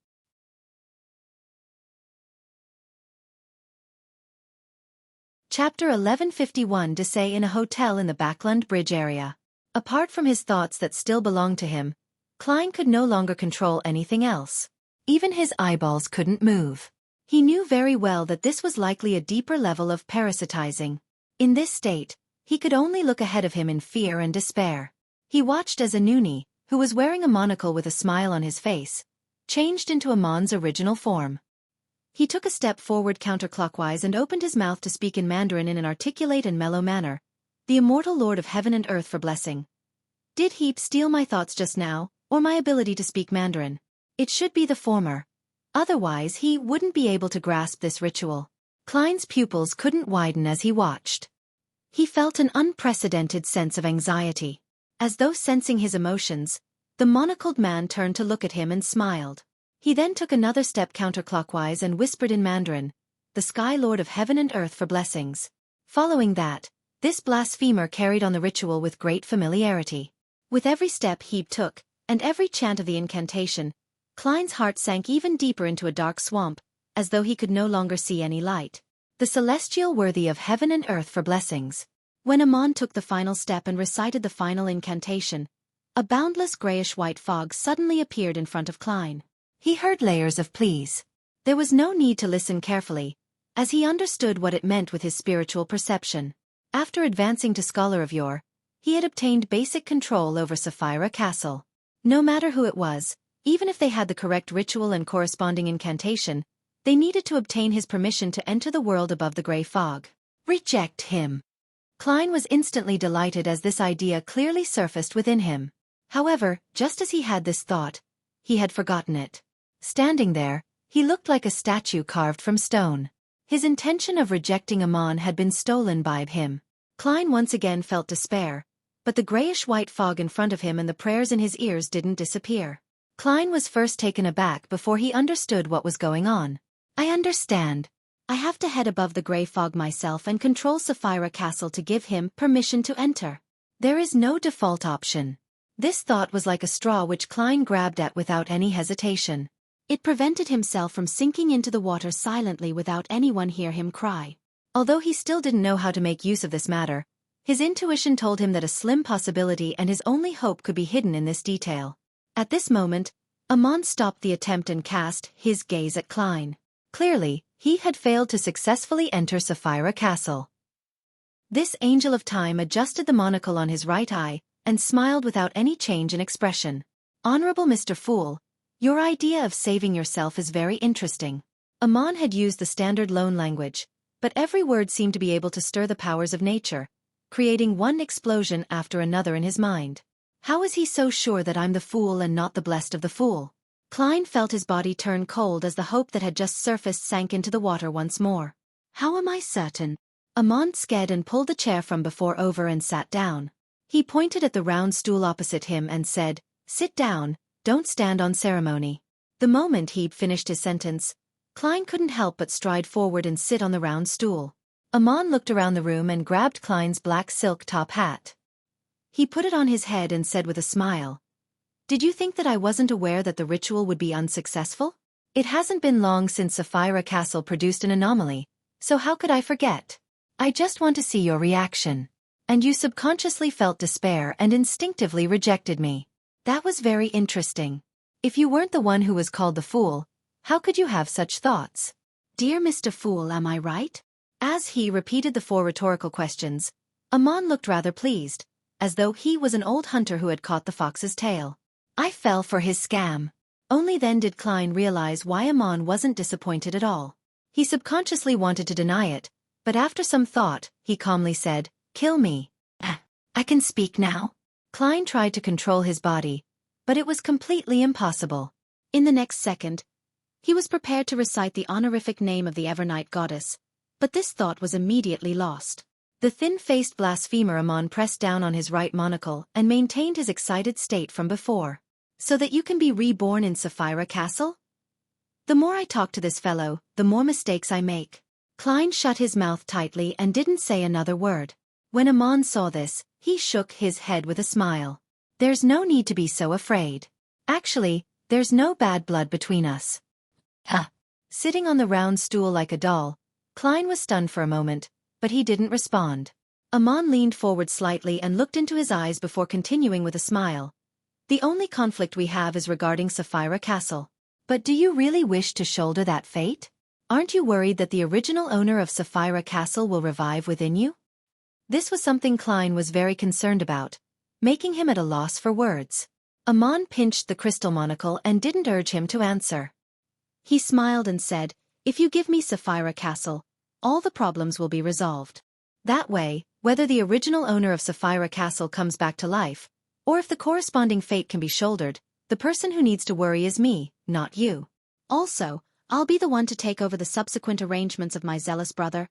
Chapter 1151. Desay in a hotel in the Backland Bridge area. Apart from his thoughts that still belonged to him, Klein could no longer control anything else. Even his eyeballs couldn't move. He knew very well that this was likely a deeper level of parasitizing. In this state, he could only look ahead of him in fear and despair. He watched as Anuni, who was wearing a monocle with a smile on his face, changed into Amon's original form. He took a step forward counterclockwise and opened his mouth to speak in Mandarin in an articulate and mellow manner. The immortal Lord of Heaven and Earth for blessing. Did he steal my thoughts just now, or my ability to speak Mandarin? It should be the former. Otherwise he wouldn't be able to grasp this ritual. Klein's pupils couldn't widen as he watched. He felt an unprecedented sense of anxiety. As though sensing his emotions, the monocled man turned to look at him and smiled. He then took another step counterclockwise and whispered in Mandarin, "The Sky Lord of Heaven and Earth for blessings." Following that, this blasphemer carried on the ritual with great familiarity. With every step he took, and every chant of the incantation, Klein's heart sank even deeper into a dark swamp, as though he could no longer see any light. The celestial worthy of heaven and earth for blessings. When Amon took the final step and recited the final incantation, a boundless grayish-white fog suddenly appeared in front of Klein. He heard layers of pleas. There was no need to listen carefully, as he understood what it meant with his spiritual perception. After advancing to Scholar of Yore, he had obtained basic control over Sapphira Castle. No matter who it was, even if they had the correct ritual and corresponding incantation, they needed to obtain his permission to enter the world above the gray fog. Reject him. Klein was instantly delighted as this idea clearly surfaced within him. However, just as he had this thought, he had forgotten it. Standing there, he looked like a statue carved from stone. His intention of rejecting Amon had been stolen by him. Klein once again felt despair, but the grayish-white fog in front of him and the prayers in his ears didn't disappear. Klein was first taken aback before he understood what was going on. I understand. I have to head above the gray fog myself and control Sapphira Castle to give him permission to enter. There is no default option. This thought was like a straw which Klein grabbed at without any hesitation. It prevented himself from sinking into the water silently without anyone hear him cry. Although he still didn't know how to make use of this matter, his intuition told him that a slim possibility and his only hope could be hidden in this detail. At this moment, Amon stopped the attempt and cast his gaze at Klein. Clearly, he had failed to successfully enter Sapphira Castle. This angel of time adjusted the monocle on his right eye and smiled without any change in expression. Honorable Mr. Fool, your idea of saving yourself is very interesting. Amon had used the standard loan language, but every word seemed to be able to stir the powers of nature, creating one explosion after another in his mind. How is he so sure that I'm the fool and not the blessed of the fool? Klein felt his body turn cold as the hope that had just surfaced sank into the water once more. How am I certain? Amon sked and pulled the chair from before over and sat down. He pointed at the round stool opposite him and said, "Sit down, don't stand on ceremony." The moment he finished his sentence, Klein couldn't help but stride forward and sit on the round stool. Amon looked around the room and grabbed Klein's black silk top hat. He put it on his head and said with a smile, "Did you think that I wasn't aware that the ritual would be unsuccessful? It hasn't been long since Sapphira Castle produced an anomaly, so how could I forget? I just want to see your reaction. And you subconsciously felt despair and instinctively rejected me. That was very interesting. If you weren't the one who was called the fool, how could you have such thoughts? Dear Mr. Fool, am I right?" As he repeated the 4 rhetorical questions, Amon looked rather pleased, as though he was an old hunter who had caught the fox's tail. I fell for his scam. Only then did Klein realize why Amon wasn't disappointed at all. He subconsciously wanted to deny it, but after some thought, he calmly said, "Kill me." I can speak now." Klein tried to control his body, but it was completely impossible. In the next second, he was prepared to recite the honorific name of the Evernight goddess, but this thought was immediately lost. The thin-faced blasphemer Amon pressed down on his right monocle and maintained his excited state from before. So that you can be reborn in Sapphira Castle? The more I talk to this fellow, the more mistakes I make. Klein shut his mouth tightly and didn't say another word. When Amon saw this, he shook his head with a smile. There's no need to be so afraid. Actually, there's no bad blood between us. Huh. Sitting on the round stool like a doll, Klein was stunned for a moment, but he didn't respond. Amon leaned forward slightly and looked into his eyes before continuing with a smile. The only conflict we have is regarding Sapphira Castle. But do you really wish to shoulder that fate? Aren't you worried that the original owner of Sapphira Castle will revive within you? This was something Klein was very concerned about, making him at a loss for words. Amon pinched the crystal monocle and didn't urge him to answer. He smiled and said, "If you give me Sapphira Castle, all the problems will be resolved. That way, whether the original owner of Sapphira Castle comes back to life, or if the corresponding fate can be shouldered, the person who needs to worry is me, not you. Also, I'll be the one to take over the subsequent arrangements of my zealous brother,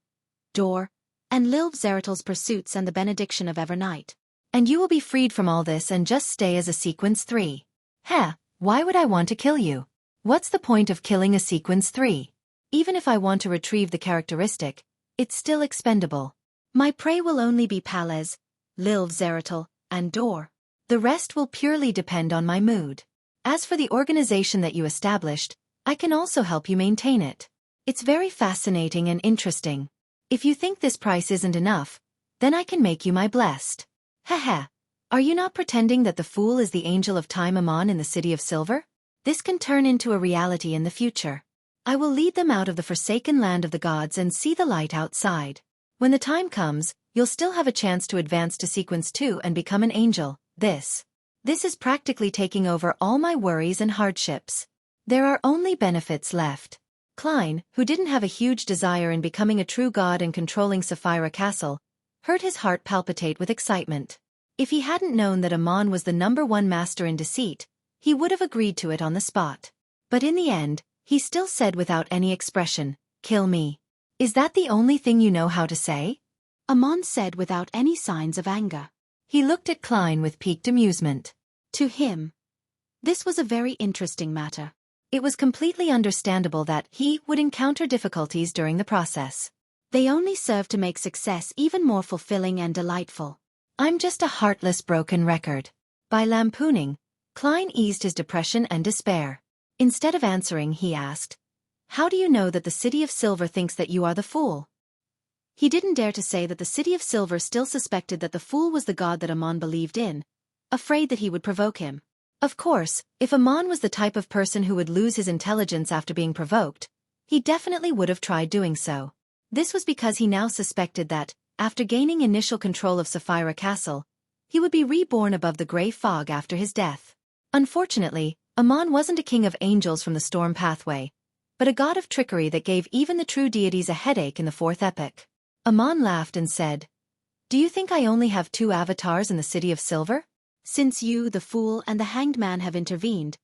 Dor, and Lilv Zeratal's pursuits and the benediction of Evernight. And you will be freed from all this and just stay as a Sequence 3. Heh, why would I want to kill you? What's the point of killing a Sequence 3? Even if I want to retrieve the characteristic, it's still expendable. My prey will only be Palez, Lilv Zeratal, and Dor. The rest will purely depend on my mood. As for the organization that you established, I can also help you maintain it. It's very fascinating and interesting. If you think this price isn't enough, then I can make you my blessed. Haha. Are you not pretending that the fool is the angel of time Amon in the City of Silver? This can turn into a reality in the future. I will lead them out of the forsaken land of the gods and see the light outside. When the time comes, you'll still have a chance to advance to Sequence 2 and become an angel. This is practically taking over all my worries and hardships. There are only benefits left." Klein, who didn't have a huge desire in becoming a true god and controlling Sapphira Castle, heard his heart palpitate with excitement. If he hadn't known that Amon was the #1 master in deceit, he would have agreed to it on the spot. But in the end, he still said without any expression, "Kill me. Is that the only thing you know how to say?" Amon said without any signs of anger. He looked at Klein with piqued amusement. To him, this was a very interesting matter. It was completely understandable that he would encounter difficulties during the process. They only served to make success even more fulfilling and delightful. I'm just a heartless broken record. By lampooning, Klein eased his depression and despair. Instead of answering, he asked, "How do you know that the City of Silver thinks that you are the fool?" He didn't dare to say that the City of Silver still suspected that the fool was the god that Amon believed in, afraid that he would provoke him. Of course, if Amon was the type of person who would lose his intelligence after being provoked, he definitely would have tried doing so. This was because he now suspected that, after gaining initial control of Sapphira Castle, he would be reborn above the gray fog after his death. Unfortunately, Amon wasn't a king of angels from the storm pathway, but a god of trickery that gave even the true deities a headache in the 4th epoch. Amon laughed and said, "Do you think I only have 2 avatars in the City of Silver? Since you, the fool, and the hanged man have intervened,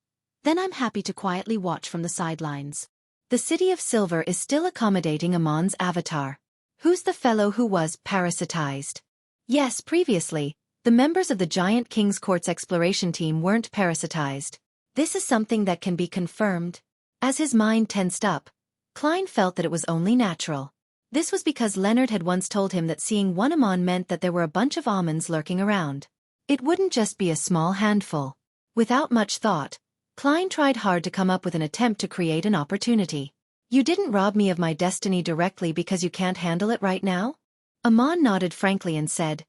then I'm happy to quietly watch from the sidelines. The City of Silver is still accommodating Amon's avatar. Who's the fellow who was parasitized?" Yes, previously, the members of the Giant King's Court's exploration team weren't parasitized. This is something that can be confirmed. As his mind tensed up, Klein felt that it was only natural. This was because Leonard had once told him that seeing one Amon meant that there were a bunch of Amons lurking around. It wouldn't just be a small handful. Without much thought, Klein tried hard to come up with an attempt to create an opportunity. "You didn't rob me of my destiny directly because you can't handle it right now?" Amon nodded frankly and said,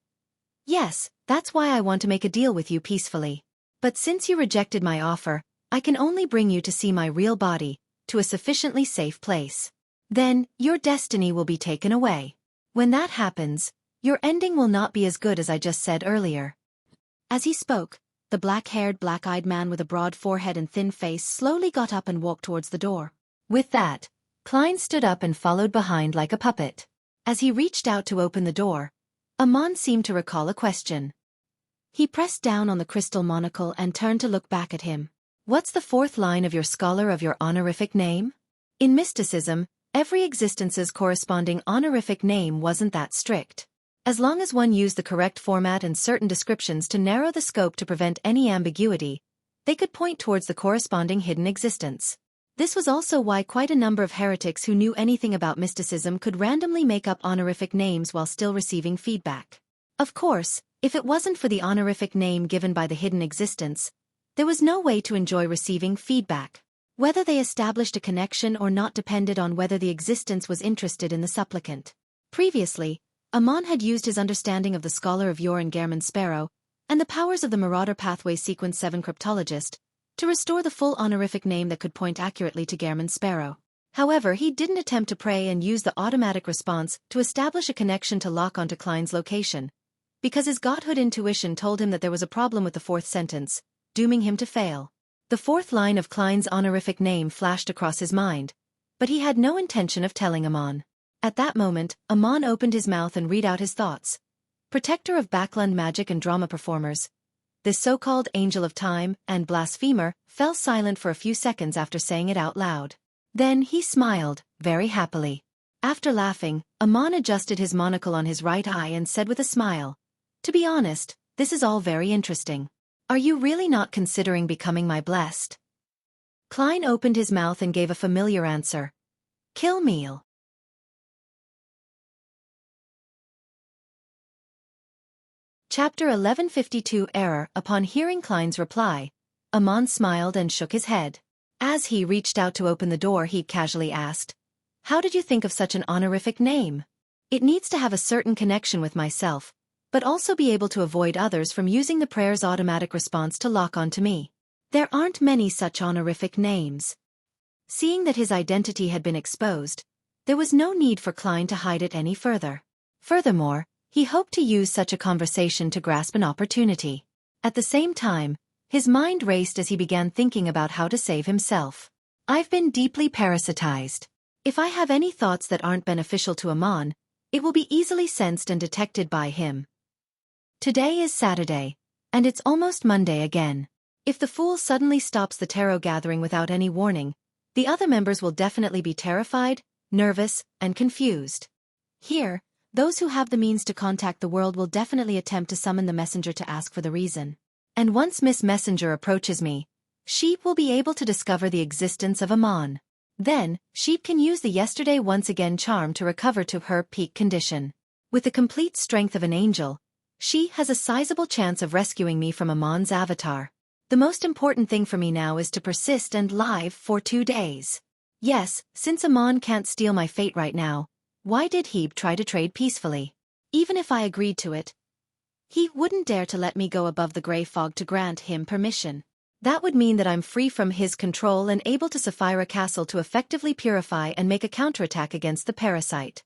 "Yes, that's why I want to make a deal with you peacefully. But since you rejected my offer, I can only bring you to see my real body, to a sufficiently safe place. Then, your destiny will be taken away. When that happens, your ending will not be as good as I just said earlier." As he spoke, the black-haired, black-eyed man with a broad forehead and thin face slowly got up and walked towards the door. With that, Klein stood up and followed behind like a puppet. As he reached out to open the door, Amon seemed to recall a question. He pressed down on the crystal monocle and turned to look back at him. "What's the 4th line of your scholar of your honorific name?" In mysticism, every existence's corresponding honorific name wasn't that strict. As long as one used the correct format and certain descriptions to narrow the scope to prevent any ambiguity, they could point towards the corresponding hidden existence. This was also why quite a number of heretics who knew anything about mysticism could randomly make up honorific names while still receiving feedback. Of course, if it wasn't for the honorific name given by the hidden existence, there was no way to enjoy receiving feedback. Whether they established a connection or not depended on whether the existence was interested in the supplicant. Previously, Amon had used his understanding of the Scholar of Yore and Gehrman Sparrow, and the powers of the Marauder Pathway Sequence 7 cryptologist, to restore the full honorific name that could point accurately to Gehrman Sparrow. However, he didn't attempt to pray and use the automatic response to establish a connection to lock onto Klein's location, because his godhood intuition told him that there was a problem with the fourth sentence, dooming him to fail. The fourth line of Klein's honorific name flashed across his mind, but he had no intention of telling Amon. At that moment, Amon opened his mouth and read out his thoughts. Protector of Backland magic and drama performers, this so-called angel of time and blasphemer fell silent for a few seconds after saying it out loud. Then he smiled, very happily. After laughing, Amon adjusted his monocle on his right eye and said with a smile, "To be honest, this is all very interesting. Are you really not considering becoming my blessed?" Klein opened his mouth and gave a familiar answer. "Kill meal." Chapter 1152 Error. Upon hearing Klein's reply, Amon smiled and shook his head. As he reached out to open the door, he casually asked, "How did you think of such an honorific name? It needs to have a certain connection with myself, but also be able to avoid others from using the prayer's automatic response to lock onto me. There aren't many such honorific names." Seeing that his identity had been exposed, there was no need for Klein to hide it any further. Furthermore, he hoped to use such a conversation to grasp an opportunity. At the same time, his mind raced as he began thinking about how to save himself. "I've been deeply parasitized. If I have any thoughts that aren't beneficial to Amon, it will be easily sensed and detected by him. Today is Saturday, and it's almost Monday again. If the fool suddenly stops the tarot gathering without any warning, the other members will definitely be terrified, nervous, and confused. Here, those who have the means to contact the world will definitely attempt to summon the messenger to ask for the reason. And once Miss Messenger approaches me, Sheep will be able to discover the existence of Amon. Then, Sheep can use the yesterday once again charm to recover to her peak condition. With the complete strength of an angel, she has a sizable chance of rescuing me from Amon's avatar. The most important thing for me now is to persist and live for 2 days. Yes, since Amon can't steal my fate right now, why did he try to trade peacefully? Even if I agreed to it, he wouldn't dare to let me go above the gray fog to grant him permission. That would mean that I'm free from his control and able to Sapphira Castle to effectively purify and make a counterattack against the parasite.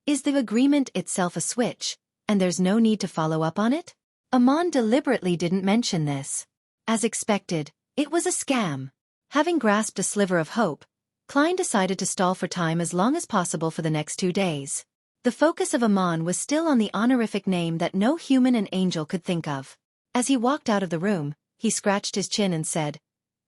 Is the agreement itself a switch, and there's no need to follow up on it? Amon deliberately didn't mention this. As expected, it was a scam. Having grasped a sliver of hope, Klein decided to stall for time as long as possible for the next 2 days. The focus of Amon was still on the honorific name that no human and angel could think of. As he walked out of the room, he scratched his chin and said,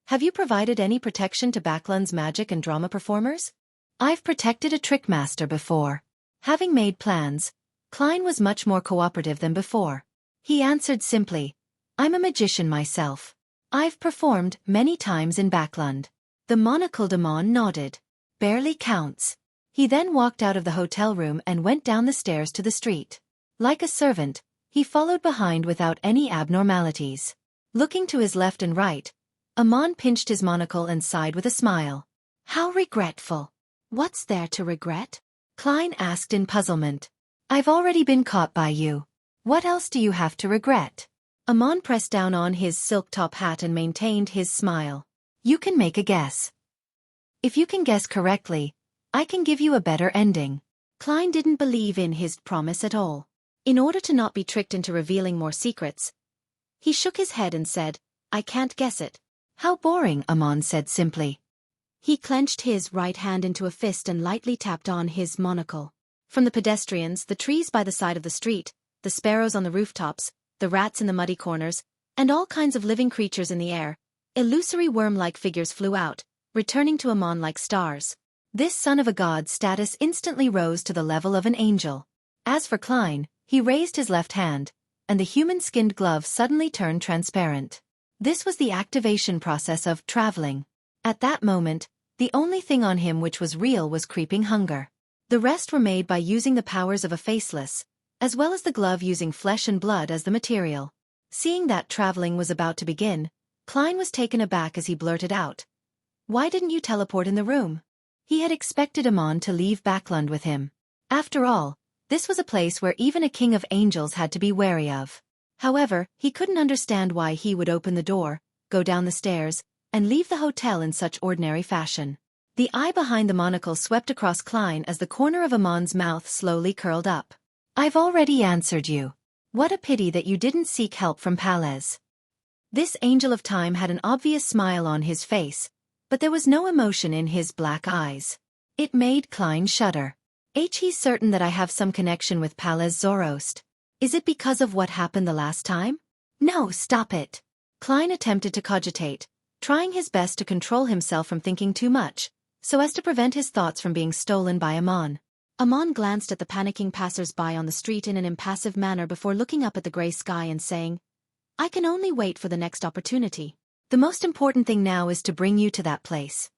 "Have you provided any protection to Backland's magic and drama performers?" "I've protected a trickmaster before." Having made plans, Klein was much more cooperative than before. He answered simply, "I'm a magician myself. I've performed many times in Backland." The monocled Amon nodded. "Barely counts." He then walked out of the hotel room and went down the stairs to the street. Like a servant, he followed behind without any abnormalities. Looking to his left and right, Amon pinched his monocle and sighed with a smile. "How regretful." "What's there to regret?" Klein asked in puzzlement. "I've already been caught by you. What else do you have to regret?" Amon pressed down on his silk top hat and maintained his smile. "You can make a guess. If you can guess correctly, I can give you a better ending." Klein didn't believe in his promise at all. In order to not be tricked into revealing more secrets, he shook his head and said, "I can't guess it." "How boring," Amon said simply. He clenched his right hand into a fist and lightly tapped on his monocle. From the pedestrians, the trees by the side of the street, the sparrows on the rooftops, the rats in the muddy corners, and all kinds of living creatures in the air, illusory worm-like figures flew out, returning to Amon like stars. This son of a god status instantly rose to the level of an angel. As for Klein, he raised his left hand, and the human-skinned glove suddenly turned transparent. This was the activation process of traveling. At that moment, the only thing on him which was real was creeping hunger. The rest were made by using the powers of a faceless, as well as the glove using flesh and blood as the material. Seeing that traveling was about to begin, Klein was taken aback as he blurted out, "Why didn't you teleport in the room?" He had expected Amon to leave Backlund with him. After all, this was a place where even a king of angels had to be wary of. However, he couldn't understand why he would open the door, go down the stairs, and leave the hotel in such ordinary fashion. The eye behind the monocle swept across Klein as the corner of Amon's mouth slowly curled up. "I've already answered you. What a pity that you didn't seek help from Palez." This angel of time had an obvious smile on his face, but there was no emotion in his black eyes. It made Klein shudder. He's certain that I have some connection with Palez Zoroast. Is it because of what happened the last time? No, stop it. Klein attempted to cogitate, trying his best to control himself from thinking too much, so as to prevent his thoughts from being stolen by Amon. Amon glanced at the panicking passers-by on the street in an impassive manner before looking up at the gray sky and saying, "I can only wait for the next opportunity. The most important thing now is to bring you to that place."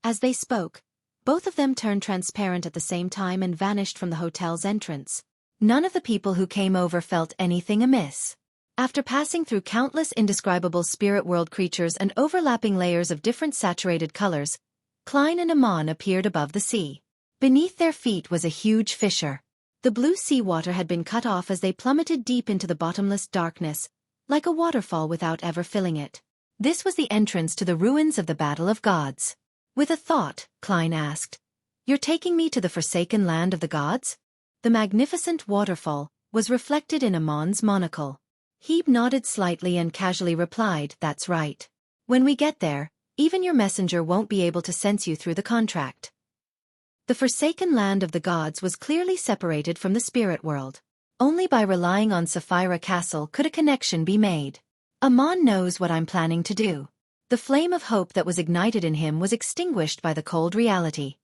As they spoke, both of them turned transparent at the same time and vanished from the hotel's entrance. None of the people who came over felt anything amiss. After passing through countless indescribable spirit world creatures and overlapping layers of different saturated colors, Klein and Amon appeared above the sea. Beneath their feet was a huge fissure. The blue seawater had been cut off as they plummeted deep into the bottomless darkness, like a waterfall without ever filling it. This was the entrance to the ruins of the Battle of Gods. With a thought, Klein asked, "You're taking me to the forsaken land of the gods?" The magnificent waterfall was reflected in Amon's monocle. He nodded slightly and casually replied, "That's right. When we get there, even your messenger won't be able to sense you through the contract." The forsaken land of the gods was clearly separated from the spirit world. Only by relying on Sapphira Castle could a connection be made. "Amon knows what I'm planning to do." The flame of hope that was ignited in him was extinguished by the cold reality.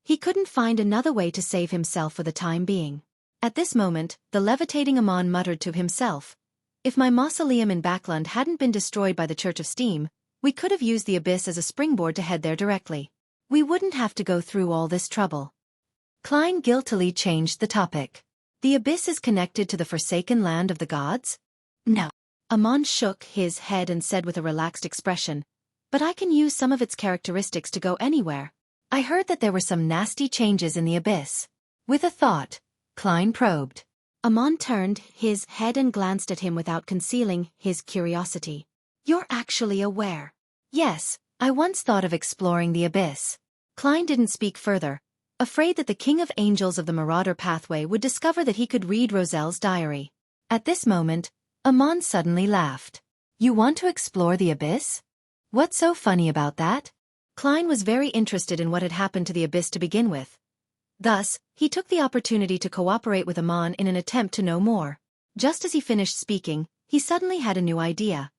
He couldn't find another way to save himself for the time being. At this moment, the levitating Amon muttered to himself, "If my mausoleum in Backlund hadn't been destroyed by the Church of Steam, we could have used the abyss as a springboard to head there directly. We wouldn't have to go through all this trouble." Klein guiltily changed the topic. "The abyss is connected to the forsaken land of the gods?" "No." Amon shook his head and said with a relaxed expression, "But I can use some of its characteristics to go anywhere. I heard that there were some nasty changes in the abyss." With a thought, Klein probed. Amon turned his head and glanced at him without concealing his curiosity. "You're actually aware?" "Yes, I once thought of exploring the abyss." Klein didn't speak further, afraid that the King of Angels of the Marauder Pathway would discover that he could read Roselle's diary. At this moment, Amon suddenly laughed. "You want to explore the abyss? What's so funny about that?" Klein was very interested in what had happened to the abyss to begin with. Thus, he took the opportunity to cooperate with Amon in an attempt to know more. Just as he finished speaking, he suddenly had a new idea.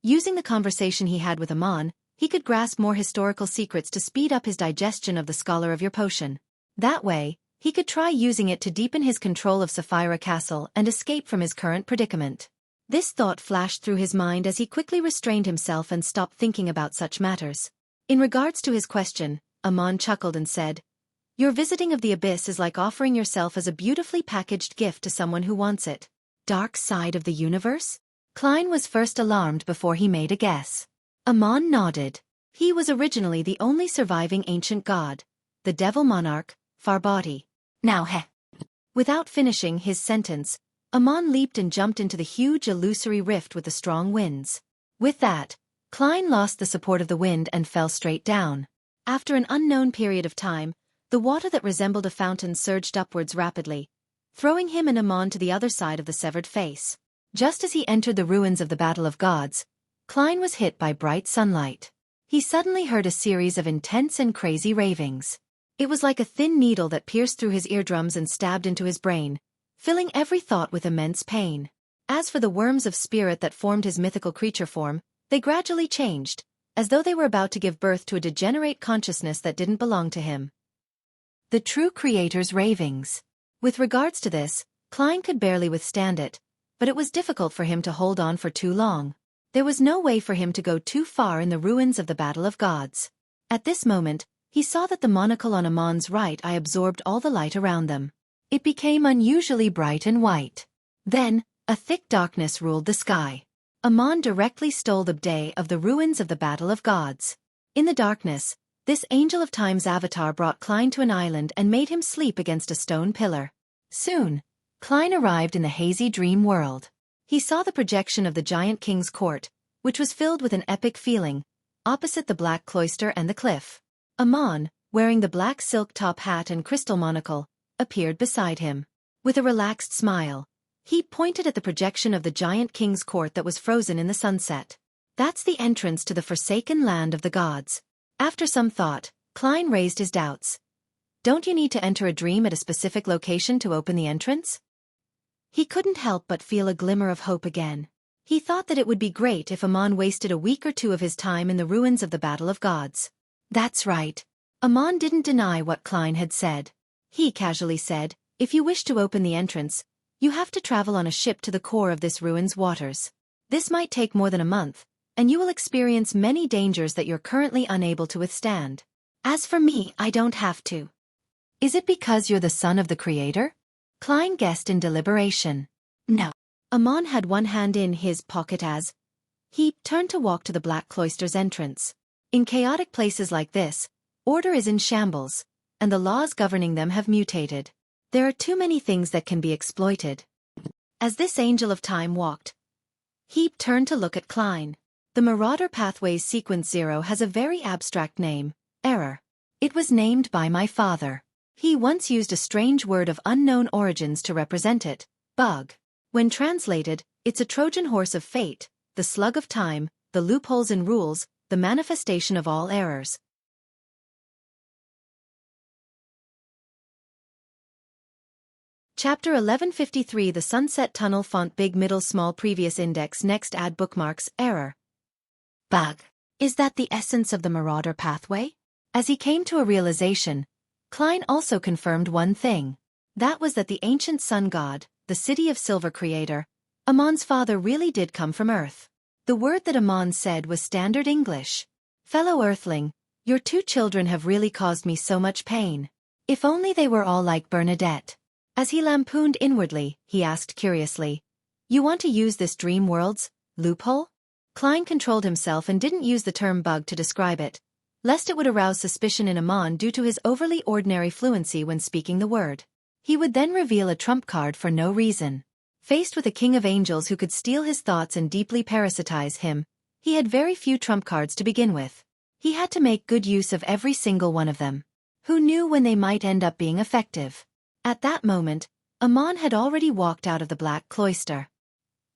Using the conversation he had with Amon, he could grasp more historical secrets to speed up his digestion of the Scholar of Your Potion. That way, he could try using it to deepen his control of Sapphira Castle and escape from his current predicament. This thought flashed through his mind as he quickly restrained himself and stopped thinking about such matters. In regards to his question, Amon chuckled and said, "Your visiting of the abyss is like offering yourself as a beautifully packaged gift to someone who wants it." Dark side of the universe? Klein was first alarmed before he made a guess. Amon nodded. He was originally the only surviving ancient god, the devil monarch, Farbati. Now Without finishing his sentence, Amon leaped and jumped into the huge illusory rift with the strong winds. With that, Klein lost the support of the wind and fell straight down. After an unknown period of time, the water that resembled a fountain surged upwards rapidly, throwing him and Amon to the other side of the severed face. Just as he entered the ruins of the Battle of Gods, Klein was hit by bright sunlight. He suddenly heard a series of intense and crazy ravings. It was like a thin needle that pierced through his eardrums and stabbed into his brain, filling every thought with immense pain. As for the worms of spirit that formed his mythical creature form, they gradually changed, as though they were about to give birth to a degenerate consciousness that didn't belong to him. The true creator's ravings. With regards to this, Klein could barely withstand it, but it was difficult for him to hold on for too long. There was no way for him to go too far in the ruins of the Battle of Gods. At this moment, he saw that the monocle on Amon's right eye absorbed all the light around them. It became unusually bright and white. Then, a thick darkness ruled the sky. Amon directly stole the day of the ruins of the Battle of Gods. In the darkness, this Angel of Time's avatar brought Klein to an island and made him sleep against a stone pillar. Soon, Klein arrived in the hazy dream world. He saw the projection of the giant king's court, which was filled with an epic feeling, opposite the black cloister and the cliff. Amon, wearing the black silk top hat and crystal monocle, appeared beside him. With a relaxed smile, he pointed at the projection of the giant king's court that was frozen in the sunset. That's the entrance to the forsaken land of the gods. After some thought, Klein raised his doubts. Don't you need to enter a dream at a specific location to open the entrance? He couldn't help but feel a glimmer of hope again. He thought that it would be great if Amon wasted a week or two of his time in the ruins of the Battle of Gods. That's right. Amon didn't deny what Klein had said. He casually said, if you wish to open the entrance, you have to travel on a ship to the core of this ruin's waters. This might take more than a month, and you will experience many dangers that you're currently unable to withstand. As for me, I don't have to. Is it because you're the son of the Creator? Klein guessed in deliberation. No. Amon had one hand in his pocket as he turned to walk to the Black Cloister's entrance. In chaotic places like this, order is in shambles, and the laws governing them have mutated. There are too many things that can be exploited. As this Angel of Time walked, he turned to look at Klein. The Marauder Pathways Sequence 0 has a very abstract name, error. It was named by my father. He once used a strange word of unknown origins to represent it, bug. When translated, it's a Trojan horse of fate, the slug of time, the loopholes in rules, the manifestation of all errors. Chapter 1153 The Sunset Tunnel Font Big Middle Small Previous Index Next Add Bookmarks Error. Bug. Is that the essence of the Marauder Pathway? As he came to a realization, Klein also confirmed one thing. That was that the ancient sun god, the City of Silver Creator, Amon's father really did come from Earth. The word that Amon said was standard English. Fellow Earthling, your two children have really caused me so much pain. If only they were all like Bernadette. As he lampooned inwardly, he asked curiously, you want to use this dream world's loophole? Klein controlled himself and didn't use the term bug to describe it, lest it would arouse suspicion in Amon due to his overly ordinary fluency when speaking the word. He would then reveal a trump card for no reason. Faced with a king of angels who could steal his thoughts and deeply parasitize him, he had very few trump cards to begin with. He had to make good use of every single one of them. Who knew when they might end up being effective? At that moment, Amon had already walked out of the Black Cloister.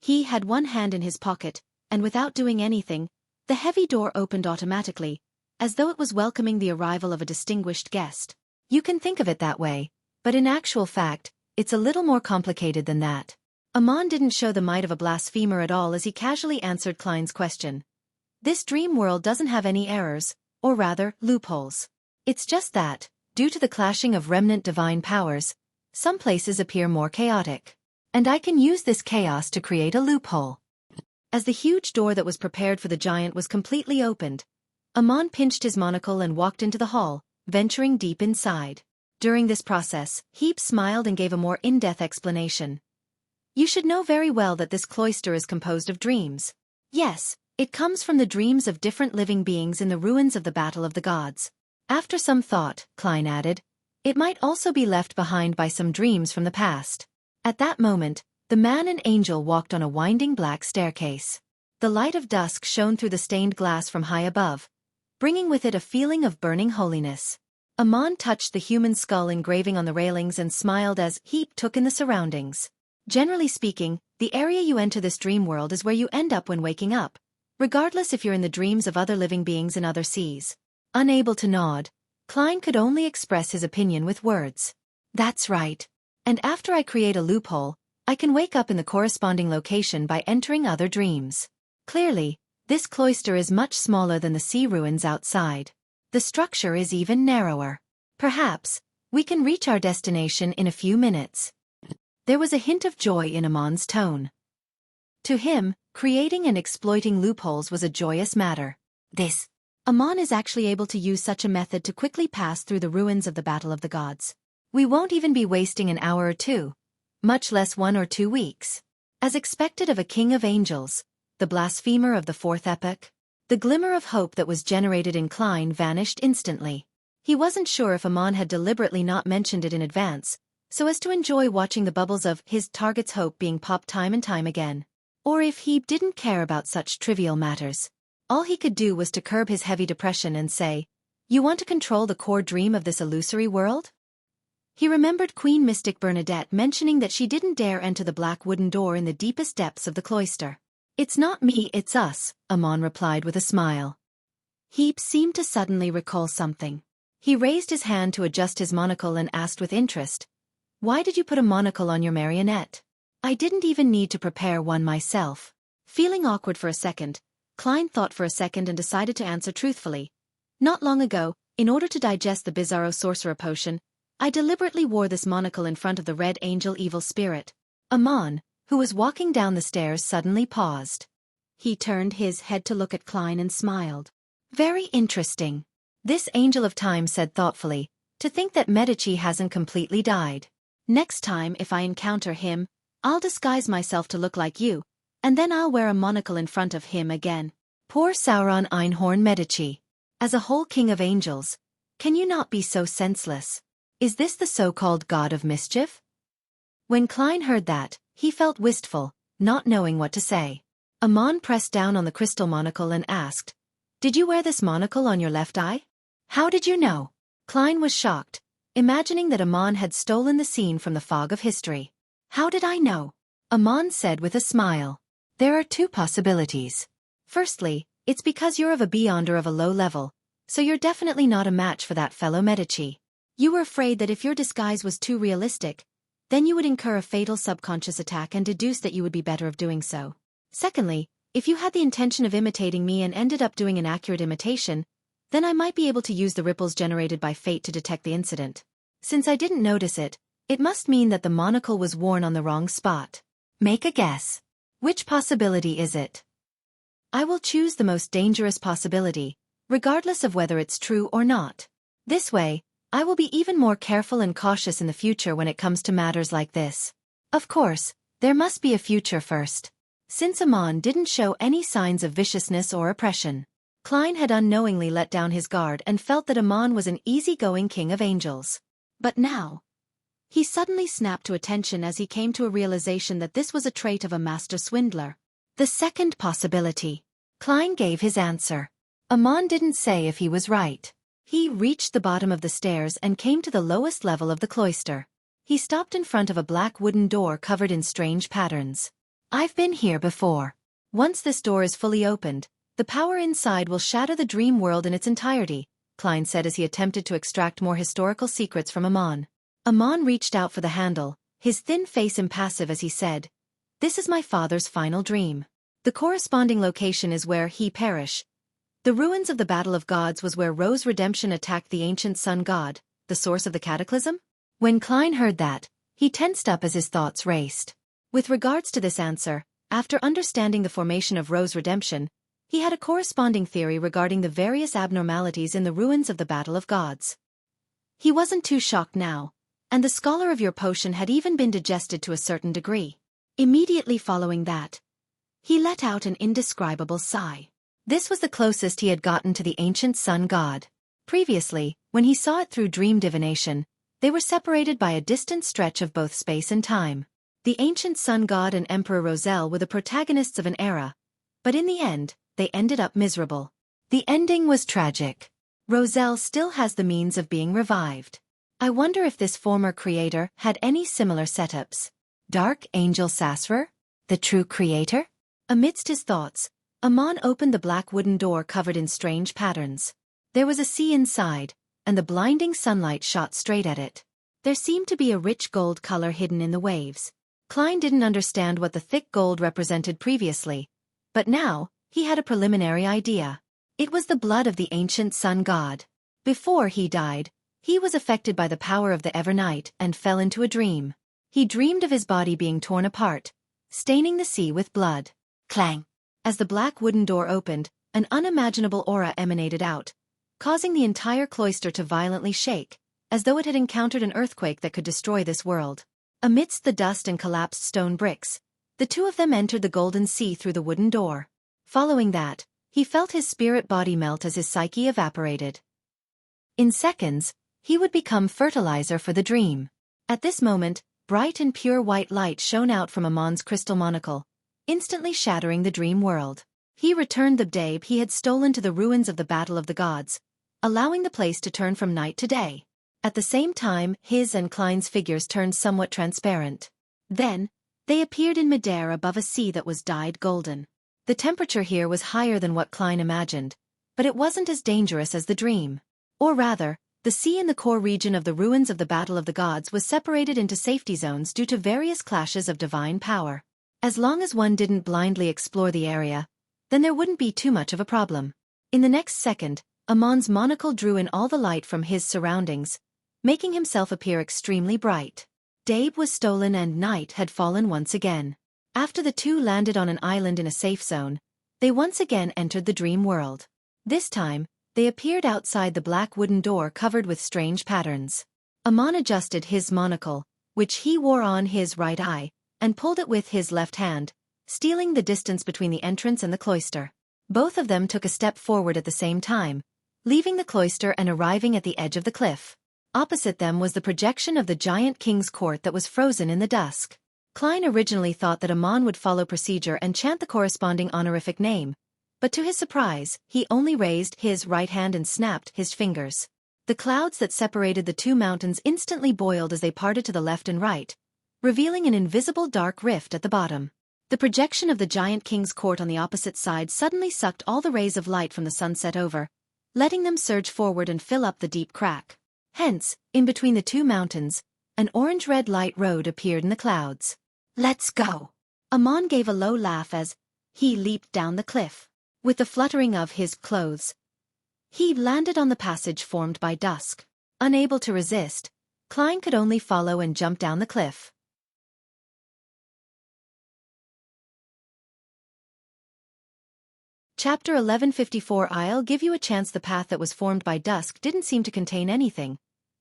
He had one hand in his pocket, and without doing anything, the heavy door opened automatically, as though it was welcoming the arrival of a distinguished guest. You can think of it that way, but in actual fact, it's a little more complicated than that. Amon didn't show the might of a blasphemer at all as he casually answered Klein's question. This dream world doesn't have any errors, or rather, loopholes. It's just that, due to the clashing of remnant divine powers, some places appear more chaotic. And I can use this chaos to create a loophole. As the huge door that was prepared for the giant was completely opened, Amon pinched his monocle and walked into the hall, venturing deep inside. During this process, Heap smiled and gave a more in-depth explanation. You should know very well that this cloister is composed of dreams. Yes, it comes from the dreams of different living beings in the ruins of the Battle of the Gods. After some thought, Klein added, it might also be left behind by some dreams from the past. At that moment, the man and angel walked on a winding black staircase. The light of dusk shone through the stained glass from high above, bringing with it a feeling of burning holiness. Amon touched the human skull engraving on the railings and smiled as Heap took in the surroundings. Generally speaking, the area you enter this dream world is where you end up when waking up, regardless if you're in the dreams of other living beings in other seas. Unable to nod, Klein could only express his opinion with words. That's right. And after I create a loophole, I can wake up in the corresponding location by entering other dreams. Clearly, this cloister is much smaller than the sea ruins outside. The structure is even narrower. Perhaps, we can reach our destination in a few minutes. There was a hint of joy in Amon's tone. To him, creating and exploiting loopholes was a joyous matter. Amon is actually able to use such a method to quickly pass through the ruins of the Battle of the Gods. We won't even be wasting an hour or two, much less 1 or 2 weeks. As expected of a king of angels, the blasphemer of the fourth epoch, the glimmer of hope that was generated in Klein vanished instantly. He wasn't sure if Amon had deliberately not mentioned it in advance, so as to enjoy watching the bubbles of his target's hope being popped time and time again, or if he didn't care about such trivial matters. All he could do was to curb his heavy depression and say, "You want to control the core dream of this illusory world?" He remembered Queen Mystic Bernadette mentioning that she didn't dare enter the black wooden door in the deepest depths of the cloister. "It's not me, it's us," Amon replied with a smile. He seemed to suddenly recall something. He raised his hand to adjust his monocle and asked with interest, "Why did you put a monocle on your marionette?" "I didn't even need to prepare one myself." Feeling awkward for a second, Klein thought for a second and decided to answer truthfully. "Not long ago, in order to digest the Bizarro Sorcerer Potion, I deliberately wore this monocle in front of the Red Angel Evil Spirit." Amon, who was walking down the stairs, suddenly paused. He turned his head to look at Klein and smiled. "Very interesting." This Angel of Time said thoughtfully, "To think that Medici hasn't completely died. Next time if I encounter him, I'll disguise myself to look like you, and then I'll wear a monocle in front of him again." Poor Sauron Einhorn Medici. As a whole king of angels, can you not be so senseless? Is this the so-called god of mischief? When Klein heard that, he felt wistful, not knowing what to say. Amon pressed down on the crystal monocle and asked, "Did you wear this monocle on your left eye?" "How did you know?" Klein was shocked, imagining that Amon had stolen the scene from the fog of history. "How did I know?" Amon said with a smile. "There are 2 possibilities. Firstly, it's because you're of a beyonder of a low level, so you're definitely not a match for that fellow Medici. You were afraid that if your disguise was too realistic, then you would incur a fatal subconscious attack and deduce that you would be better of doing so. Secondly, if you had the intention of imitating me and ended up doing an accurate imitation, then I might be able to use the ripples generated by fate to detect the incident. Since I didn't notice it, it must mean that the monocle was worn on the wrong spot. Make a guess. Which possibility is it?" "I will choose the most dangerous possibility, regardless of whether it's true or not. This way, I will be even more careful and cautious in the future when it comes to matters like this. Of course, there must be a future first." Since Amon didn't show any signs of viciousness or oppression, Klein had unknowingly let down his guard and felt that Amon was an easygoing king of angels. But now, he suddenly snapped to attention as he came to a realization that this was a trait of a master swindler. "The second possibility." Klein gave his answer. Amon didn't say if he was right. He reached the bottom of the stairs and came to the lowest level of the cloister. He stopped in front of a black wooden door covered in strange patterns. "I've been here before. Once this door is fully opened, the power inside will shatter the dream world in its entirety," Klein said as he attempted to extract more historical secrets from Amon. Amon reached out for the handle, his thin face impassive as he said, "This is my father's final dream. The corresponding location is where he perished. The ruins of the Battle of Gods was where Ro's redemption attacked the ancient sun god, the source of the cataclysm." When Klein heard that, he tensed up as his thoughts raced. With regards to this answer, after understanding the formation of Ro's redemption, he had a corresponding theory regarding the various abnormalities in the ruins of the Battle of Gods. He wasn't too shocked now, and the scholar of your potion had even been digested to a certain degree. Immediately following that, he let out an indescribable sigh. This was the closest he had gotten to the ancient sun god. Previously, when he saw it through dream divination, they were separated by a distant stretch of both space and time. The ancient sun god and Emperor Roselle were the protagonists of an era, but in the end, they ended up miserable. The ending was tragic. Roselle still has the means of being revived. I wonder if this former creator had any similar setups. Dark Angel Sasrer? The true creator? Amidst his thoughts, Amon opened the black wooden door covered in strange patterns. There was a sea inside, and the blinding sunlight shot straight at it. There seemed to be a rich gold color hidden in the waves. Klein didn't understand what the thick gold represented previously, but now, he had a preliminary idea. It was the blood of the ancient sun god. Before he died, he was affected by the power of the Evernight and fell into a dream. He dreamed of his body being torn apart, staining the sea with blood. Clang! As the black wooden door opened, an unimaginable aura emanated out, causing the entire cloister to violently shake, as though it had encountered an earthquake that could destroy this world. Amidst the dust and collapsed stone bricks, the two of them entered the golden sea through the wooden door. Following that, he felt his spirit body melt as his psyche evaporated. In seconds, he would become fertilizer for the dream. At this moment, bright and pure white light shone out from Amon's crystal monocle, instantly shattering the dream world. He returned the babe he had stolen to the ruins of the Battle of the Gods, allowing the place to turn from night to day. At the same time, his and Klein's figures turned somewhat transparent. Then, they appeared in midair above a sea that was dyed golden. The temperature here was higher than what Klein imagined, but it wasn't as dangerous as the dream. Or rather, the sea in the core region of the ruins of the Battle of the Gods was separated into safety zones due to various clashes of divine power. As long as one didn't blindly explore the area, then there wouldn't be too much of a problem. In the next second, Amon's monocle drew in all the light from his surroundings, making himself appear extremely bright. Dabe was stolen and night had fallen once again. After the two landed on an island in a safe zone, they once again entered the dream world. This time, they appeared outside the black wooden door covered with strange patterns. Amon adjusted his monocle, which he wore on his right eye, and pulled it with his left hand, stealing the distance between the entrance and the cloister. Both of them took a step forward at the same time, leaving the cloister and arriving at the edge of the cliff. Opposite them was the projection of the giant king's court that was frozen in the dusk. Klein originally thought that Amon would follow procedure and chant the corresponding honorific name, but to his surprise, he only raised his right hand and snapped his fingers. The clouds that separated the two mountains instantly boiled as they parted to the left and right, revealing an invisible dark rift at the bottom. The projection of the giant king's court on the opposite side suddenly sucked all the rays of light from the sunset over, letting them surge forward and fill up the deep crack. Hence, in between the two mountains, an orange-red light road appeared in the clouds. "Let's go!" Amon gave a low laugh as he leaped down the cliff. With the fluttering of his clothes, he landed on the passage formed by dusk. Unable to resist, Klein could only follow and jump down the cliff. Chapter 1154. I'll give you a chance. The path that was formed by dusk didn't seem to contain anything,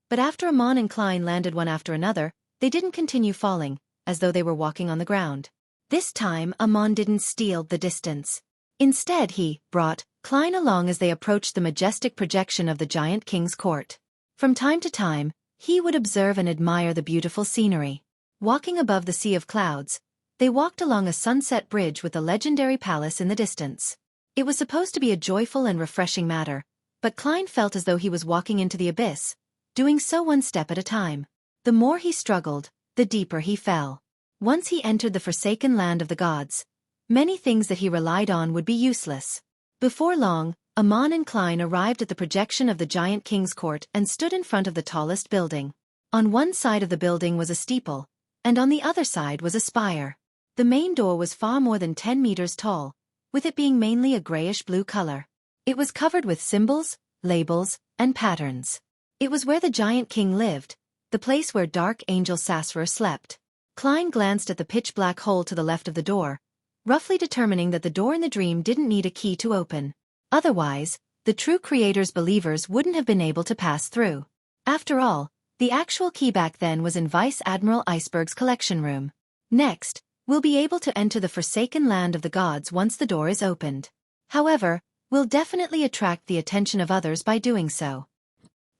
but after Amon and Klein landed one after another, they didn't continue falling, as though they were walking on the ground. This time Amon didn't steal the distance. Instead he brought Klein along as they approached the majestic projection of the giant king's court. From time to time, he would observe and admire the beautiful scenery. Walking above the sea of clouds, they walked along a sunset bridge with the legendary palace in the distance. It was supposed to be a joyful and refreshing matter, but Klein felt as though he was walking into the abyss, doing so one step at a time. The more he struggled, the deeper he fell. Once he entered the forsaken land of the gods, many things that he relied on would be useless. Before long, Amon and Klein arrived at the projection of the giant king's court and stood in front of the tallest building. On one side of the building was a steeple, and on the other side was a spire. The main door was far more than 10 meters tall, with it being mainly a grayish-blue color. It was covered with symbols, labels, and patterns. It was where the giant king lived, the place where Dark Angel Sasser slept. Klein glanced at the pitch-black hole to the left of the door, roughly determining that the door in the dream didn't need a key to open. Otherwise, the true creator's believers wouldn't have been able to pass through. After all, the actual key back then was in Vice Admiral Iceberg's collection room. Next, we'll be able to enter the forsaken land of the gods once the door is opened. However, we'll definitely attract the attention of others by doing so.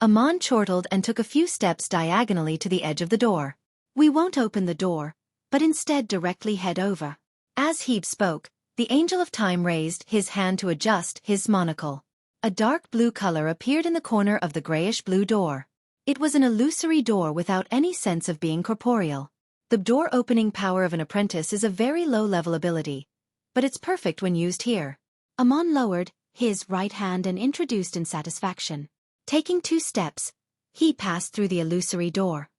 Amon chortled and took a few steps diagonally to the edge of the door. "We won't open the door, but instead directly head over." As he spoke, the Angel of Time raised his hand to adjust his monocle. A dark blue color appeared in the corner of the grayish-blue door. It was an illusory door without any sense of being corporeal. The door-opening power of an apprentice is a very low-level ability, but it's perfect when used here. Amon lowered his right hand and introduced in satisfaction. Taking 2 steps, he passed through the illusory door.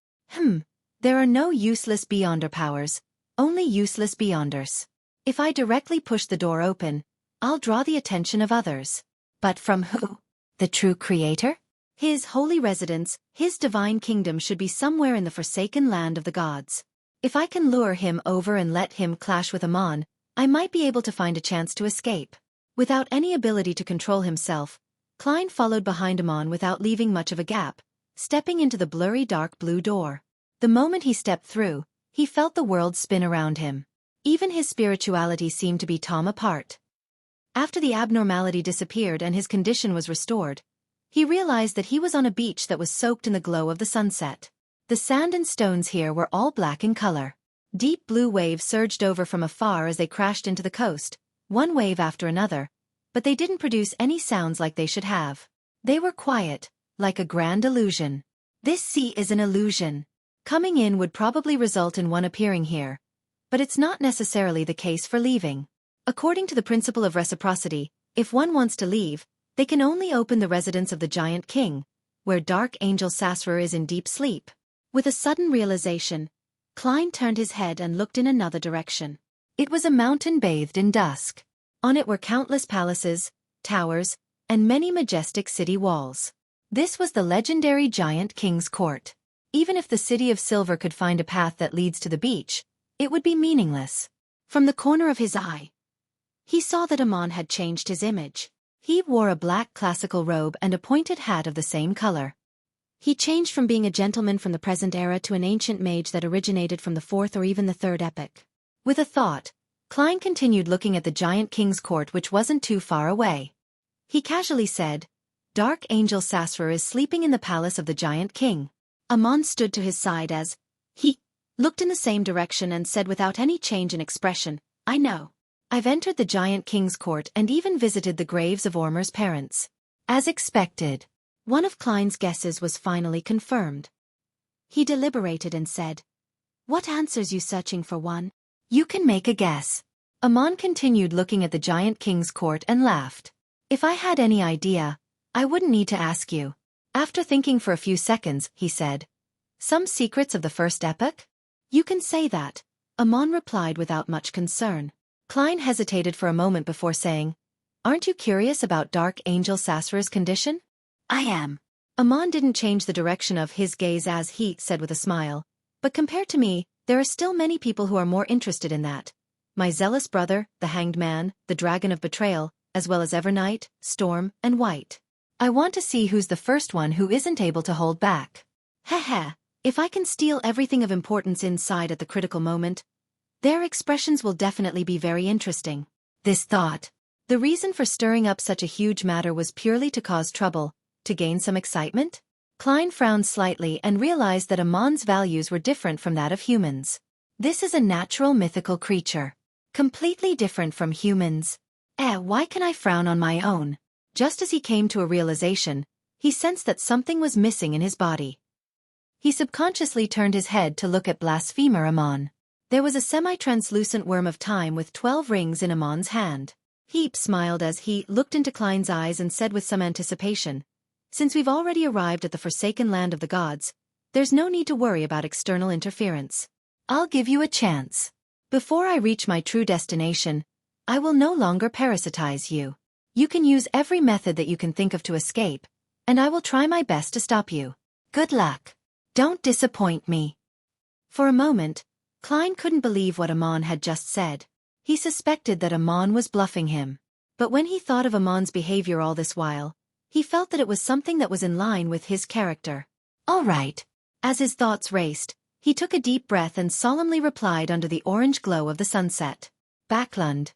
There are no useless beyonder powers, only useless beyonders. If I directly push the door open, I'll draw the attention of others. But from who? The true creator? His holy residence, his divine kingdom should be somewhere in the forsaken land of the gods. If I can lure him over and let him clash with Amon, I might be able to find a chance to escape. Without any ability to control himself, Klein followed behind Amon without leaving much of a gap, stepping into the blurry dark blue door. The moment he stepped through, he felt the world spin around him. Even his spirituality seemed to be torn apart. After the abnormality disappeared and his condition was restored, he realized that he was on a beach that was soaked in the glow of the sunset. The sand and stones here were all black in color. Deep blue waves surged over from afar as they crashed into the coast, one wave after another, but they didn't produce any sounds like they should have. They were quiet, like a grand illusion. This sea is an illusion. Coming in would probably result in one appearing here, but it's not necessarily the case for leaving. According to the principle of reciprocity, if one wants to leave, they can only open the residence of the Giant King, where Dark Angel Sasra is in deep sleep. With a sudden realization, Klein turned his head and looked in another direction. It was a mountain bathed in dusk. On it were countless palaces, towers, and many majestic city walls. This was the legendary Giant King's court. Even if the City of Silver could find a path that leads to the beach, it would be meaningless. From the corner of his eye, he saw that Amon had changed his image. He wore a black classical robe and a pointed hat of the same color. He changed from being a gentleman from the present era to an ancient mage that originated from the fourth or even the third epoch. With a thought, Klein continued looking at the Giant King's court, which wasn't too far away. He casually said, "Dark Angel Sasra is sleeping in the palace of the Giant King." Amon stood to his side as he looked in the same direction and said without any change in expression, "I know. I've entered the Giant King's court and even visited the graves of Ormer's parents." As expected, one of Klein's guesses was finally confirmed. He deliberated and said, "What answers you searching for one?" "You can make a guess." Amon continued looking at the Giant King's court and laughed. "If I had any idea, I wouldn't need to ask you." After thinking for a few seconds, he said, "Some secrets of the first epoch?" "You can say that," Amon replied without much concern. Klein hesitated for a moment before saying, "Aren't you curious about Dark Angel Sasra's condition?" "I am." Amon didn't change the direction of his gaze as he said with a smile, "But compared to me, there are still many people who are more interested in that. My zealous brother, the Hanged Man, the Dragon of Betrayal, as well as Evernight, Storm, and White. I want to see who's the first one who isn't able to hold back. Heh. If I can steal everything of importance inside at the critical moment, their expressions will definitely be very interesting." This thought. The reason for stirring up such a huge matter was purely to cause trouble, to gain some excitement? Klein frowned slightly and realized that Amon's values were different from that of humans. This is a natural mythical creature. Completely different from humans. Why can I frown on my own? Just as he came to a realization, he sensed that something was missing in his body. He subconsciously turned his head to look at blasphemer Amon. There was a semi-translucent worm of time with 12 rings in Amon's hand. He smiled as he looked into Klein's eyes and said with some anticipation, "Since we've already arrived at the forsaken land of the gods, there's no need to worry about external interference. I'll give you a chance. Before I reach my true destination, I will no longer parasitize you. You can use every method that you can think of to escape, and I will try my best to stop you. Good luck. Don't disappoint me." For a moment, Klein couldn't believe what Amon had just said. He suspected that Amon was bluffing him. But when he thought of Amon's behavior all this while, he felt that it was something that was in line with his character. "All right." As his thoughts raced, he took a deep breath and solemnly replied under the orange glow of the sunset. Backlund.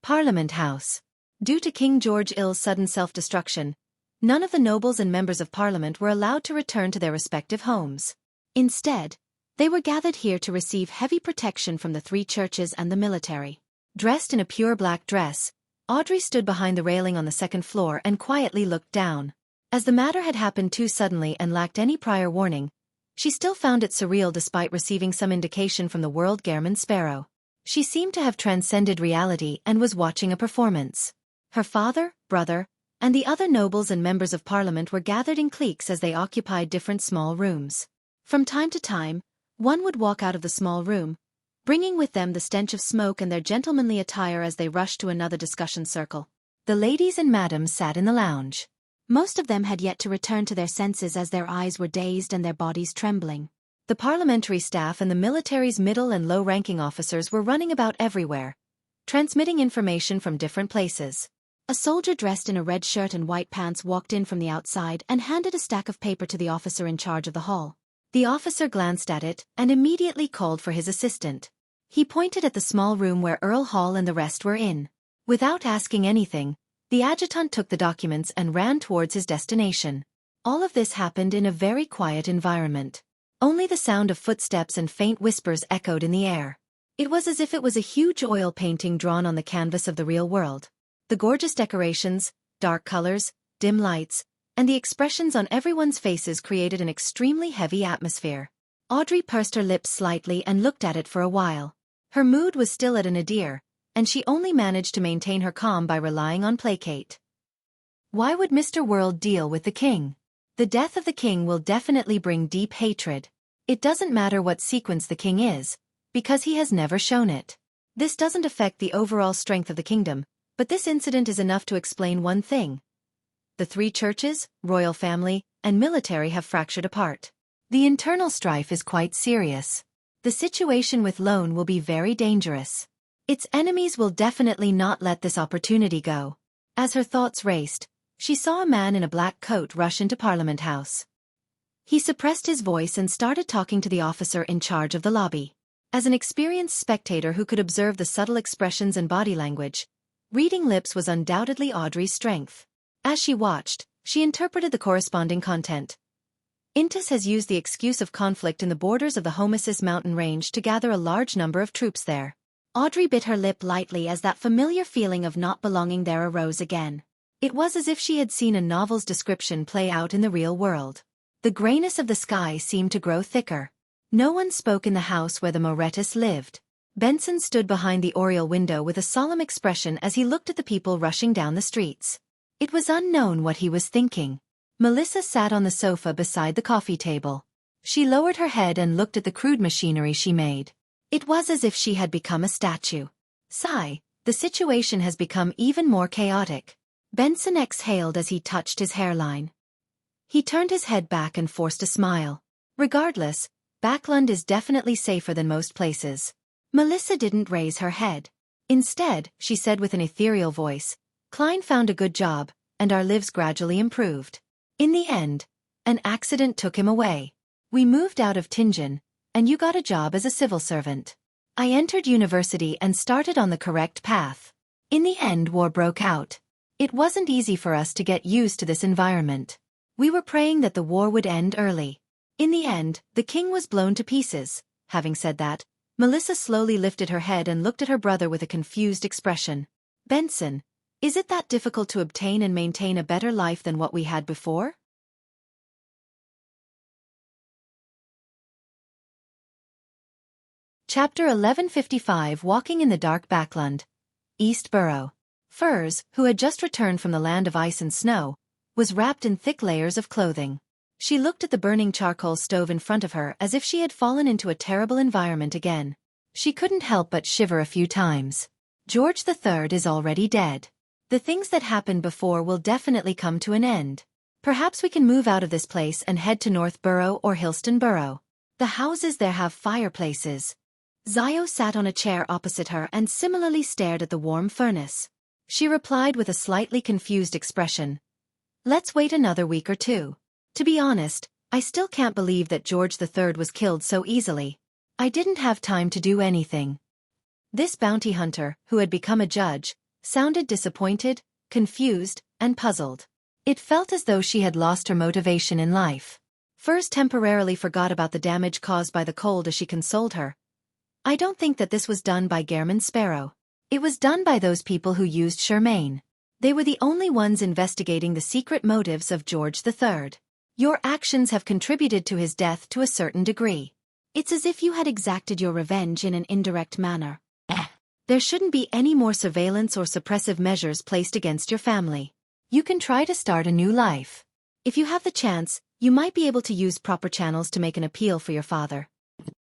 Parliament House. Due to King George II's sudden self-destruction, none of the nobles and members of Parliament were allowed to return to their respective homes. Instead, they were gathered here to receive heavy protection from the 3 churches and the military. Dressed in a pure black dress, Audrey stood behind the railing on the 2nd floor and quietly looked down. As the matter had happened too suddenly and lacked any prior warning, she still found it surreal despite receiving some indication from the world Gehrman Sparrow. She seemed to have transcended reality and was watching a performance. Her father, brother, and the other nobles and members of Parliament were gathered in cliques as they occupied different small rooms. From time to time, one would walk out of the small room, bringing with them the stench of smoke and their gentlemanly attire as they rushed to another discussion circle. The ladies and madams sat in the lounge. Most of them had yet to return to their senses as their eyes were dazed and their bodies trembling. The parliamentary staff and the military's middle and low-ranking officers were running about everywhere, transmitting information from different places. A soldier dressed in a red shirt and white pants walked in from the outside and handed a stack of paper to the officer in charge of the hall. The officer glanced at it and immediately called for his assistant. He pointed at the small room where Earl Hall and the rest were in. Without asking anything, the adjutant took the documents and ran towards his destination. All of this happened in a very quiet environment. Only the sound of footsteps and faint whispers echoed in the air. It was as if it was a huge oil painting drawn on the canvas of the real world. The gorgeous decorations, dark colors, dim lights, and the expressions on everyone's faces created an extremely heavy atmosphere. Audrey pursed her lips slightly and looked at it for a while. Her mood was still at a nadir, and she only managed to maintain her calm by relying on placate. Why would Mr. World deal with the king? The death of the king will definitely bring deep hatred. It doesn't matter what sequence the king is, because he has never shown it. This doesn't affect the overall strength of the kingdom, but this incident is enough to explain one thing. The three churches, royal family, and military have fractured apart. The internal strife is quite serious. The situation with Lone will be very dangerous. Its enemies will definitely not let this opportunity go. As her thoughts raced, she saw a man in a black coat rush into Parliament House. He suppressed his voice and started talking to the officer in charge of the lobby. As an experienced spectator who could observe the subtle expressions and body language, reading lips was undoubtedly Audrey's strength. As she watched, she interpreted the corresponding content. Intis has used the excuse of conflict in the borders of the Homesis mountain range to gather a large number of troops there. Audrey bit her lip lightly as that familiar feeling of not belonging there arose again. It was as if she had seen a novel's description play out in the real world. The grayness of the sky seemed to grow thicker. No one spoke in the house where the Moretus lived. Benson stood behind the oriel window with a solemn expression as he looked at the people rushing down the streets. It was unknown what he was thinking. Melissa sat on the sofa beside the coffee table. She lowered her head and looked at the crude machinery she made. It was as if she had become a statue. Sigh, the situation has become even more chaotic. Benson exhaled as he touched his hairline. He turned his head back and forced a smile. Regardless, Backlund is definitely safer than most places. Melissa didn't raise her head. Instead, she said with an ethereal voice, Klein found a good job, and our lives gradually improved. In the end, an accident took him away. We moved out of Tingen, and you got a job as a civil servant. I entered university and started on the correct path. In the end, war broke out. It wasn't easy for us to get used to this environment. We were praying that the war would end early. In the end, the king was blown to pieces. Having said that, Melissa slowly lifted her head and looked at her brother with a confused expression. Benson, is it that difficult to obtain and maintain a better life than what we had before? Chapter 1155 Walking in the Dark Backlund. East Borough. Furs, who had just returned from the land of ice and snow, was wrapped in thick layers of clothing. She looked at the burning charcoal stove in front of her as if she had fallen into a terrible environment again. She couldn't help but shiver a few times. George III is already dead. The things that happened before will definitely come to an end. Perhaps we can move out of this place and head to North Borough or Hillston Borough. The houses there have fireplaces. Zio sat on a chair opposite her and similarly stared at the warm furnace. She replied with a slightly confused expression. Let's wait another week or two. To be honest, I still can't believe that George III was killed so easily. I didn't have time to do anything. This bounty hunter, who had become a judge, sounded disappointed, confused, and puzzled. It felt as though she had lost her motivation in life. Furs temporarily forgot about the damage caused by the cold as she consoled her. I don't think that this was done by Gairman Sparrow. It was done by those people who used Charmaine. They were the only ones investigating the secret motives of George III. Your actions have contributed to his death to a certain degree. It's as if you had exacted your revenge in an indirect manner. There shouldn't be any more surveillance or suppressive measures placed against your family. You can try to start a new life. If you have the chance, you might be able to use proper channels to make an appeal for your father.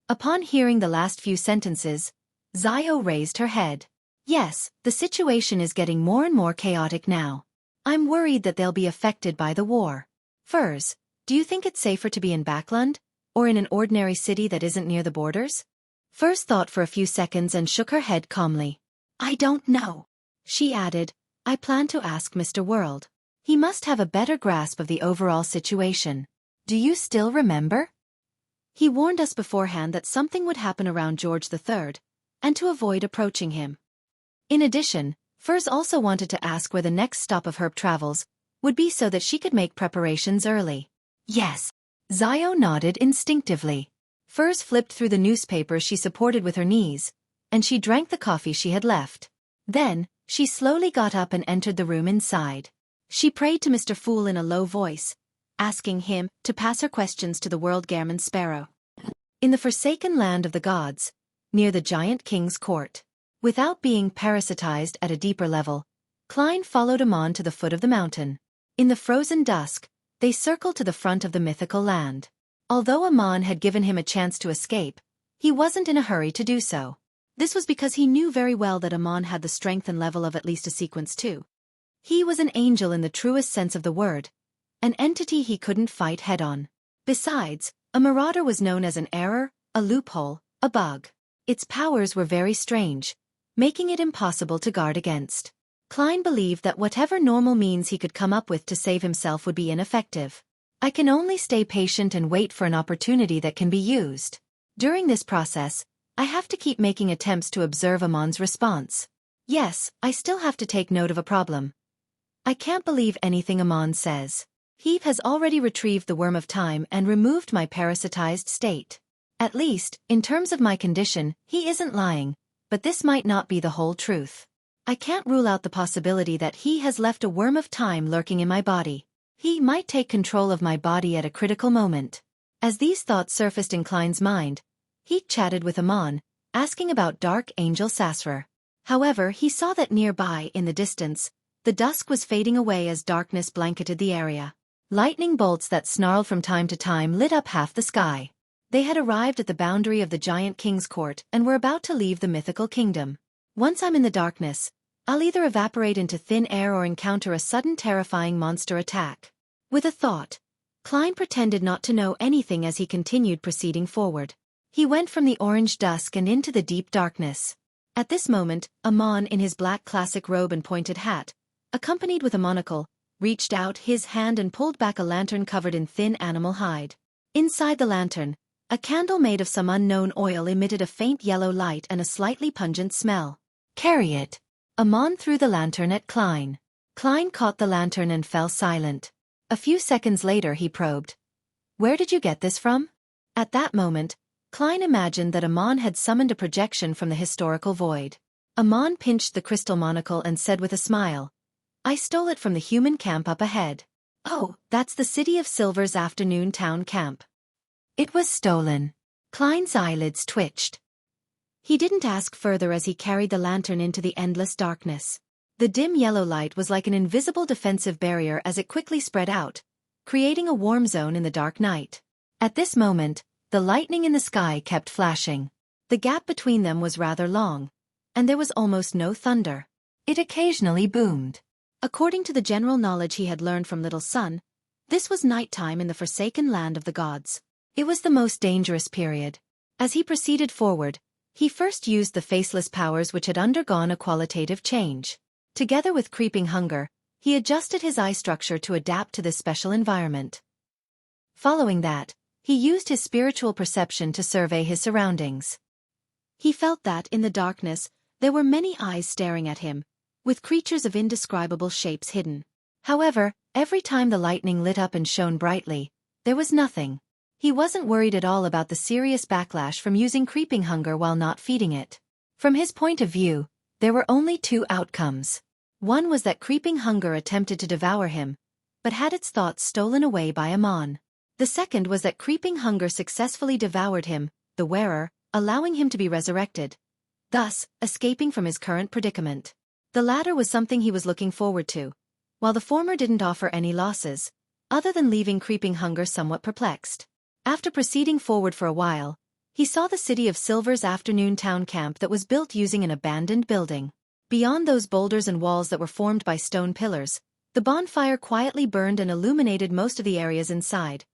Upon hearing the last few sentences, Zio raised her head. Yes, the situation is getting more and more chaotic now. I'm worried that they'll be affected by the war. Furs, do you think it's safer to be in Backlund? Or in an ordinary city that isn't near the borders? First thought for a few seconds and shook her head calmly. I don't know. She added, I plan to ask Mr. World. He must have a better grasp of the overall situation. Do you still remember? He warned us beforehand that something would happen around George III, and to avoid approaching him. In addition, Furs also wanted to ask where the next stop of her travels would be so that she could make preparations early. Yes. Zio nodded instinctively. Furs flipped through the newspaper she supported with her knees, and she drank the coffee she had left. Then, she slowly got up and entered the room inside. She prayed to Mr. Fool in a low voice, asking him to pass her questions to the world Gammon Sparrow. In the forsaken land of the gods, near the giant king's court. Without being parasitized at a deeper level, Klein followed Amon to the foot of the mountain. In the frozen dusk, they circled to the front of the mythical land. Although Amon had given him a chance to escape, he wasn't in a hurry to do so. This was because he knew very well that Amon had the strength and level of at least a sequence 2. He was an angel in the truest sense of the word, an entity he couldn't fight head-on. Besides, a marauder was known as an error, a loophole, a bug. Its powers were very strange, making it impossible to guard against. Klein believed that whatever normal means he could come up with to save himself would be ineffective. I can only stay patient and wait for an opportunity that can be used. During this process, I have to keep making attempts to observe Amon's response. Yes, I still have to take note of a problem. I can't believe anything Amon says. He has already retrieved the worm of time and removed my parasitized state. At least, in terms of my condition, he isn't lying, but this might not be the whole truth. I can't rule out the possibility that he has left a worm of time lurking in my body. He might take control of my body at a critical moment. As these thoughts surfaced in Klein's mind, he chatted with Amon, asking about Dark Angel Sasra. However, he saw that nearby, in the distance, the dusk was fading away as darkness blanketed the area. Lightning bolts that snarled from time to time lit up half the sky. They had arrived at the boundary of the giant king's court and were about to leave the mythical kingdom. Once I'm in the darkness, I'll either evaporate into thin air or encounter a sudden terrifying monster attack. With a thought, Klein pretended not to know anything as he continued proceeding forward. He went from the orange dusk and into the deep darkness. At this moment, Amon in his black classic robe and pointed hat, accompanied with a monocle, reached out his hand and pulled back a lantern covered in thin animal hide. Inside the lantern, a candle made of some unknown oil emitted a faint yellow light and a slightly pungent smell. Carry it. Amon threw the lantern at Klein. Klein caught the lantern and fell silent. A few seconds later he probed. Where did you get this from? At that moment, Klein imagined that Amon had summoned a projection from the historical void. Amon pinched the crystal monocle and said with a smile, I stole it from the human camp up ahead. Oh, that's the City of Silver's afternoon town camp. It was stolen. Klein's eyelids twitched. He didn't ask further as he carried the lantern into the endless darkness. The dim yellow light was like an invisible defensive barrier as it quickly spread out, creating a warm zone in the dark night. At this moment, the lightning in the sky kept flashing. The gap between them was rather long, and there was almost no thunder. It occasionally boomed. According to the general knowledge he had learned from Little Sun, this was nighttime in the forsaken land of the gods. It was the most dangerous period. As he proceeded forward, he first used the faceless powers which had undergone a qualitative change. Together with creeping hunger, he adjusted his eye structure to adapt to this special environment. Following that, he used his spiritual perception to survey his surroundings. He felt that, in the darkness, there were many eyes staring at him, with creatures of indescribable shapes hidden. However, every time the lightning lit up and shone brightly, there was nothing. He wasn't worried at all about the serious backlash from using creeping hunger while not feeding it. From his point of view, there were only two outcomes. One was that creeping hunger attempted to devour him, but had its thoughts stolen away by Amon. The second was that creeping hunger successfully devoured him, the wearer, allowing him to be resurrected, thus escaping from his current predicament. The latter was something he was looking forward to, while the former didn't offer any losses, other than leaving creeping hunger somewhat perplexed. After proceeding forward for a while, he saw the City of Silver's afternoon town camp that was built using an abandoned building. Beyond those boulders and walls that were formed by stone pillars, the bonfire quietly burned and illuminated most of the areas inside,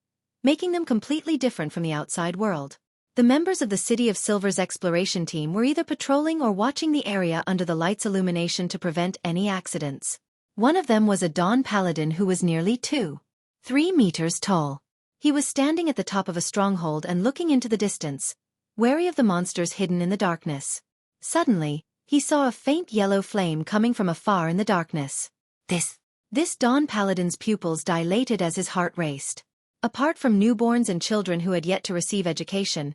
making them completely different from the outside world. The members of the City of Silver's exploration team were either patrolling or watching the area under the light's illumination to prevent any accidents. One of them was a Dawn Paladin who was nearly 3 meters tall. He was standing at the top of a stronghold and looking into the distance, wary of the monsters hidden in the darkness. Suddenly, he saw a faint yellow flame coming from afar in the darkness. This Dawn Paladin's pupils dilated as his heart raced. Apart from newborns and children who had yet to receive education,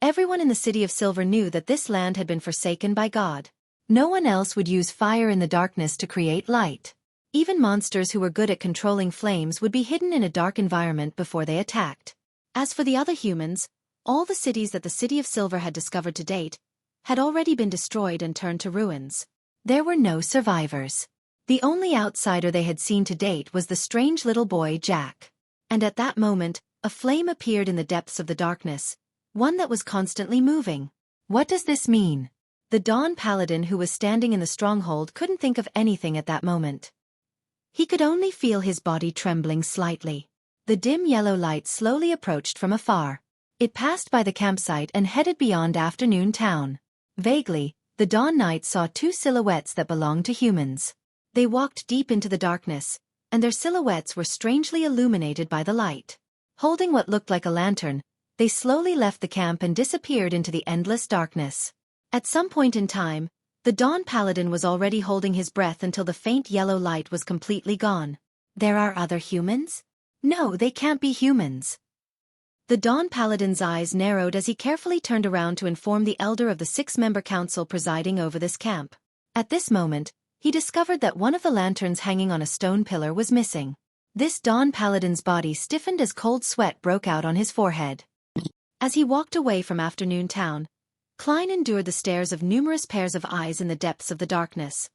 everyone in the City of Silver knew that this land had been forsaken by God. No one else would use fire in the darkness to create light. Even monsters who were good at controlling flames would be hidden in a dark environment before they attacked. As for the other humans, all the cities that the City of Silver had discovered to date had already been destroyed and turned to ruins. There were no survivors. The only outsider they had seen to date was the strange little boy Jack. And at that moment, a flame appeared in the depths of the darkness, one that was constantly moving. What does this mean? The Dawn Paladin who was standing in the stronghold couldn't think of anything at that moment. He could only feel his body trembling slightly. The dim yellow light slowly approached from afar. It passed by the campsite and headed beyond Afternoon Town. Vaguely, the Dawn Knight saw two silhouettes that belonged to humans. They walked deep into the darkness, and their silhouettes were strangely illuminated by the light. Holding what looked like a lantern, they slowly left the camp and disappeared into the endless darkness. At some point in time, the Dawn Paladin was already holding his breath until the faint yellow light was completely gone. There are other humans? No, they can't be humans. The Dawn Paladin's eyes narrowed as he carefully turned around to inform the elder of the 6-member council presiding over this camp. At this moment, he discovered that one of the lanterns hanging on a stone pillar was missing. This Dawn Paladin's body stiffened as cold sweat broke out on his forehead. As he walked away from Afternoon Town, Klein endured the stares of numerous pairs of eyes in the depths of the darkness.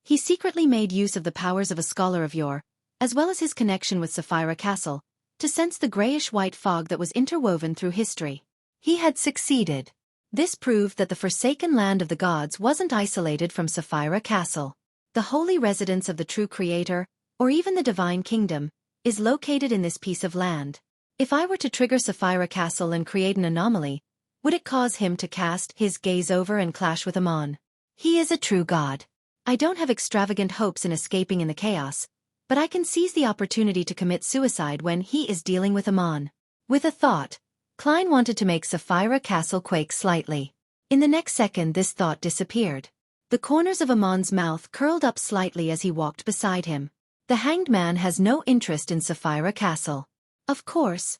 He secretly made use of the powers of a scholar of yore, as well as his connection with Sapphira Castle, to sense the grayish-white fog that was interwoven through history. He had succeeded. This proved that the forsaken land of the gods wasn't isolated from Sapphira Castle. The holy residence of the true creator, or even the divine kingdom, is located in this piece of land. If I were to trigger Sapphira Castle and create an anomaly, would it cause him to cast his gaze over and clash with Amon? He is a true god. I don't have extravagant hopes in escaping in the chaos, but I can seize the opportunity to commit suicide when he is dealing with Amon. With a thought, Klein wanted to make Sapphira Castle quake slightly. In the next second this thought disappeared. The corners of Amon's mouth curled up slightly as he walked beside him. The hanged man has no interest in Sapphira Castle. Of course,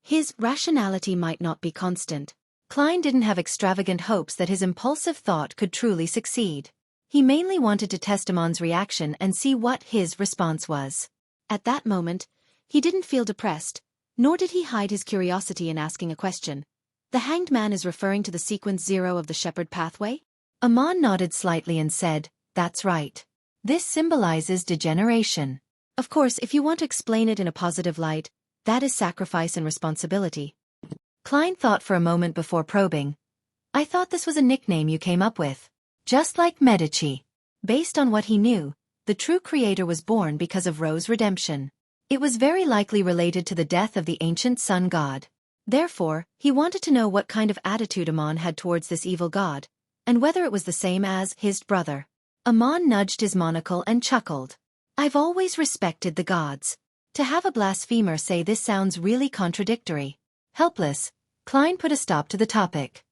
his rationality might not be constant. Klein didn't have extravagant hopes that his impulsive thought could truly succeed. He mainly wanted to test Amon's reaction and see what his response was. At that moment, he didn't feel depressed, nor did he hide his curiosity in asking a question. The hanged man is referring to the sequence 0 of the Shepherd Pathway? Amon nodded slightly and said, "That's right. This symbolizes degeneration. Of course, if you want to explain it in a positive light, that is sacrifice and responsibility." Klein thought for a moment before probing. "I thought this was a nickname you came up with. Just like Medici." Based on what he knew, the true creator was born because of Ro's redemption. It was very likely related to the death of the ancient sun god. Therefore, he wanted to know what kind of attitude Amon had towards this evil god, and whether it was the same as his brother. Amon nudged his monocle and chuckled. "I've always respected the gods. To have a blasphemer say this sounds really contradictory." Helpless, Klein put a stop to the topic.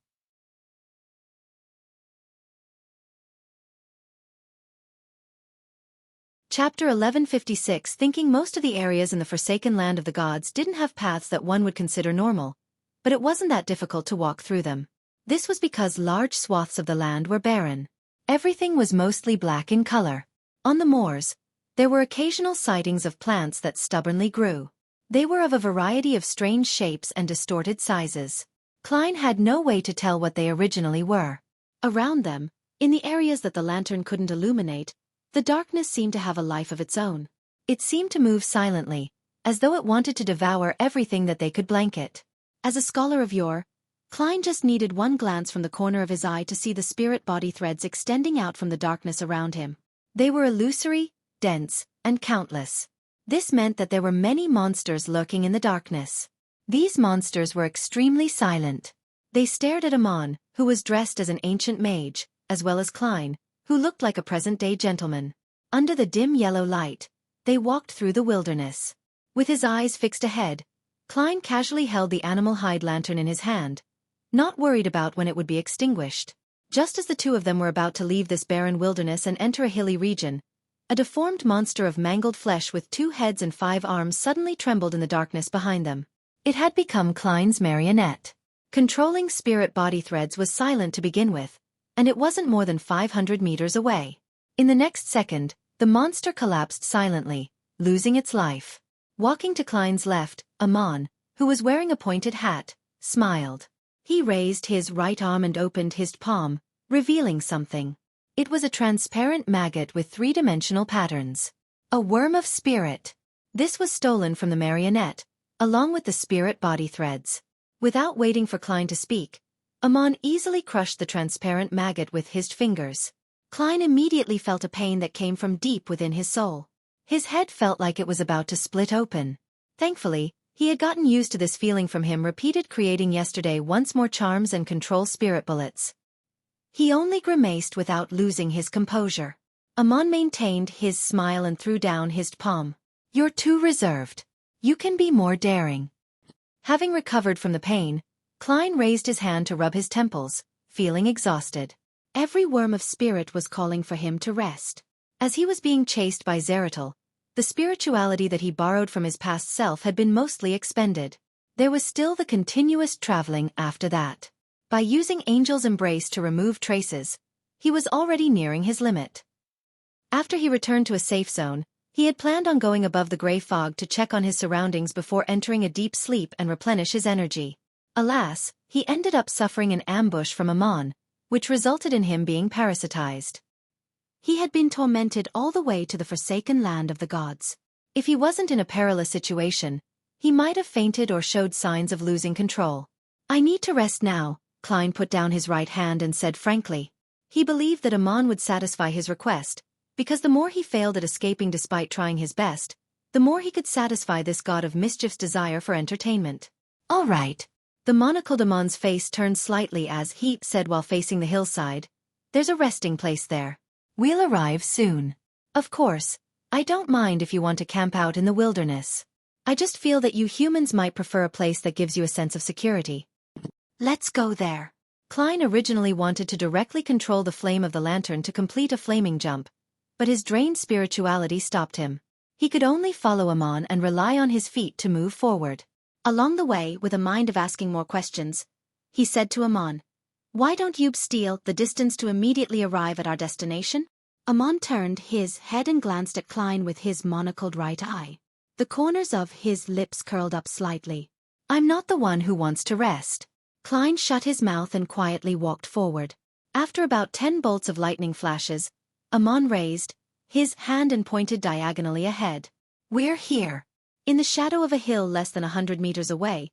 Chapter 1156. Thinking most of the areas in the forsaken land of the gods didn't have paths that one would consider normal, but it wasn't that difficult to walk through them. This was because large swaths of the land were barren. Everything was mostly black in color. On the moors, there were occasional sightings of plants that stubbornly grew. They were of a variety of strange shapes and distorted sizes. Klein had no way to tell what they originally were. Around them, in the areas that the lantern couldn't illuminate, the darkness seemed to have a life of its own. It seemed to move silently, as though it wanted to devour everything that they could blanket. As a scholar of yore, Klein just needed one glance from the corner of his eye to see the spirit body threads extending out from the darkness around him. They were illusory, dense, and countless. This meant that there were many monsters lurking in the darkness. These monsters were extremely silent. They stared at Amon, who was dressed as an ancient mage, as well as Klein, who looked like a present-day gentleman. Under the dim yellow light, they walked through the wilderness. With his eyes fixed ahead, Klein casually held the animal hide lantern in his hand, not worried about when it would be extinguished. Just as the two of them were about to leave this barren wilderness and enter a hilly region, a deformed monster of mangled flesh with 2 heads and 5 arms suddenly trembled in the darkness behind them. It had become Klein's marionette. Controlling spirit body threads was silent to begin with, and it wasn't more than 500 meters away. In the next second, the monster collapsed silently, losing its life. Walking to Klein's left, Amon, who was wearing a pointed hat, smiled. He raised his right arm and opened his palm, revealing something. It was a transparent maggot with 3-dimensional patterns. A worm of spirit. This was stolen from the marionette, along with the spirit body threads. Without waiting for Klein to speak, Amon easily crushed the transparent maggot with his fingers. Klein immediately felt a pain that came from deep within his soul. His head felt like it was about to split open. Thankfully, he had gotten used to this feeling from him repeated creating yesterday once more charms and control spirit bullets. He only grimaced without losing his composure. Amon maintained his smile and threw down his palm. "You're too reserved. You can be more daring." Having recovered from the pain, Klein raised his hand to rub his temples, feeling exhausted. Every worm of spirit was calling for him to rest. As he was being chased by Zeratul, the spirituality that he borrowed from his past self had been mostly expended. There was still the continuous traveling after that. By using Angel's Embrace to remove traces, he was already nearing his limit. After he returned to a safe zone, he had planned on going above the gray fog to check on his surroundings before entering a deep sleep and replenish his energy. Alas, he ended up suffering an ambush from Amon, which resulted in him being parasitized. He had been tormented all the way to the forsaken land of the gods. If he wasn't in a perilous situation, he might have fainted or showed signs of losing control. "I need to rest now," Klein put down his right hand and said frankly. He believed that Amon would satisfy his request, because the more he failed at escaping despite trying his best, the more he could satisfy this god of mischief's desire for entertainment. "All right." The monocled Amon's face turned slightly as he said while facing the hillside, "There's a resting place there. We'll arrive soon. Of course, I don't mind if you want to camp out in the wilderness. I just feel that you humans might prefer a place that gives you a sense of security." "Let's go there." Klein originally wanted to directly control the flame of the lantern to complete a flaming jump, but his drained spirituality stopped him. He could only follow Amon and rely on his feet to move forward. Along the way, with a mind of asking more questions, he said to Amon, "Why don't you steal the distance to immediately arrive at our destination?" Amon turned his head and glanced at Klein with his monocled right eye. The corners of his lips curled up slightly. "I'm not the one who wants to rest." Klein shut his mouth and quietly walked forward. After about 10 bolts of lightning flashes, Amon raised his hand and pointed diagonally ahead. "We're here." In the shadow of a hill less than 100 meters away,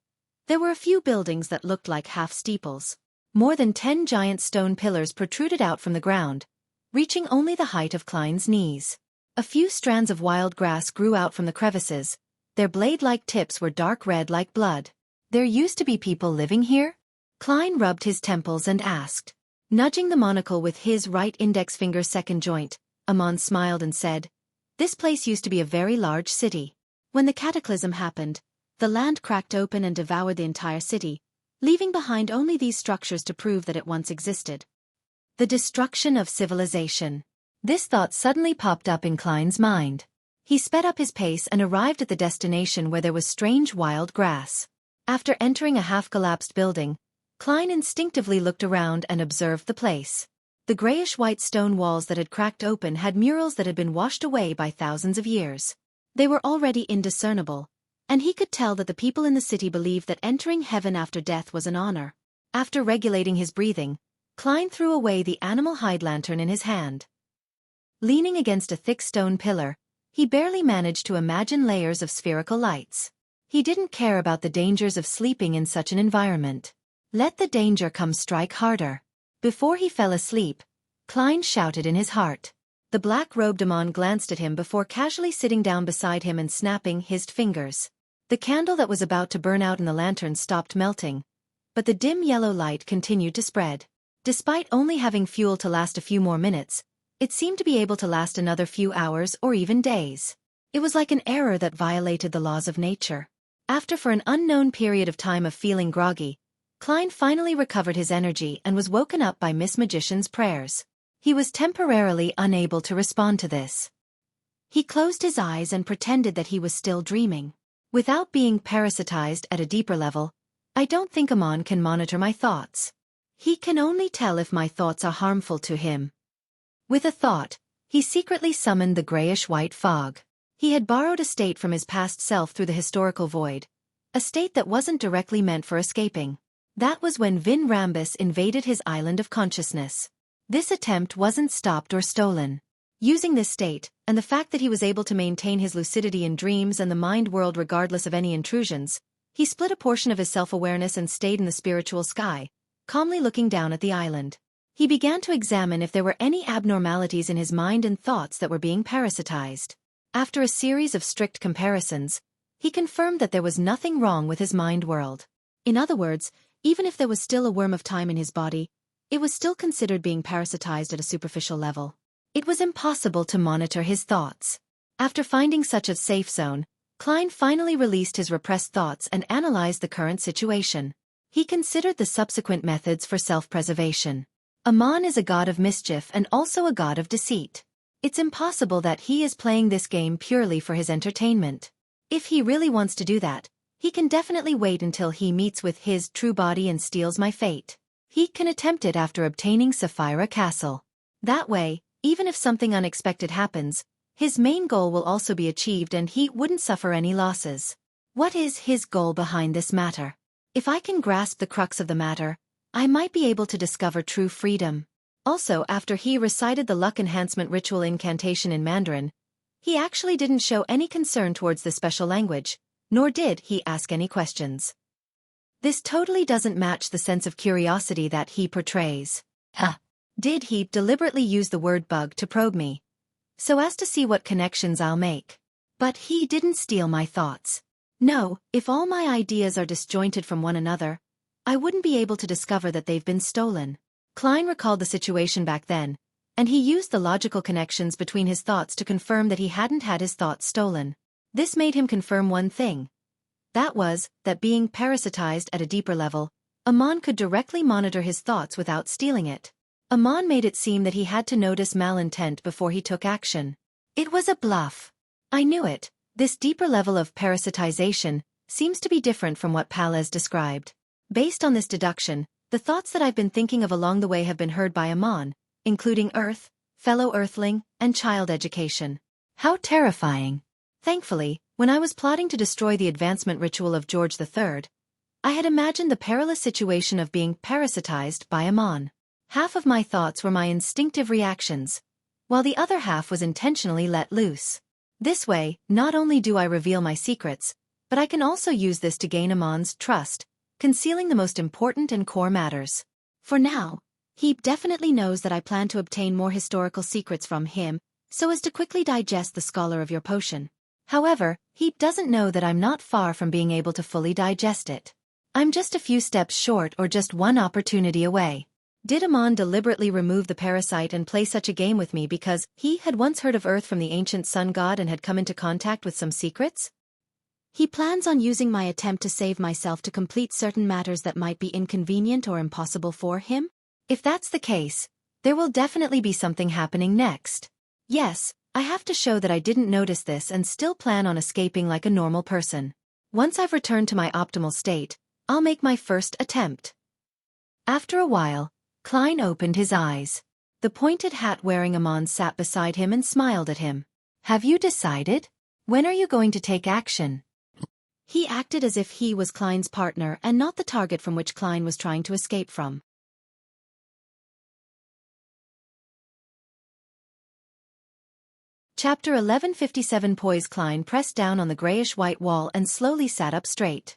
there were a few buildings that looked like half-steeples. More than 10 giant stone pillars protruded out from the ground, reaching only the height of Klein's knees. A few strands of wild grass grew out from the crevices. Their blade-like tips were dark red like blood. "There used to be people living here?" Klein rubbed his temples and asked. Nudging the monocle with his right index finger's second joint, Amon smiled and said, "This place used to be a very large city. When the cataclysm happened, the land cracked open and devoured the entire city, leaving behind only these structures to prove that it once existed." The destruction of civilization. This thought suddenly popped up in Klein's mind. He sped up his pace and arrived at the destination where there was strange wild grass. After entering a half-collapsed building, Klein instinctively looked around and observed the place. The grayish-white stone walls that had cracked open had murals that had been washed away by thousands of years. They were already indiscernible, and he could tell that the people in the city believed that entering heaven after death was an honor. After regulating his breathing, Klein threw away the animal hide lantern in his hand. Leaning against a thick stone pillar, he barely managed to imagine layers of spherical lights. He didn't care about the dangers of sleeping in such an environment. Let the danger come strike harder. Before he fell asleep, Klein shouted in his heart. The black-robed Amon glanced at him before casually sitting down beside him and snapping his fingers. The candle that was about to burn out in the lantern stopped melting, but the dim yellow light continued to spread. Despite only having fuel to last a few more minutes, it seemed to be able to last another few hours or even days. It was like an error that violated the laws of nature. After for an unknown period of time of feeling groggy, Klein finally recovered his energy and was woken up by Miss Magician's prayers. He was temporarily unable to respond to this. He closed his eyes and pretended that he was still dreaming. Without being parasitized at a deeper level, I don't think Amon can monitor my thoughts. He can only tell if my thoughts are harmful to him. With a thought, he secretly summoned the grayish-white fog. He had borrowed a state from his past self through the historical void, a state that wasn't directly meant for escaping. That was when Vin Rambus invaded his island of consciousness. This attempt wasn't stopped or stolen. Using this state, and the fact that he was able to maintain his lucidity in dreams and the mind world regardless of any intrusions, he split a portion of his self-awareness and stayed in the spiritual sky, calmly looking down at the island. He began to examine if there were any abnormalities in his mind and thoughts that were being parasitized. After a series of strict comparisons, he confirmed that there was nothing wrong with his mind world. In other words, even if there was still a worm of time in his body, it was still considered being parasitized at a superficial level. It was impossible to monitor his thoughts. After finding such a safe zone, Klein finally released his repressed thoughts and analyzed the current situation. He considered the subsequent methods for self-preservation. Amon is a god of mischief and also a god of deceit. It's impossible that he is playing this game purely for his entertainment. If he really wants to do that, he can definitely wait until he meets with his true body and steals my fate. He can attempt it after obtaining Sapphira Castle. That way, even if something unexpected happens, his main goal will also be achieved and he wouldn't suffer any losses. What is his goal behind this matter? If I can grasp the crux of the matter, I might be able to discover true freedom. Also, after he recited the luck enhancement ritual incantation in Mandarin, he actually didn't show any concern towards the special language, nor did he ask any questions. This totally doesn't match the sense of curiosity that he portrays. Did he deliberately use the word bug to probe me, so as to see what connections I'll make? But he didn't steal my thoughts. No, if all my ideas are disjointed from one another, I wouldn't be able to discover that they've been stolen. Klein recalled the situation back then, and he used the logical connections between his thoughts to confirm that he hadn't had his thoughts stolen. This made him confirm one thing. That was, that being parasitized at a deeper level, Amon could directly monitor his thoughts without stealing it. Amon made it seem that he had to notice malintent before he took action. It was a bluff. I knew it. This deeper level of parasitization seems to be different from what Palez described. Based on this deduction, the thoughts that I've been thinking of along the way have been heard by Amon, including Earth, fellow Earthling, and child education. How terrifying. Thankfully, when I was plotting to destroy the advancement ritual of George III, I had imagined the perilous situation of being parasitized by Amon. Half of my thoughts were my instinctive reactions, while the other half was intentionally let loose. This way, not only do I reveal my secrets, but I can also use this to gain Amon's trust, concealing the most important and core matters. For now, he definitely knows that I plan to obtain more historical secrets from him, so as to quickly digest the scholar of your potion. However, he doesn't know that I'm not far from being able to fully digest it. I'm just a few steps short or just one opportunity away. Did Amon deliberately remove the parasite and play such a game with me because he had once heard of Earth from the ancient sun god and had come into contact with some secrets? He plans on using my attempt to save myself to complete certain matters that might be inconvenient or impossible for him? If that's the case, there will definitely be something happening next. Yes, I have to show that I didn't notice this and still plan on escaping like a normal person. Once I've returned to my optimal state, I'll make my first attempt. After a while, Klein opened his eyes. The pointed hat-wearing Amon sat beside him and smiled at him. Have you decided? When are you going to take action? He acted as if he was Klein's partner and not the target from which Klein was trying to escape from. Chapter 1157. Poise. Klein pressed down on the grayish-white wall and slowly sat up straight.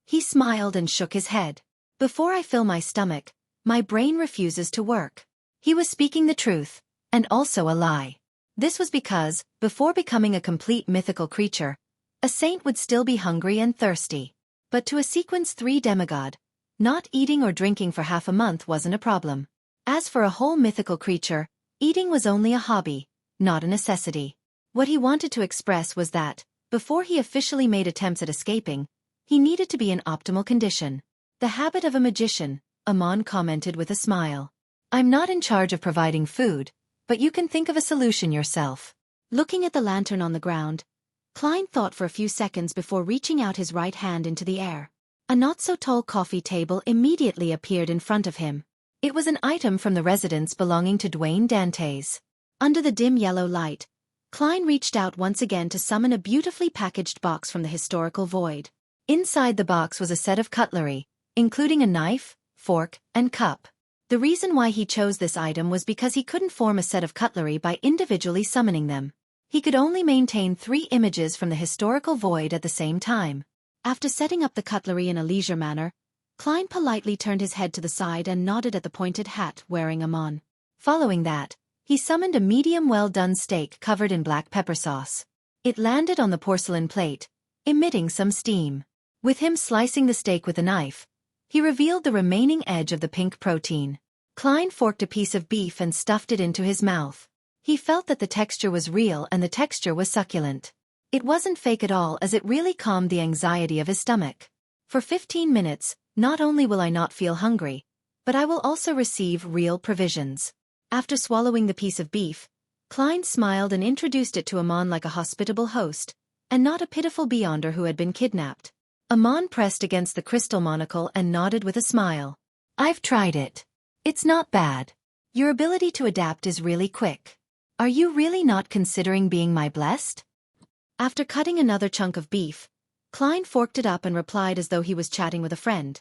He smiled and shook his head. Before I fill my stomach, my brain refuses to work. He was speaking the truth, and also a lie. This was because, before becoming a complete mythical creature, a saint would still be hungry and thirsty. But to a Sequence 3 demigod, not eating or drinking for half a month wasn't a problem. As for a whole mythical creature, eating was only a hobby, not a necessity. What he wanted to express was that, before he officially made attempts at escaping, he needed to be in optimal condition. The habit of a magician, Amon commented with a smile. I'm not in charge of providing food, but you can think of a solution yourself. Looking at the lantern on the ground, Klein thought for a few seconds before reaching out his right hand into the air. A not-so-tall coffee table immediately appeared in front of him. It was an item from the residence belonging to Dwayne Dantes. Under the dim yellow light, Klein reached out once again to summon a beautifully packaged box from the historical void. Inside the box was a set of cutlery, including a knife, fork, and cup. The reason why he chose this item was because he couldn't form a set of cutlery by individually summoning them. He could only maintain 3 images from the historical void at the same time. After setting up the cutlery in a leisure manner, Klein politely turned his head to the side and nodded at the pointed hat wearing Amon. Following that, he summoned a medium well-done steak covered in black pepper sauce. It landed on the porcelain plate, emitting some steam. With him slicing the steak with a knife, he revealed the remaining edge of the pink protein. Klein forked a piece of beef and stuffed it into his mouth. He felt that the texture was real and the texture was succulent. It wasn't fake at all, as it really calmed the anxiety of his stomach. For 15 minutes, not only will I not feel hungry, but I will also receive real provisions. After swallowing the piece of beef, Klein smiled and introduced it to Amon like a hospitable host, and not a pitiful beyonder who had been kidnapped. Amon pressed against the crystal monocle and nodded with a smile. I've tried it. It's not bad. Your ability to adapt is really quick. Are you really not considering being my blessed? After cutting another chunk of beef, Klein forked it up and replied as though he was chatting with a friend.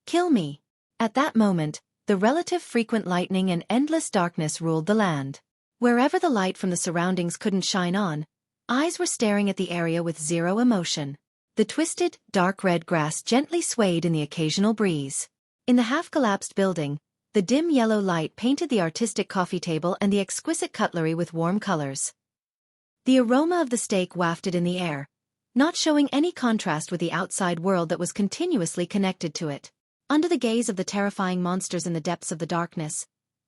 Kill me. At that moment, the relative frequent lightning and endless darkness ruled the land. Wherever the light from the surroundings couldn't shine on, eyes were staring at the area with zero emotion. The twisted, dark red grass gently swayed in the occasional breeze. In the half-collapsed building, the dim yellow light painted the artistic coffee table and the exquisite cutlery with warm colors. The aroma of the steak wafted in the air, not showing any contrast with the outside world that was continuously connected to it. Under the gaze of the terrifying monsters in the depths of the darkness,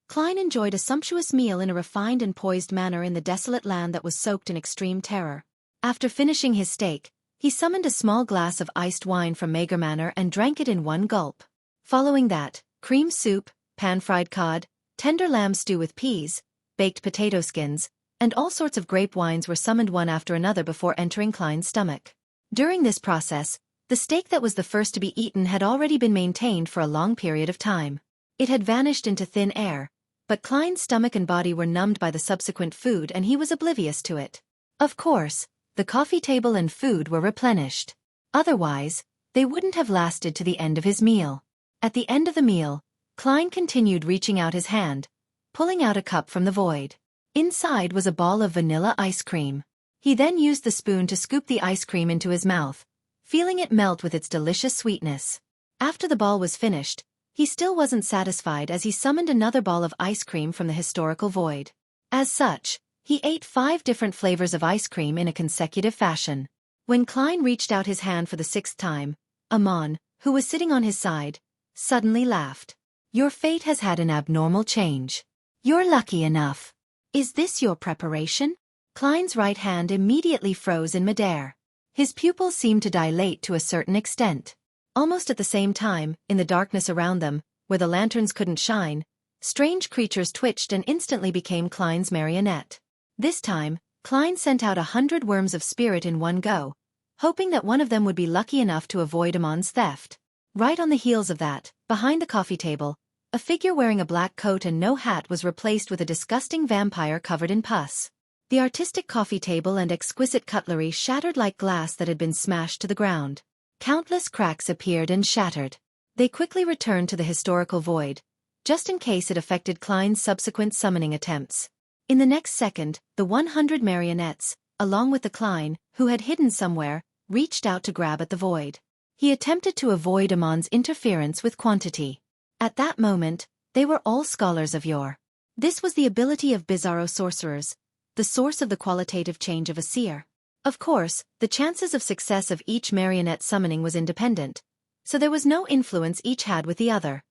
Klein enjoyed a sumptuous meal in a refined and poised manner in the desolate land that was soaked in extreme terror. After finishing his steak, he summoned a small glass of iced wine from Mager Manor and drank it in one gulp. Following that, cream soup, pan-fried cod, tender lamb stew with peas, baked potato skins, and all sorts of grape wines were summoned one after another before entering Klein's stomach. During this process, the steak that was the first to be eaten had already been maintained for a long period of time. It had vanished into thin air, but Klein's stomach and body were numbed by the subsequent food and he was oblivious to it. Of course, the coffee table and food were replenished. Otherwise, they wouldn't have lasted to the end of his meal. At the end of the meal, Klein continued reaching out his hand, pulling out a cup from the void. Inside was a ball of vanilla ice cream. He then used the spoon to scoop the ice cream into his mouth, feeling it melt with its delicious sweetness. After the ball was finished, he still wasn't satisfied as he summoned another ball of ice cream from the historical void. As such, he ate 5 different flavors of ice cream in a consecutive fashion. When Klein reached out his hand for the 6th time, Amon, who was sitting on his side, suddenly laughed. Your fate has had an abnormal change. You're lucky enough. Is this your preparation? Klein's right hand immediately froze in midair. His pupils seemed to dilate to a certain extent. Almost at the same time, in the darkness around them, where the lanterns couldn't shine, strange creatures twitched and instantly became Klein's marionette. This time, Klein sent out 100 worms of spirit in one go, hoping that one of them would be lucky enough to avoid Amon's theft. Right on the heels of that, behind the coffee table, a figure wearing a black coat and no hat was replaced with a disgusting vampire covered in pus. The artistic coffee table and exquisite cutlery shattered like glass that had been smashed to the ground. Countless cracks appeared and shattered. They quickly returned to the historical void, just in case it affected Klein's subsequent summoning attempts. In the next second, the 100 marionettes, along with the Klein, who had hidden somewhere, reached out to grab at the void. He attempted to avoid Amon's interference with quantity. At that moment, they were all scholars of yore. This was the ability of bizarro sorcerers, the source of the qualitative change of a seer. Of course, the chances of success of each marionette summoning was independent, so there was no influence each had with the other.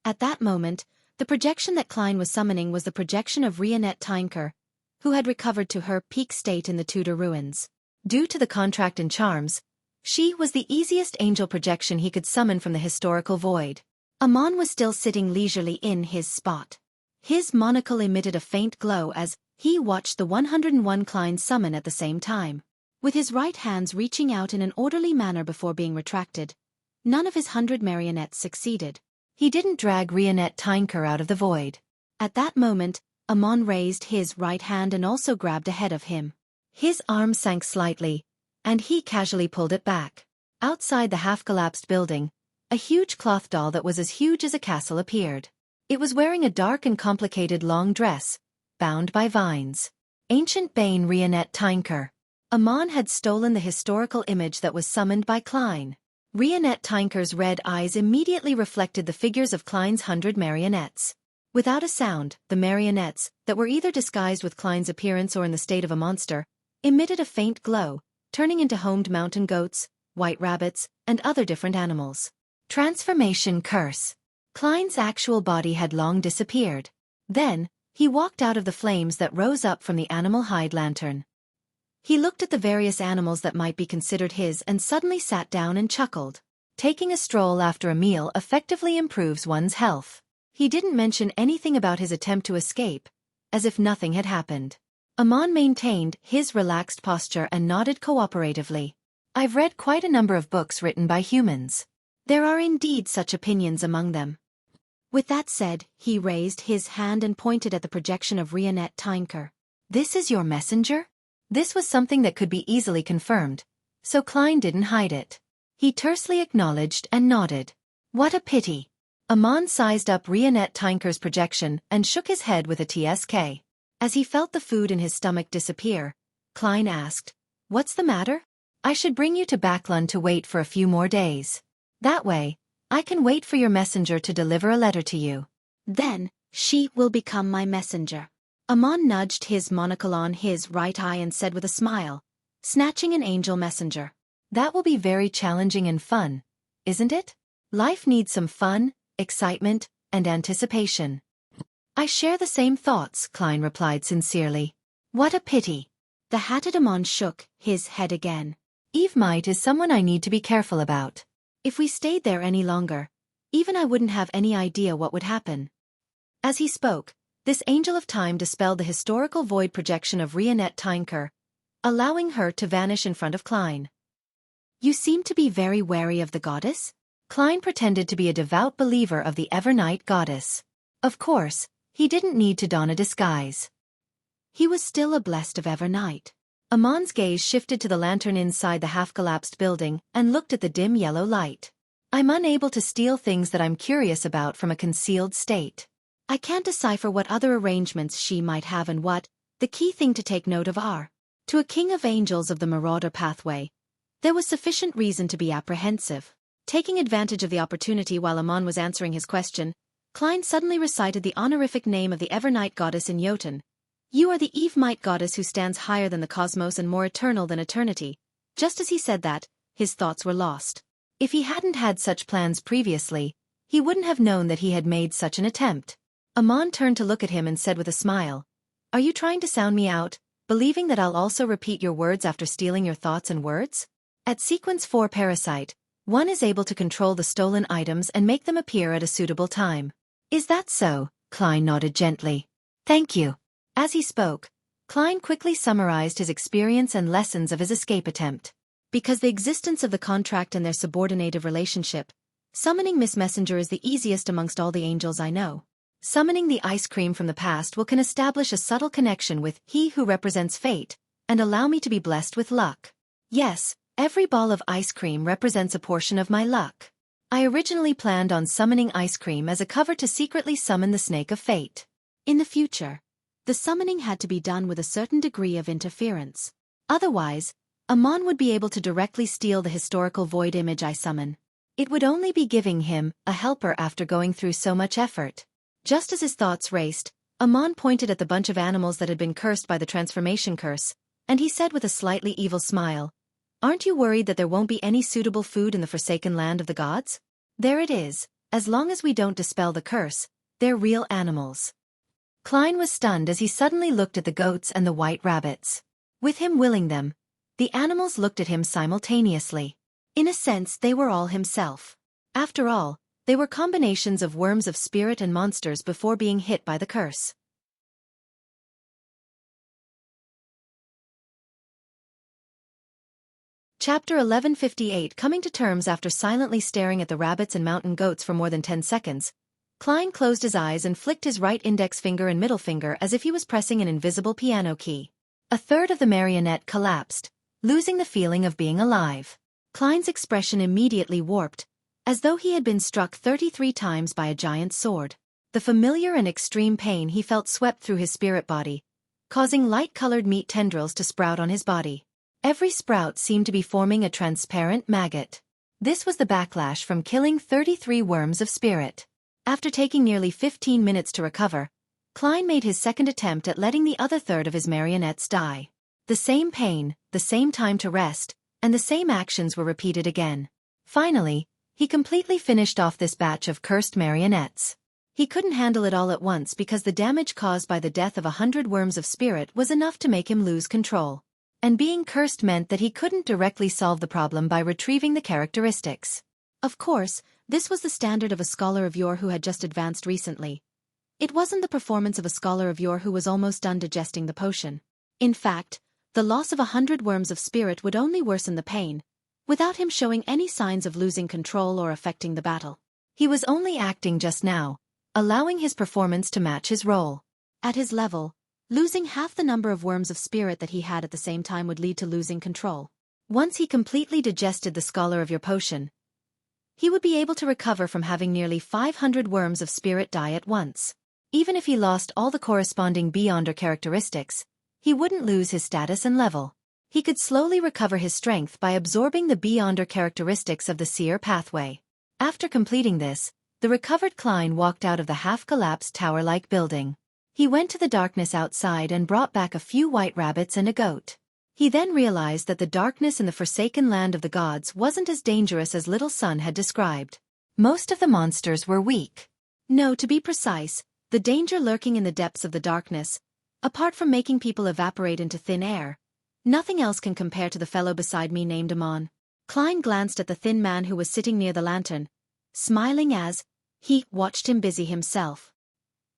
At that moment, the projection that Klein was summoning was the projection of Rionette Tynker, who had recovered to her peak state in the Tudor ruins. Due to the contract in charms, she was the easiest angel projection he could summon from the historical void. Amon was still sitting leisurely in his spot. His monocle emitted a faint glow as he watched the 101 Klein summon at the same time. With his right hands reaching out in an orderly manner before being retracted, none of his 100 marionettes succeeded. He didn't drag Rionette Tynker out of the void. At that moment, Amon raised his right hand and also grabbed ahead of him. His arm sank slightly, and he casually pulled it back. Outside the half-collapsed building, a huge cloth doll that was as huge as a castle appeared. It was wearing a dark and complicated long dress, bound by vines. Ancient Bane Rionette Tynker. Amon had stolen the historical image that was summoned by Klein. Rionette Tynker's red eyes immediately reflected the figures of Klein's 100 marionettes. Without a sound, the marionettes, that were either disguised with Klein's appearance or in the state of a monster, emitted a faint glow, turning into homed mountain goats, white rabbits, and other different animals. Transformation curse. Klein's actual body had long disappeared. Then, he walked out of the flames that rose up from the animal hide lantern. He looked at the various animals that might be considered his and suddenly sat down and chuckled. Taking a stroll after a meal effectively improves one's health. He didn't mention anything about his attempt to escape, as if nothing had happened. Amon maintained his relaxed posture and nodded cooperatively. I've read quite a number of books written by humans. There are indeed such opinions among them. With that said, he raised his hand and pointed at the projection of Rionette Tynker. This is your messenger? This was something that could be easily confirmed, so Klein didn't hide it. He tersely acknowledged and nodded. What a pity. Amon sized up Rionette Tynker's projection and shook his head with a TSK. As he felt the food in his stomach disappear, Klein asked, What's the matter? I should bring you to Backlund to wait for a few more days. That way, I can wait for your messenger to deliver a letter to you. Then, she will become my messenger. Amon nudged his monocle on his right eye and said with a smile, snatching an angel messenger. That will be very challenging and fun, isn't it? Life needs some fun, excitement, and anticipation. I share the same thoughts, Klein replied sincerely. What a pity. The hatted Amon shook his head again. Eve Might is someone I need to be careful about. If we stayed there any longer, even I wouldn't have any idea what would happen. As he spoke, this angel of time dispelled the historical void projection of Rionette Tynker, allowing her to vanish in front of Klein. You seem to be very wary of the goddess? Klein pretended to be a devout believer of the Evernight goddess. Of course, he didn't need to don a disguise. He was still a blessed of Evernight. Amon's gaze shifted to the lantern inside the half-collapsed building and looked at the dim yellow light. I'm unable to steal things that I'm curious about from a concealed state. I can't decipher what other arrangements she might have and what, the key thing to take note of are. To a king of angels of the Marauder pathway, there was sufficient reason to be apprehensive. Taking advantage of the opportunity while Amon was answering his question, Klein suddenly recited the honorific name of the Evernight goddess in Jotun. You are the Eve Might goddess who stands higher than the cosmos and more eternal than eternity. Just as he said that, his thoughts were lost. If he hadn't had such plans previously, he wouldn't have known that he had made such an attempt. Amon turned to look at him and said with a smile, Are you trying to sound me out, believing that I'll also repeat your words after stealing your thoughts and words? At Sequence 4 Parasite, one is able to control the stolen items and make them appear at a suitable time. Is that so? Klein nodded gently. Thank you. As he spoke, Klein quickly summarized his experience and lessons of his escape attempt. Because the existence of the contract and their subordinative relationship, summoning Miss Messenger is the easiest amongst all the angels I know. Summoning the ice cream from the past can establish a subtle connection with he who represents fate, and allow me to be blessed with luck. Yes, every ball of ice cream represents a portion of my luck. I originally planned on summoning ice cream as a cover to secretly summon the snake of fate. In the future, the summoning had to be done with a certain degree of interference. Otherwise, Amon would be able to directly steal the historical void image I summon. It would only be giving him a helper after going through so much effort. Just as his thoughts raced, Amon pointed at the bunch of animals that had been cursed by the transformation curse, and he said with a slightly evil smile, "Aren't you worried that there won't be any suitable food in the forsaken land of the gods? There it is, as long as we don't dispel the curse, they're real animals." Klein was stunned as he suddenly looked at the goats and the white rabbits. With him willing them, the animals looked at him simultaneously. In a sense, they were all himself. After all, they were combinations of worms of spirit and monsters before being hit by the curse. Chapter 1158. Coming to terms after silently staring at the rabbits and mountain goats for more than 10 seconds, Klein closed his eyes and flicked his right index finger and middle finger as if he was pressing an invisible piano key. A third of the marionette collapsed, losing the feeling of being alive. Klein's expression immediately warped, as though he had been struck 33 times by a giant sword. The familiar and extreme pain he felt swept through his spirit body, causing light-colored meat tendrils to sprout on his body. Every sprout seemed to be forming a transparent maggot. This was the backlash from killing 33 worms of spirit. After taking nearly 15 minutes to recover, Klein made his second attempt at letting the other third of his marionettes die. The same pain, the same time to rest, and the same actions were repeated again. Finally, he completely finished off this batch of cursed marionettes. He couldn't handle it all at once because the damage caused by the death of 100 worms of spirit was enough to make him lose control. And being cursed meant that he couldn't directly solve the problem by retrieving the characteristics. Of course, this was the standard of a scholar of yore who had just advanced recently. It wasn't the performance of a scholar of yore who was almost done digesting the potion. In fact, the loss of 100 worms of spirit would only worsen the pain, without him showing any signs of losing control or affecting the battle. He was only acting just now, allowing his performance to match his role. At his level, losing half the number of worms of spirit that he had at the same time would lead to losing control. Once he completely digested the scholar of your potion, he would be able to recover from having nearly 500 worms of spirit die at once. Even if he lost all the corresponding Beyonder characteristics, he wouldn't lose his status and level. He could slowly recover his strength by absorbing the Beyonder characteristics of the seer pathway. After completing this, the recovered Klein walked out of the half-collapsed tower-like building. He went to the darkness outside and brought back a few white rabbits and a goat. He then realized that the darkness in the forsaken land of the gods wasn't as dangerous as Little Sun had described. Most of the monsters were weak. No, to be precise, the danger lurking in the depths of the darkness, apart from making people evaporate into thin air, nothing else can compare to the fellow beside me named Amon. Klein glanced at the thin man who was sitting near the lantern, smiling as he watched him busy himself.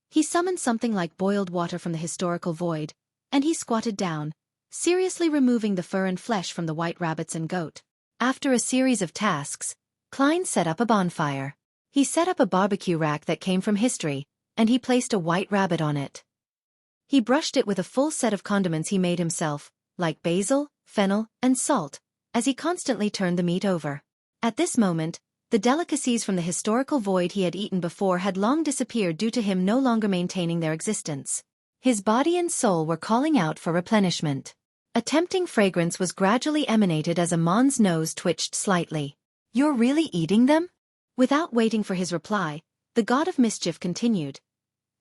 He summoned something like boiled water from the historical void, and he squatted down, seriously removing the fur and flesh from the white rabbits and goat. After a series of tasks, Klein set up a bonfire. He set up a barbecue rack that came from history, and he placed a white rabbit on it. He brushed it with a full set of condiments he made himself, like basil, fennel, and salt, as he constantly turned the meat over. At this moment, the delicacies from the historical void he had eaten before had long disappeared due to him no longer maintaining their existence. His body and soul were calling out for replenishment. A tempting fragrance was gradually emanated as Amon's nose twitched slightly. "You're really eating them?" Without waiting for his reply, the god of mischief continued.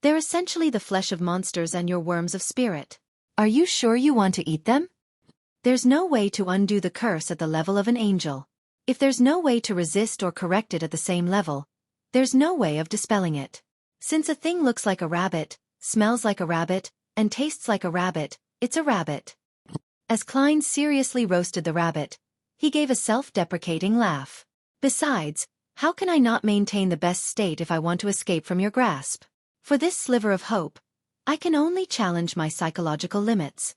"They're essentially the flesh of monsters and your worms of spirit. Are you sure you want to eat them? There's no way to undo the curse at the level of an angel. If there's no way to resist or correct it at the same level, there's no way of dispelling it. Since a thing looks like a rabbit, smells like a rabbit, and tastes like a rabbit, it's a rabbit." As Klein seriously roasted the rabbit, he gave a self-deprecating laugh. "Besides, how can I not maintain the best state if I want to escape from your grasp? For this sliver of hope, I can only challenge my psychological limits.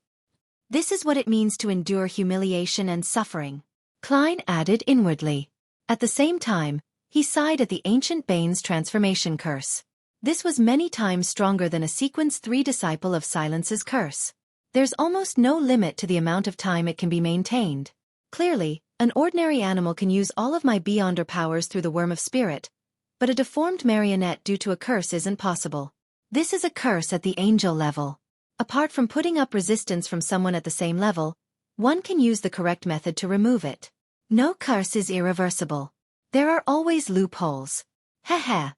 This is what it means to endure humiliation and suffering," Klein added inwardly. At the same time, he sighed at the ancient Bane's transformation curse. This was many times stronger than a Sequence 3 disciple of Silence's curse. There's almost no limit to the amount of time it can be maintained. Clearly, an ordinary animal can use all of my Beyonder powers through the worm of spirit, but a deformed marionette due to a curse isn't possible. This is a curse at the angel level. Apart from putting up resistance from someone at the same level, one can use the correct method to remove it. No curse is irreversible. There are always loopholes. Heh.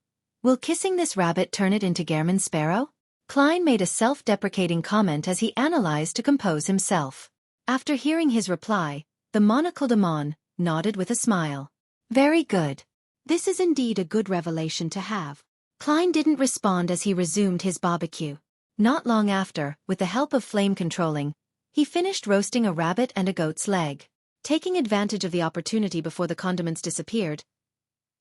Will kissing this rabbit turn it into Gehrman Sparrow? Klein made a self-deprecating comment as he analyzed to compose himself. After hearing his reply, the monocled Amon nodded with a smile. Very good. This is indeed a good revelation to have. Klein didn't respond as he resumed his barbecue. Not long after, with the help of flame controlling, he finished roasting a rabbit and a goat's leg. Taking advantage of the opportunity before the condiments disappeared,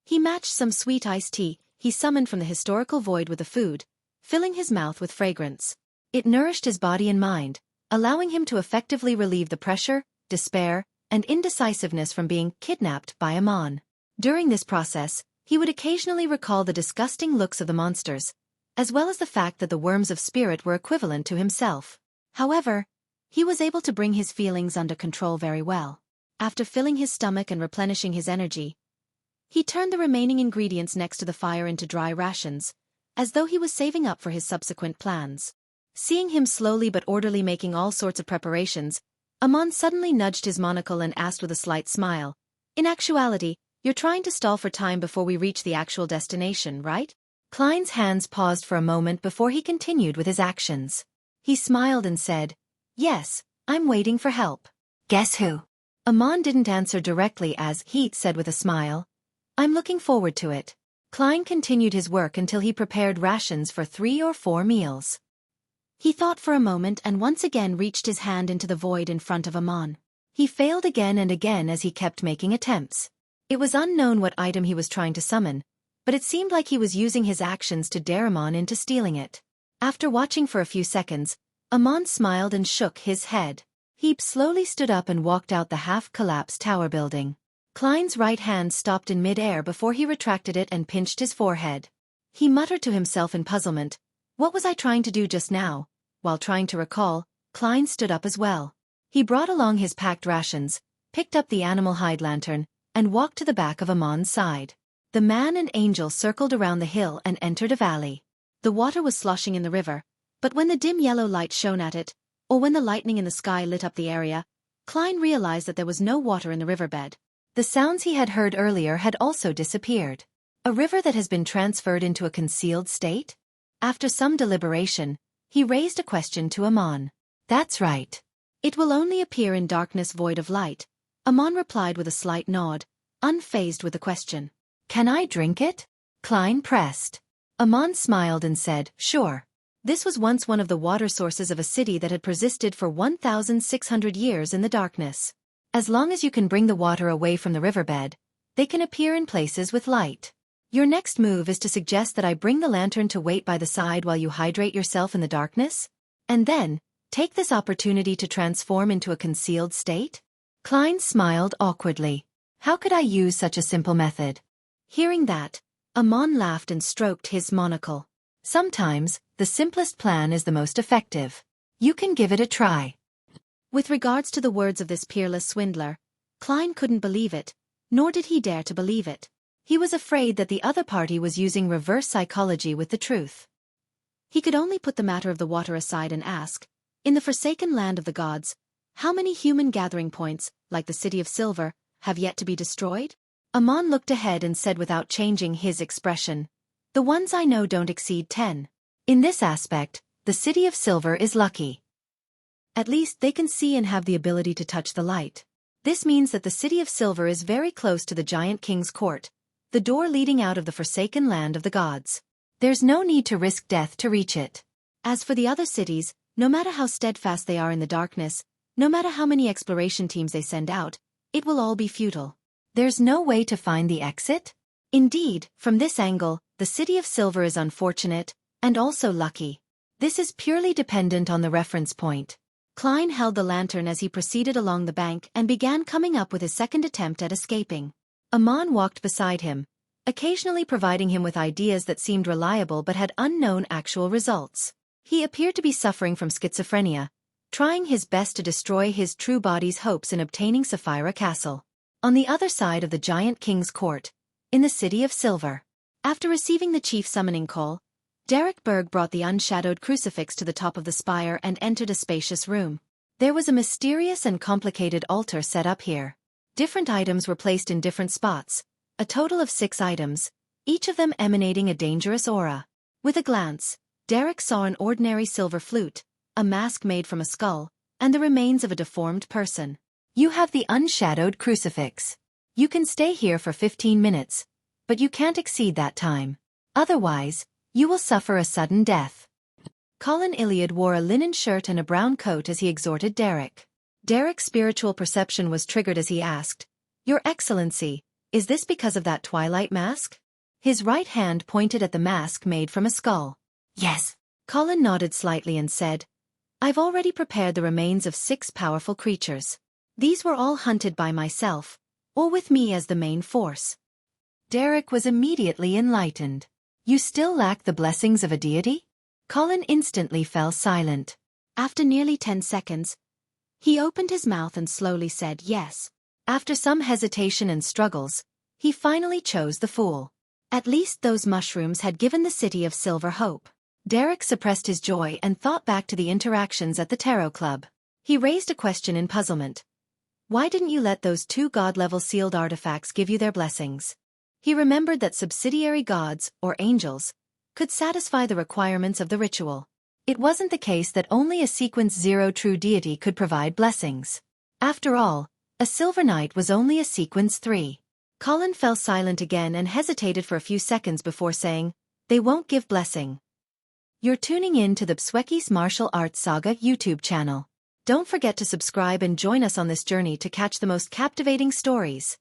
he matched some sweet iced tea he summoned from the historical void with the food, filling his mouth with fragrance. It nourished his body and mind, allowing him to effectively relieve the pressure, despair, and indecisiveness from being kidnapped by Amon. During this process, he would occasionally recall the disgusting looks of the monsters, as well as the fact that the worms of spirit were equivalent to himself. However, he was able to bring his feelings under control very well. After filling his stomach and replenishing his energy, he turned the remaining ingredients next to the fire into dry rations, as though he was saving up for his subsequent plans. Seeing him slowly but orderly making all sorts of preparations, Amon suddenly nudged his monocle and asked with a slight smile, "In actuality, you're trying to stall for time before we reach the actual destination, right?" Klein's hands paused for a moment before he continued with his actions. He smiled and said, "Yes, I'm waiting for help." "Guess who?" Amon didn't answer directly as he said with a smile, "I'm looking forward to it." Klein continued his work until he prepared rations for 3 or 4 meals. He thought for a moment and once again reached his hand into the void in front of Amon. He failed again and again as he kept making attempts. It was unknown what item he was trying to summon, but it seemed like he was using his actions to dare Amon into stealing it. After watching for a few seconds, Amon smiled and shook his head. He slowly stood up and walked out the half-collapsed tower building. Klein's right hand stopped in mid-air before he retracted it and pinched his forehead. He muttered to himself in puzzlement, "What was I trying to do just now?" While trying to recall, Klein stood up as well. He brought along his packed rations, picked up the animal hide lantern, and walked to the back of Amon's side. The man and angel circled around the hill and entered a valley. The water was sloshing in the river, but when the dim yellow light shone at it, or when the lightning in the sky lit up the area, Klein realized that there was no water in the riverbed. The sounds he had heard earlier had also disappeared. A river that has been transferred into a concealed state? After some deliberation, he raised a question to Amon. "That's right. It will only appear in darkness void of light," Amon replied with a slight nod, unfazed with the question. "Can I drink it?" Klein pressed. Amon smiled and said, "Sure." This was once one of the water sources of a city that had persisted for 1,600 years in the darkness. As long as you can bring the water away from the riverbed, they can appear in places with light. Your next move is to suggest that I bring the lantern to wait by the side while you hydrate yourself in the darkness? And then, take this opportunity to transform into a concealed state? Klein smiled awkwardly. How could I use such a simple method? Hearing that, Amon laughed and stroked his monocle. Sometimes, the simplest plan is the most effective. You can give it a try. With regards to the words of this peerless swindler, Klein couldn't believe it, nor did he dare to believe it. He was afraid that the other party was using reverse psychology with the truth. He could only put the matter of the water aside and ask, in the forsaken land of the gods, how many human gathering points, like the City of Silver, have yet to be destroyed? Amon looked ahead and said without changing his expression, "The ones I know don't exceed 10. In this aspect, the City of Silver is lucky. At least they can see and have the ability to touch the light. This means that the City of Silver is very close to the giant king's court, the door leading out of the forsaken land of the gods. There's no need to risk death to reach it. As for the other cities, no matter how steadfast they are in the darkness, no matter how many exploration teams they send out, it will all be futile. There's no way to find the exit? Indeed, from this angle, the City of Silver is unfortunate, and also lucky. This is purely dependent on the reference point." Klein held the lantern as he proceeded along the bank and began coming up with his second attempt at escaping. Amon walked beside him, occasionally providing him with ideas that seemed reliable but had unknown actual results. He appeared to be suffering from schizophrenia, trying his best to destroy his true body's hopes in obtaining Sapphira Castle. On the other side of the giant king's court, in the City of Silver. After receiving the chief summoning call, Derek Berg brought the unshadowed crucifix to the top of the spire and entered a spacious room. There was a mysterious and complicated altar set up here. Different items were placed in different spots, a total of 6 items, each of them emanating a dangerous aura. With a glance, Derek saw an ordinary silver flute, a mask made from a skull, and the remains of a deformed person. You have the unshadowed crucifix. You can stay here for 15 minutes, but you can't exceed that time. Otherwise, you will suffer a sudden death. Colin Iliad wore a linen shirt and a brown coat as he exhorted Derek. Derek's spiritual perception was triggered as he asked, "Your Excellency, is this because of that twilight mask?" His right hand pointed at the mask made from a skull. "Yes." Colin nodded slightly and said, "I've already prepared the remains of 6 powerful creatures. These were all hunted by myself, or with me as the main force." Derek was immediately enlightened. "You still lack the blessings of a deity?" Colin instantly fell silent. After nearly 10 seconds, he opened his mouth and slowly said yes. After some hesitation and struggles, he finally chose the fool. At least those mushrooms had given the city of Silver hope. Derek suppressed his joy and thought back to the interactions at the Tarot Club. He raised a question in puzzlement. Why didn't you let those 2 god-level sealed artifacts give you their blessings? He remembered that subsidiary gods, or angels, could satisfy the requirements of the ritual. It wasn't the case that only a sequence 0 true deity could provide blessings. After all, a Silver Knight was only a sequence 3. Colin fell silent again and hesitated for a few seconds before saying, "They won't give blessing." You're tuning in to the Xueqi's Martial Arts Saga YouTube channel. Don't forget to subscribe and join us on this journey to catch the most captivating stories.